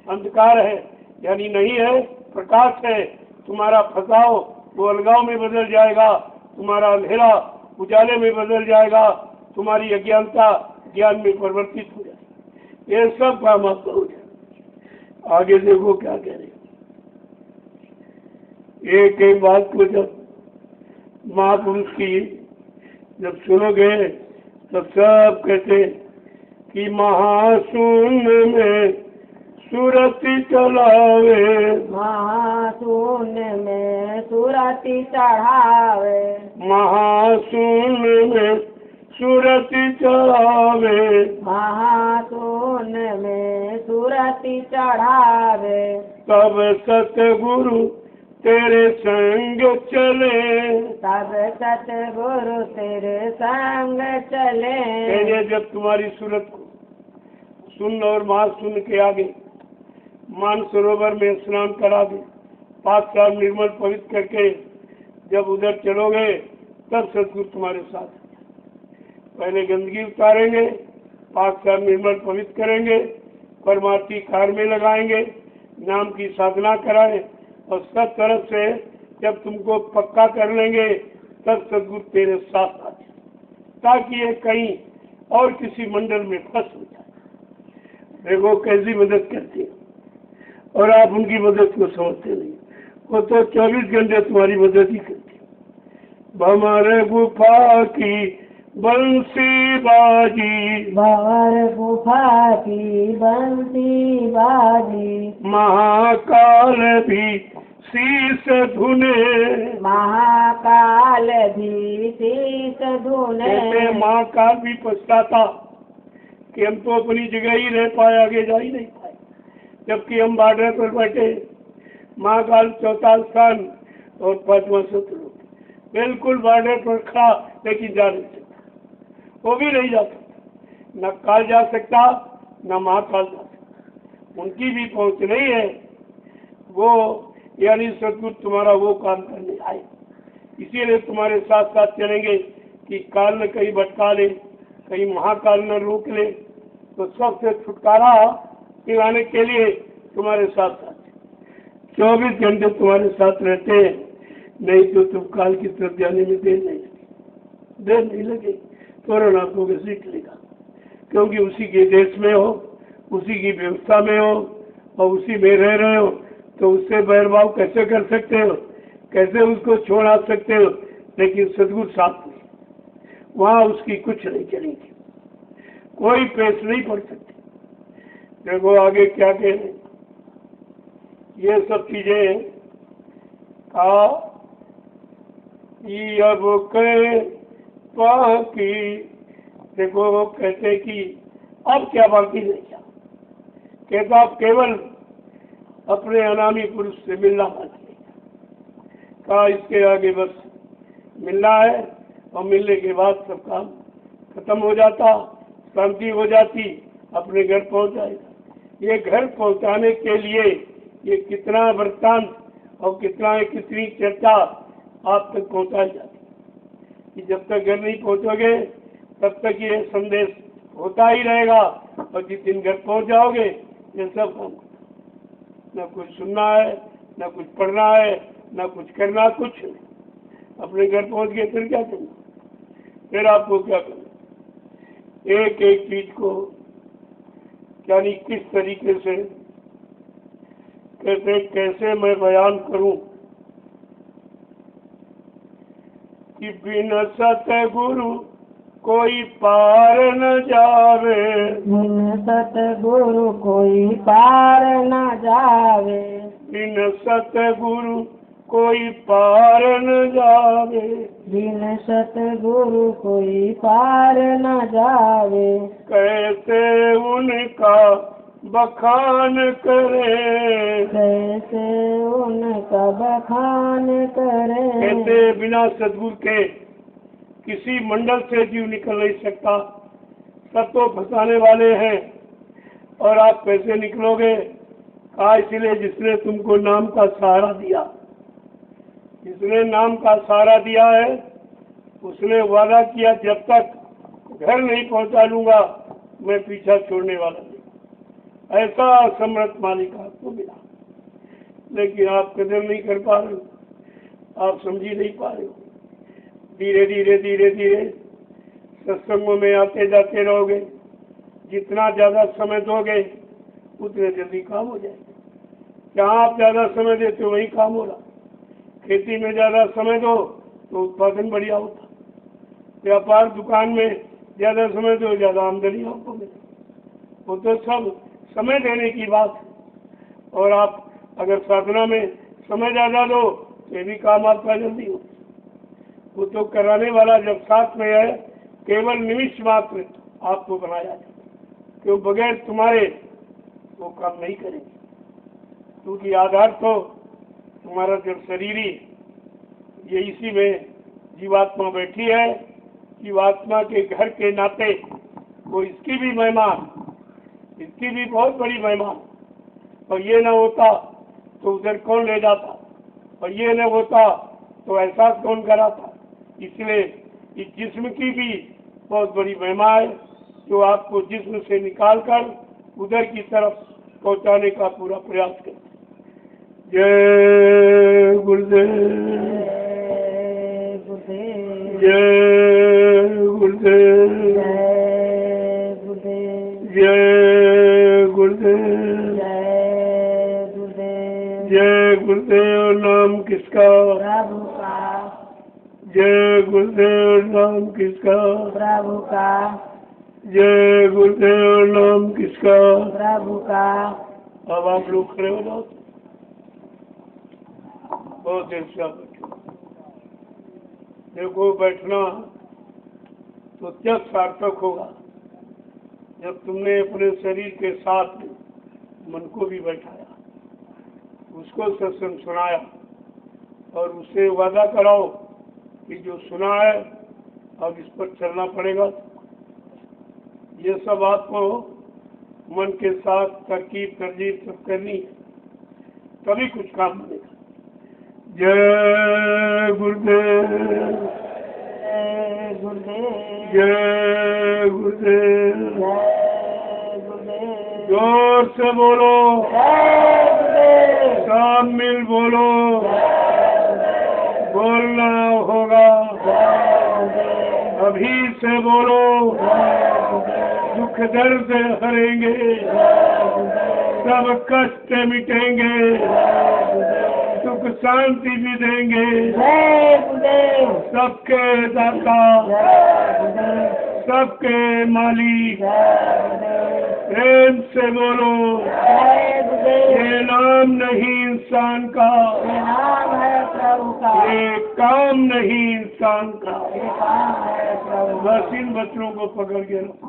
अंधकार है यानी नहीं है, प्रकाश है। तुम्हारा फसाओ वो अलगाव में बदल जाएगा, तुम्हारा अंधेरा उजाले में बदल जाएगा, तुम्हारी अज्ञानता ज्ञान में परिवर्तित हो जाएगी। ये सब काम आप करोगे। आगे देखो क्या कह रहे। एक एक बात को जब महापुरुष की जब सुनोगे तब सब कहते कि महाशून्य में सुरति चढ़ावे, महाशून्य में सुरति चढ़ावे, महाशून्य में सुरति चढ़ावे, महाशून्य में सुरति चढ़ावे। तब सतगुरु तेरे संग चले, तब सतगुरु तेरे संग चले। जब तुम्हारी सूरत को सुन और महाशून्य के आगे मानसरोवर में स्नान करा दे, 5 साल निर्मल पवित्र करके जब उधर चलोगे तब सतगुरु तुम्हारे साथ। पहले गंदगी उतारेंगे, 5 साल निर्मल पवित्र करेंगे, परमार्थी कार्य में लगाएंगे, नाम की साधना कराएं और सब तरफ से जब तुमको पक्का कर लेंगे तब सतगुरु तेरे साथ आते, ताकि ये कहीं और किसी मंडल में फंस हो जाए। देखो कैसी मदद करती है और आप उनकी मदद को समझते नहीं। वो तो 24 घंटे तुम्हारी मदद ही करती है। हमारे गुफा की बंसी बाजी, भंवर गुफा की बंसी बाजी, महाकाल भी शीश धुने, महाकाल भी शीश धुने। महाकाल भी पछताता कि हम तो अपनी जगह ही रह पाए, आगे जा ही नहीं पाए, जबकि हम बॉर्डर पर बैठे। महाकाल 4था स्थान और 5वां शत्रु, बिल्कुल बॉर्डर पर खड़ा, लेकिन जा नहीं सकता, वो भी नहीं जा सकता। न काल जा सकता न महाकाल जा सकता, उनकी भी पहुंच नहीं है। वो यानी सतगुरु तुम्हारा वो काम करने आए, इसीलिए तुम्हारे साथ साथ चलेंगे कि काल न कहीं भटका ले, कहीं महाकाल न रोक ले। तो सबसे छुटकारा दिलाने के लिए तुम्हारे साथ साथ 24 घंटे तुम्हारे साथ रहते हैं। नहीं तो तुम काल की तरफ जाने में देर नहीं लगे, तुरंत आपको सीख लेगा, क्योंकि उसी के देश में हो, उसी की व्यवस्था में हो और उसी में रह रहे हो। तो उससे बैरभाव कैसे कर सकते हो, कैसे उसको छोड़ा सकते हो। लेकिन सतगुरु साथ नहीं, वहाँ उसकी कुछ नहीं चलेगी, कोई पेश नहीं पड़ सकती। देखो आगे क्या कह रहे, ये सब चीजें अब कहे बाकी। देखो वो कहते कि अब क्या बाकी नहीं, क्या कहता, आप केवल अपने अनामी पुरुष से मिलना बाकी है। कहा इसके आगे बस मिलना है और मिलने के बाद सब काम खत्म हो जाता, शांति हो जाती, अपने घर पहुंच जाएगा। ये घर पहुंचाने के लिए ये कितना वृत्तांत और कितनी चर्चा आप तक पहुंचाई जाती कि जब तक घर नहीं पहुंचोगे तब तक ये संदेश होता ही रहेगा, और जिस दिन घर पहुंच जाओगे ये सब काम, न कुछ सुनना है, न कुछ पढ़ना है, न कुछ करना, कुछ नहीं। अपने घर पहुंच गए फिर क्या करना, फिर आपको क्या करना। एक एक चीज को यानी किस तरीके से कैसे मैं बयान करूं कि बिन सतगुरु कोई पार न जावे, बिन सतगुरु कोई पार न जावे, बिन सतगुरु कोई पार न जावे, बिन सतगुरु कोई पार न जावे। कैसे उनका बखान करे, कैसे उनका बखान करे। कहते बिना सतगुरु के किसी मंडल से जीव निकल नहीं सकता, सब तो फंसाने वाले हैं। और आप कैसे निकलोगे, कहा इसलिए जिसने तुमको नाम का सहारा दिया, जिसने नाम का सहारा दिया है उसने वादा किया जब तक घर नहीं पहुंचा लूंगा मैं पीछा छोड़ने वाला नहीं। ऐसा समर्थ मालिक आपको मिला, लेकिन आप कदर नहीं कर पा रहे हो, आप समझी नहीं पा रहे हो। धीरे धीरे सत्संगों में आते जाते रहोगे, जितना ज्यादा समय दोगे उतने जल्दी काम हो जाएगा। जहाँ आप ज़्यादा समय देते हो वही काम हो रहा। खेती में ज़्यादा समय दो तो उत्पादन बढ़िया होता। व्यापार दुकान में ज़्यादा समय दो ज़्यादा आमदनी आपको मिले। वो तो सब समय देने की बात है। और आप अगर साधना में समय ज़्यादा दो तो ये भी काम आपका जल्दी हो। वो तो कराने वाला जब साथ में है, केवल निमिष मात्र आपको बनाया जाए, क्यों बगैर तुम्हारे वो काम नहीं करेंगे। क्योंकि आधार तो तुम्हारा जब शरीर ही ये इसी में जीवात्मा बैठी है। जीवात्मा के घर के नाते वो इसकी भी महिमा, इसकी भी बहुत बड़ी महिमा। और ये न होता तो उधर कौन ले जाता, और ये न होता तो एहसास कौन कराता। इसलिए इस जिस्म की भी बहुत बड़ी महिमा है, जो आपको जिस्म से निकालकर उधर की तरफ पहुंचाने का पूरा प्रयास करते। जय गुरुदेव, जय गुरुदेव, जय गुरुदेव, जय गुरुदेव। नाम किसका? प्रभु का। जय गुरुदेव। नाम किसका? प्रभु का। जय गुरुदेव। नाम किसका? प्रभु का। अब आप लोग खड़े हो जाओ। बहुत देर से आप बैठो। देखो बैठना तो क्या सार्थक होगा जब तुमने अपने शरीर के साथ मन को भी बैठाया, उसको सत्संग सुनाया और उससे वादा कराओ कि जो सुना है अब इस पर चलना पड़ेगा। ये सब आपको मन के साथ तरकीब तरजीब सब करनी है, तभी कुछ काम बनेगा। जय गुरुदेव, जय गुरुदेव, जय गुरुदेव। जय गुरुदेव। जोर से बोलो, जय गुरुदेव। सब मिल बोलो, बोलना होगा। अभी से बोलो, दुख दर्द हरेंगे, सब कष्ट मिटेंगे, सुख शांति भी देंगे। जय गुरुदेव। सबके दाता, सबके मालिक, प्रेम से बोलो। जय गुरुदेव। ये नाम नहीं इंसान का, ये नाम है प्रभु का। ये काम नहीं इंसान का। ये काम है प्रभु। बस इन बच्चों को पकड़ के रखो।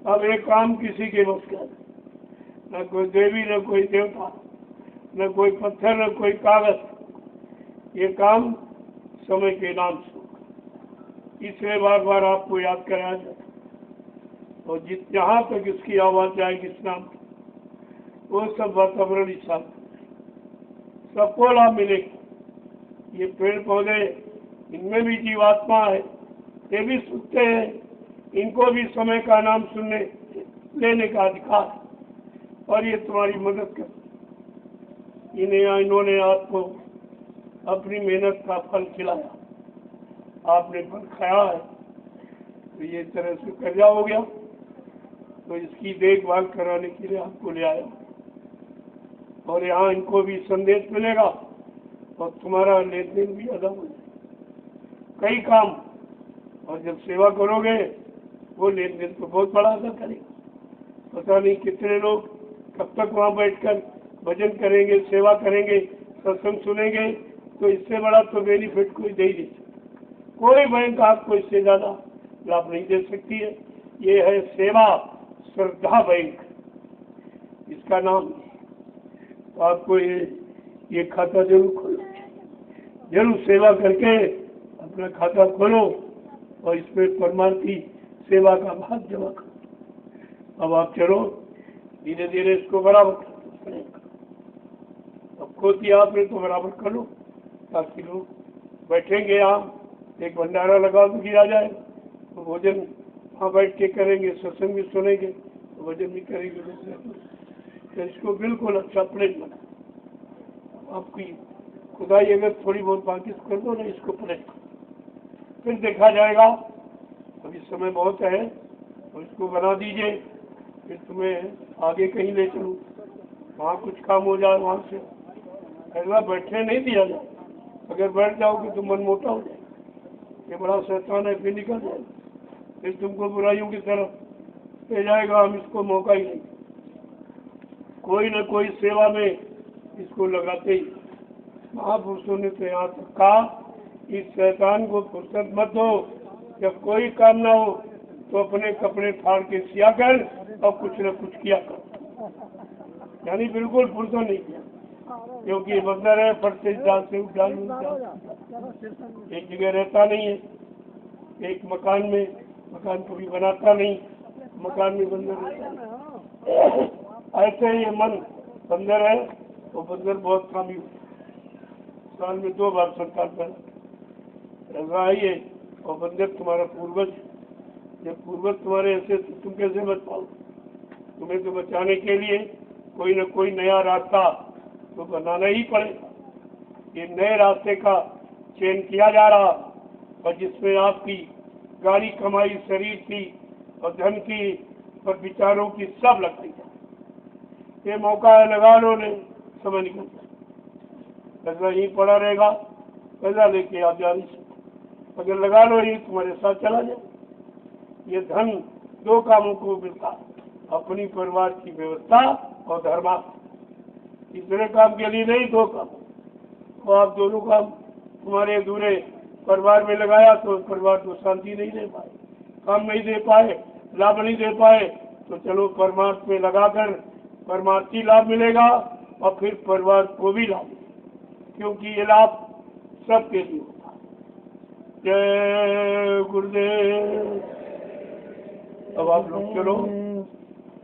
अब एक काम किसी के बस का, न कोई देवी, न कोई देवता, न कोई पत्थर, न कोई कागज। ये काम समय के नाम से। इसलिए बार बार आपको याद कराया जाता। और जहाँ तक इसकी आवाज जाएगी इस नाम की, वो सब वातावरण इस साथ सबको लाभ मिलेगा। ये पेड़ पौधे, इनमें भी जीवात्मा है, ये भी सुनते हैं, इनको भी समय का नाम सुनने लेने का अधिकार है। और ये तुम्हारी मदद कर, इन्होंने आपको अपनी मेहनत का फल खिलाया, आपने फल खाया है, तो ये तरह से कर्जा हो गया, तो इसकी देखभाल कराने के लिए आपको ले आया। और यहाँ इनको भी संदेश मिलेगा और तुम्हारा लेन देन भी अदा हो जाए। कई काम, और जब सेवा करोगे वो लेन देन तो बहुत बड़ा अदा करेगा। पता नहीं कितने लोग कब तक वहाँ बैठकर भजन करेंगे, सेवा करेंगे, सत्संग सुनेंगे। तो इससे बड़ा तो बेनिफिट कोई दे ही नहीं सकता। कोई बैंक आपको इससे ज़्यादा लाभ नहीं दे सकती है। ये है सेवा श्रद्धा बैंक, इसका नाम। तो आपको ये खाता जरूर खोलो, जरूर सेवा करके अपना खाता खोलो और इसमें परमार्थी सेवा का भाग जमा करो। अब आप चलो, धीरे धीरे इसको बराबर करो। अब खोती आपने तो बराबर कर लो, ताकि लोग बैठेंगे यहाँ, एक भंडारा लगा तो किया जाए, तो भोजन वहाँ बैठ के करेंगे, सत्संग भी सुनेंगे, तो भोजन भी करेंगे लोग। तो इसको बिल्कुल अच्छा प्लेट बना। आपकी खुदाई अगर थोड़ी बहुत बाकी कर दो ना इसको प्लेट, फिर देखा जाएगा। अभी समय बहुत है, तो इसको बना दीजिए, फिर तुम्हें आगे कहीं ले चलूँ। वहाँ कुछ काम हो जाए वहाँ से, ऐसा बैठने नहीं दिया जाए। अगर बैठ जाओगे तो मन मोटा हो जाए, ये बड़ा शैतान है, फिर निकल जाए, फिर तुमको बुराइयों की तरफ ले जाएगा। हम इसको मौका ही नहीं, कोई न कोई सेवा में इसको लगाते ही। महापुरुषों ने तो यहाँ तक कहा, इस शैतान को फुर्सत मत दो, जब कोई काम ना हो तो अपने कपड़े फाड़ के सिया कर और कुछ न कुछ किया कर, यानी बिल्कुल फुर्सत नहीं किया, क्योंकि ये बंदर है, फट से डाल से उठ डाल, एक जगह रहता नहीं है, एक मकान में, मकान को भी बनाता नहीं, मकान में बंदर रहता है। ऐसे ये मन बंदर है, वो बंदर बहुत कामी होता है, साल में 2 बार संतान पैदा, ऐसा ही है। और बंदर तुम्हारा पूर्वज, जब पूर्वज तुम्हारे ऐसे तो तुम कैसे बच पाओ? तुम्हें तो बचाने के लिए कोई न कोई नया रास्ता तो बनाना ही पड़ेगा। ये नए रास्ते का चयन किया जा रहा, और जिसमें आपकी गाड़ी कमाई शरीर की और धन की और विचारों की सब लग गई। ये मौका है, लगा लो, नहीं समय निकल जाए, ऐसा ही पड़ा रहेगा, पैसा लेके आप जा नहीं सकते। अगर लगा लो ये तुम्हारे साथ चला जाए। ये धन 2 कामों को मिलता, अपनी परिवार की व्यवस्था और धर्मार्थ। तीसरे काम के लिए नहीं, 2 काम, तो आप दोनों काम तुम्हारे अधूरे परिवार में लगाया तो परिवार को शांति नहीं दे पाए, काम नहीं दे पाए, लाभ नहीं दे पाए, तो चलो परमार्थ में लगाकर परमार्थी लाभ मिलेगा और फिर परिवार को भी लाभ, क्योंकि ये लाभ सबके लिए होता है। जय गुरुदेव। अब आप लोग चलो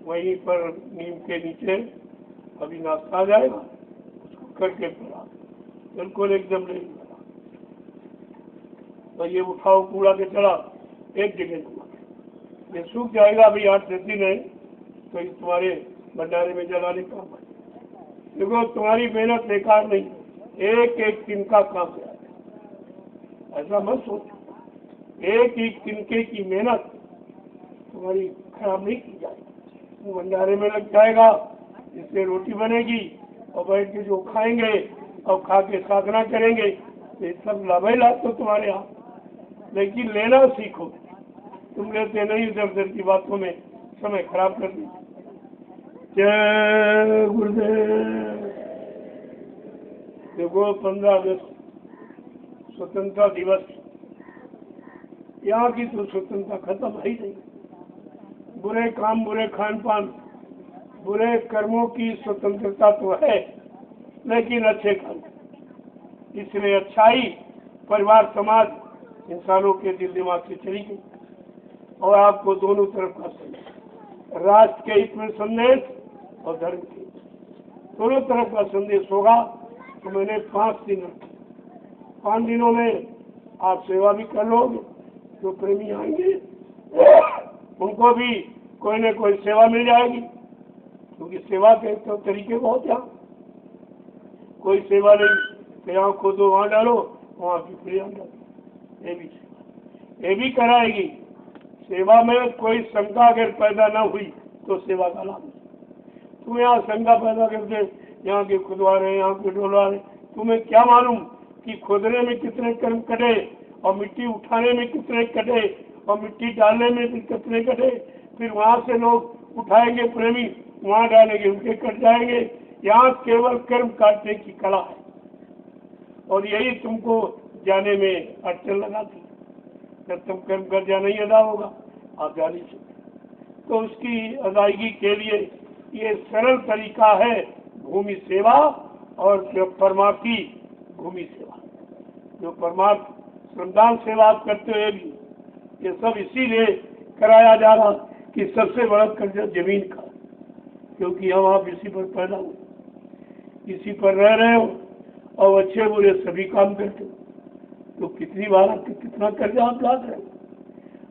वहीं पर नीम के नीचे, अभी नाश्ता आ जाएगा, उसको करके पड़ा, बिल्कुल एकदम नहीं पड़ा। तो ये उठाओ कूड़ा के चला एक जगह जमा, ये सूख जाएगा, अभी 8-10 दिन है, तो इस तुम्हारे भंडारे में जलाने का। देखो तुम्हारी मेहनत बेकार नहीं, एक एक तिनका काम है, ऐसा मत सोचो। एक एक तिनके की मेहनत तुम्हारी खराब नहीं की जाएगी, वो भंडारे में लग जाएगा, इससे रोटी बनेगी और बैठ के जो खाएंगे और खा के साधना करेंगे, ये सब लाभ ही लाभ तो तुम्हारे यहाँ। लेकिन लेना सीखो, तुम लेते नहीं, इधर उधर की बातों में समय खराब कर दीजिए। जय गुरुदेव। देखो 15 अगस्त स्वतंत्रता दिवस, यहाँ की तो स्वतंत्रता खत्म है ही नहीं। बुरे काम, बुरे खान पान, बुरे कर्मों की स्वतंत्रता तो है, लेकिन अच्छे काम, इसलिए अच्छाई परिवार समाज इंसानों के दिल दिमाग से चली गई, और आपको दोनों तरफ का संदेश, राष्ट्र के हित में संदेश और धर्म के दोनों तरफ का संदेश होगा। तो मैंने 5 दिन रखे, 5 दिनों में आप सेवा भी कर लोगे, जो प्रेमी आएंगे उनको भी कोई न कोई सेवा मिल जाएगी, क्योंकि सेवा के तो तरीके बहुत यहाँ, कोई सेवा नहीं कि यहाँ खोदो वहाँ डालो, वहाँ की डालो, ये भी कराएगी। सेवा में कोई शंका अगर पैदा न हुई तो सेवा का लाभ। तुम यहाँ शंका पैदा करते, यहाँ के खुदवा रहे, यहाँ के डोलवा रहे, तुम्हें क्या मालूम कि खोदने में कितने कर्म कटे और मिट्टी उठाने में कितने कटे और मिट्टी डालने में भी कितने कटे, फिर वहाँ से लोग उठाएंगे प्रेमी, वहाँ डालेंगे, उनके कट जाएंगे। यहाँ केवल कर्म काटने की कला है, और यही तुमको जाने में अड़चन लगाती। जब तुम कर्म कर जा नहीं अदा होगा, आप जा नहीं सकते। तो उसकी अदायगी के लिए ये सरल तरीका है भूमि सेवा, और जो परमार्थी भूमि सेवा, जो परमार्थ श्रमदान सेवा आप करते हुए भी, ये सब इसीलिए कराया जा रहा कि सबसे बड़ा कर्जा जमीन का, क्योंकि हम आप इसी पर पैदा हुए, इसी पर रह रहे हो और अच्छे बुरे सभी काम करते हो, तो कितनी बार आपके कितना कर्जा आप लाद रहे हो,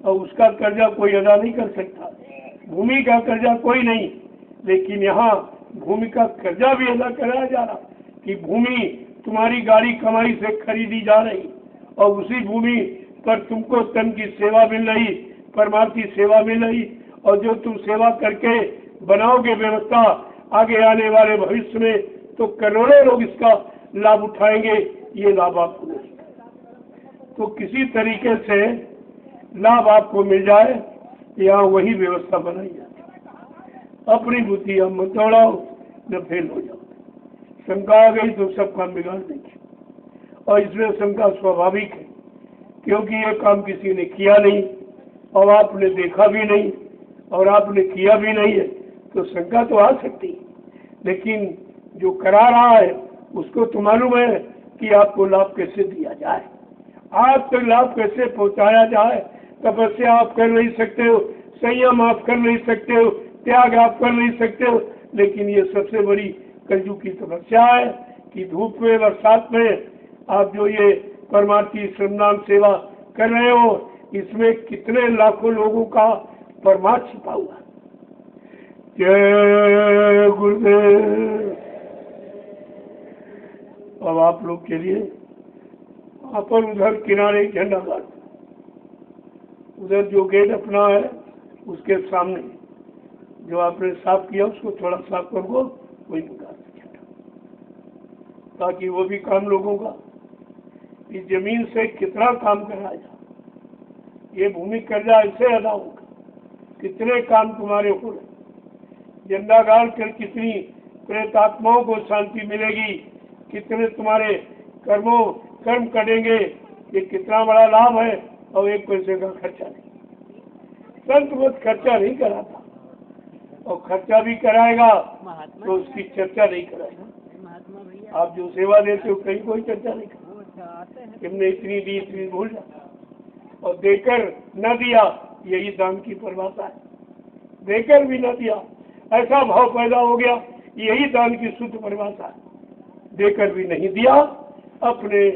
और उसका कर्जा कोई अदा नहीं कर सकता। भूमि का कर्जा कोई नहीं, लेकिन यहाँ भूमि का कर्जा भी अदा कराया जा रहा कि भूमि तुम्हारी गाड़ी कमाई से खरीदी जा रही, और उसी भूमि पर तुमको तन की सेवा मिल रही, परमार्थी सेवा मिल रही, और जो तुम सेवा करके बनाओगे व्यवस्था, आगे आने वाले भविष्य में तो करोड़ों लोग इसका लाभ उठाएंगे, ये लाभ आपको मिलेगा। तो किसी तरीके से लाभ आपको मिल जाए, यहाँ वही व्यवस्था बनाई जाती है। अपनी बुद्धि हम मत दौड़ाओ, न फेल हो जाओ। शंका आ गई तो सब काम बिगाड़ देंगे, और इसमें शंका स्वाभाविक है, क्योंकि ये काम किसी ने किया नहीं और आपने देखा भी नहीं और आपने किया भी नहीं है, तो शंका तो आ सकती है। लेकिन जो करा रहा है उसको तो मालूम है कि आपको लाभ कैसे दिया जाए, आप तक लाभ कैसे पहुंचाया जाए। तपस्या आप कर नहीं सकते हो, संयम आप कर नहीं सकते हो, त्याग आप कर नहीं सकते हो, लेकिन ये सबसे बड़ी कलयुग की तपस्या है कि धूप में बरसात में आप जो ये परमार्थी श्रमदान सेवा कर रहे हो, इसमें कितने लाखों लोगों का परमार्थ छिपा हुआ है। जय गुरुदेव। अब आप लोग के लिए वहाँ पर उधर किनारे झंडा गाड़, उधर जो गेट अपना है उसके सामने जो आपने साफ किया उसको थोड़ा साफ कर दो, वही निकाल झंडा, ताकि वो भी काम लोगों का इस जमीन से कितना काम कराया जाए। ये भूमि कर्जा ऐसे अदा होगा, कितने काम तुम्हारे हो रहे। झंडा गाड़ कर कितनी प्रेतात्माओं को शांति मिलेगी, कितने तुम्हारे कर्म करेंगे, ये कितना बड़ा लाभ है। और एक पैसे का खर्चा नहीं, संत मत खर्चा नहीं कराता, और खर्चा भी कराएगा तो उसकी चर्चा नहीं कराएगा। आप जो सेवा देते हो कहीं कोई चर्चा नहीं करता, तुमने इतनी दी इतनी भूल जाता, और देकर न दिया, यही दान की परिभाषा है। देकर भी न दिया, ऐसा भाव पैदा हो गया, यही दान की शुद्ध परिभाषा है। देकर भी नहीं दिया, अपने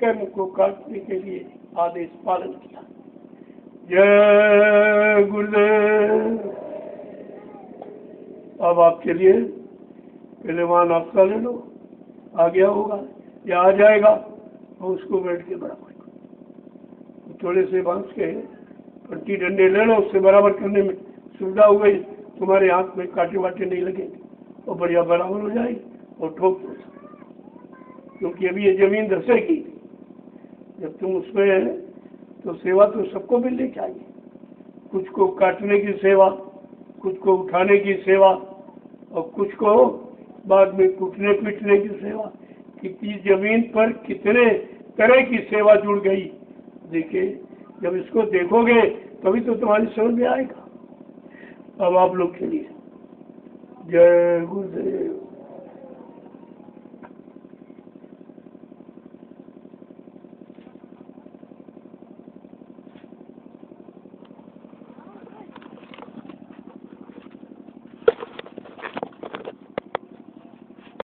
कर्म को काटने के लिए आदेश पालन किया। जय गुरुदेव। अब आपके लिए पहले वहाँ नाश्ता ले लो, आ गया होगा या आ जाएगा, और उसको बैठ के बराबर थोड़े से बांस के पट्टी डंडे ले लो, उससे बराबर करने में सुविधा हो गई, तुम्हारे हाथ में कांटे वाटे नहीं लगेंगे और बढ़िया बराबर हो जाएगी और ठोक दो। क्योंकि अभी ये जमीन धसेगी, जब तुम उसमें है तो सेवा तो सबको मिलनी चाहिए। कुछ को काटने की सेवा, कुछ को उठाने की सेवा, और कुछ को बाद में कूटने पीटने की सेवा। कितनी जमीन पर कितने तरह की सेवा जुड़ गई। देखिए, जब इसको देखोगे तभी तो तुम्हारी समझ में आएगा। अब आप लोग के लिए जय गुरुदेव।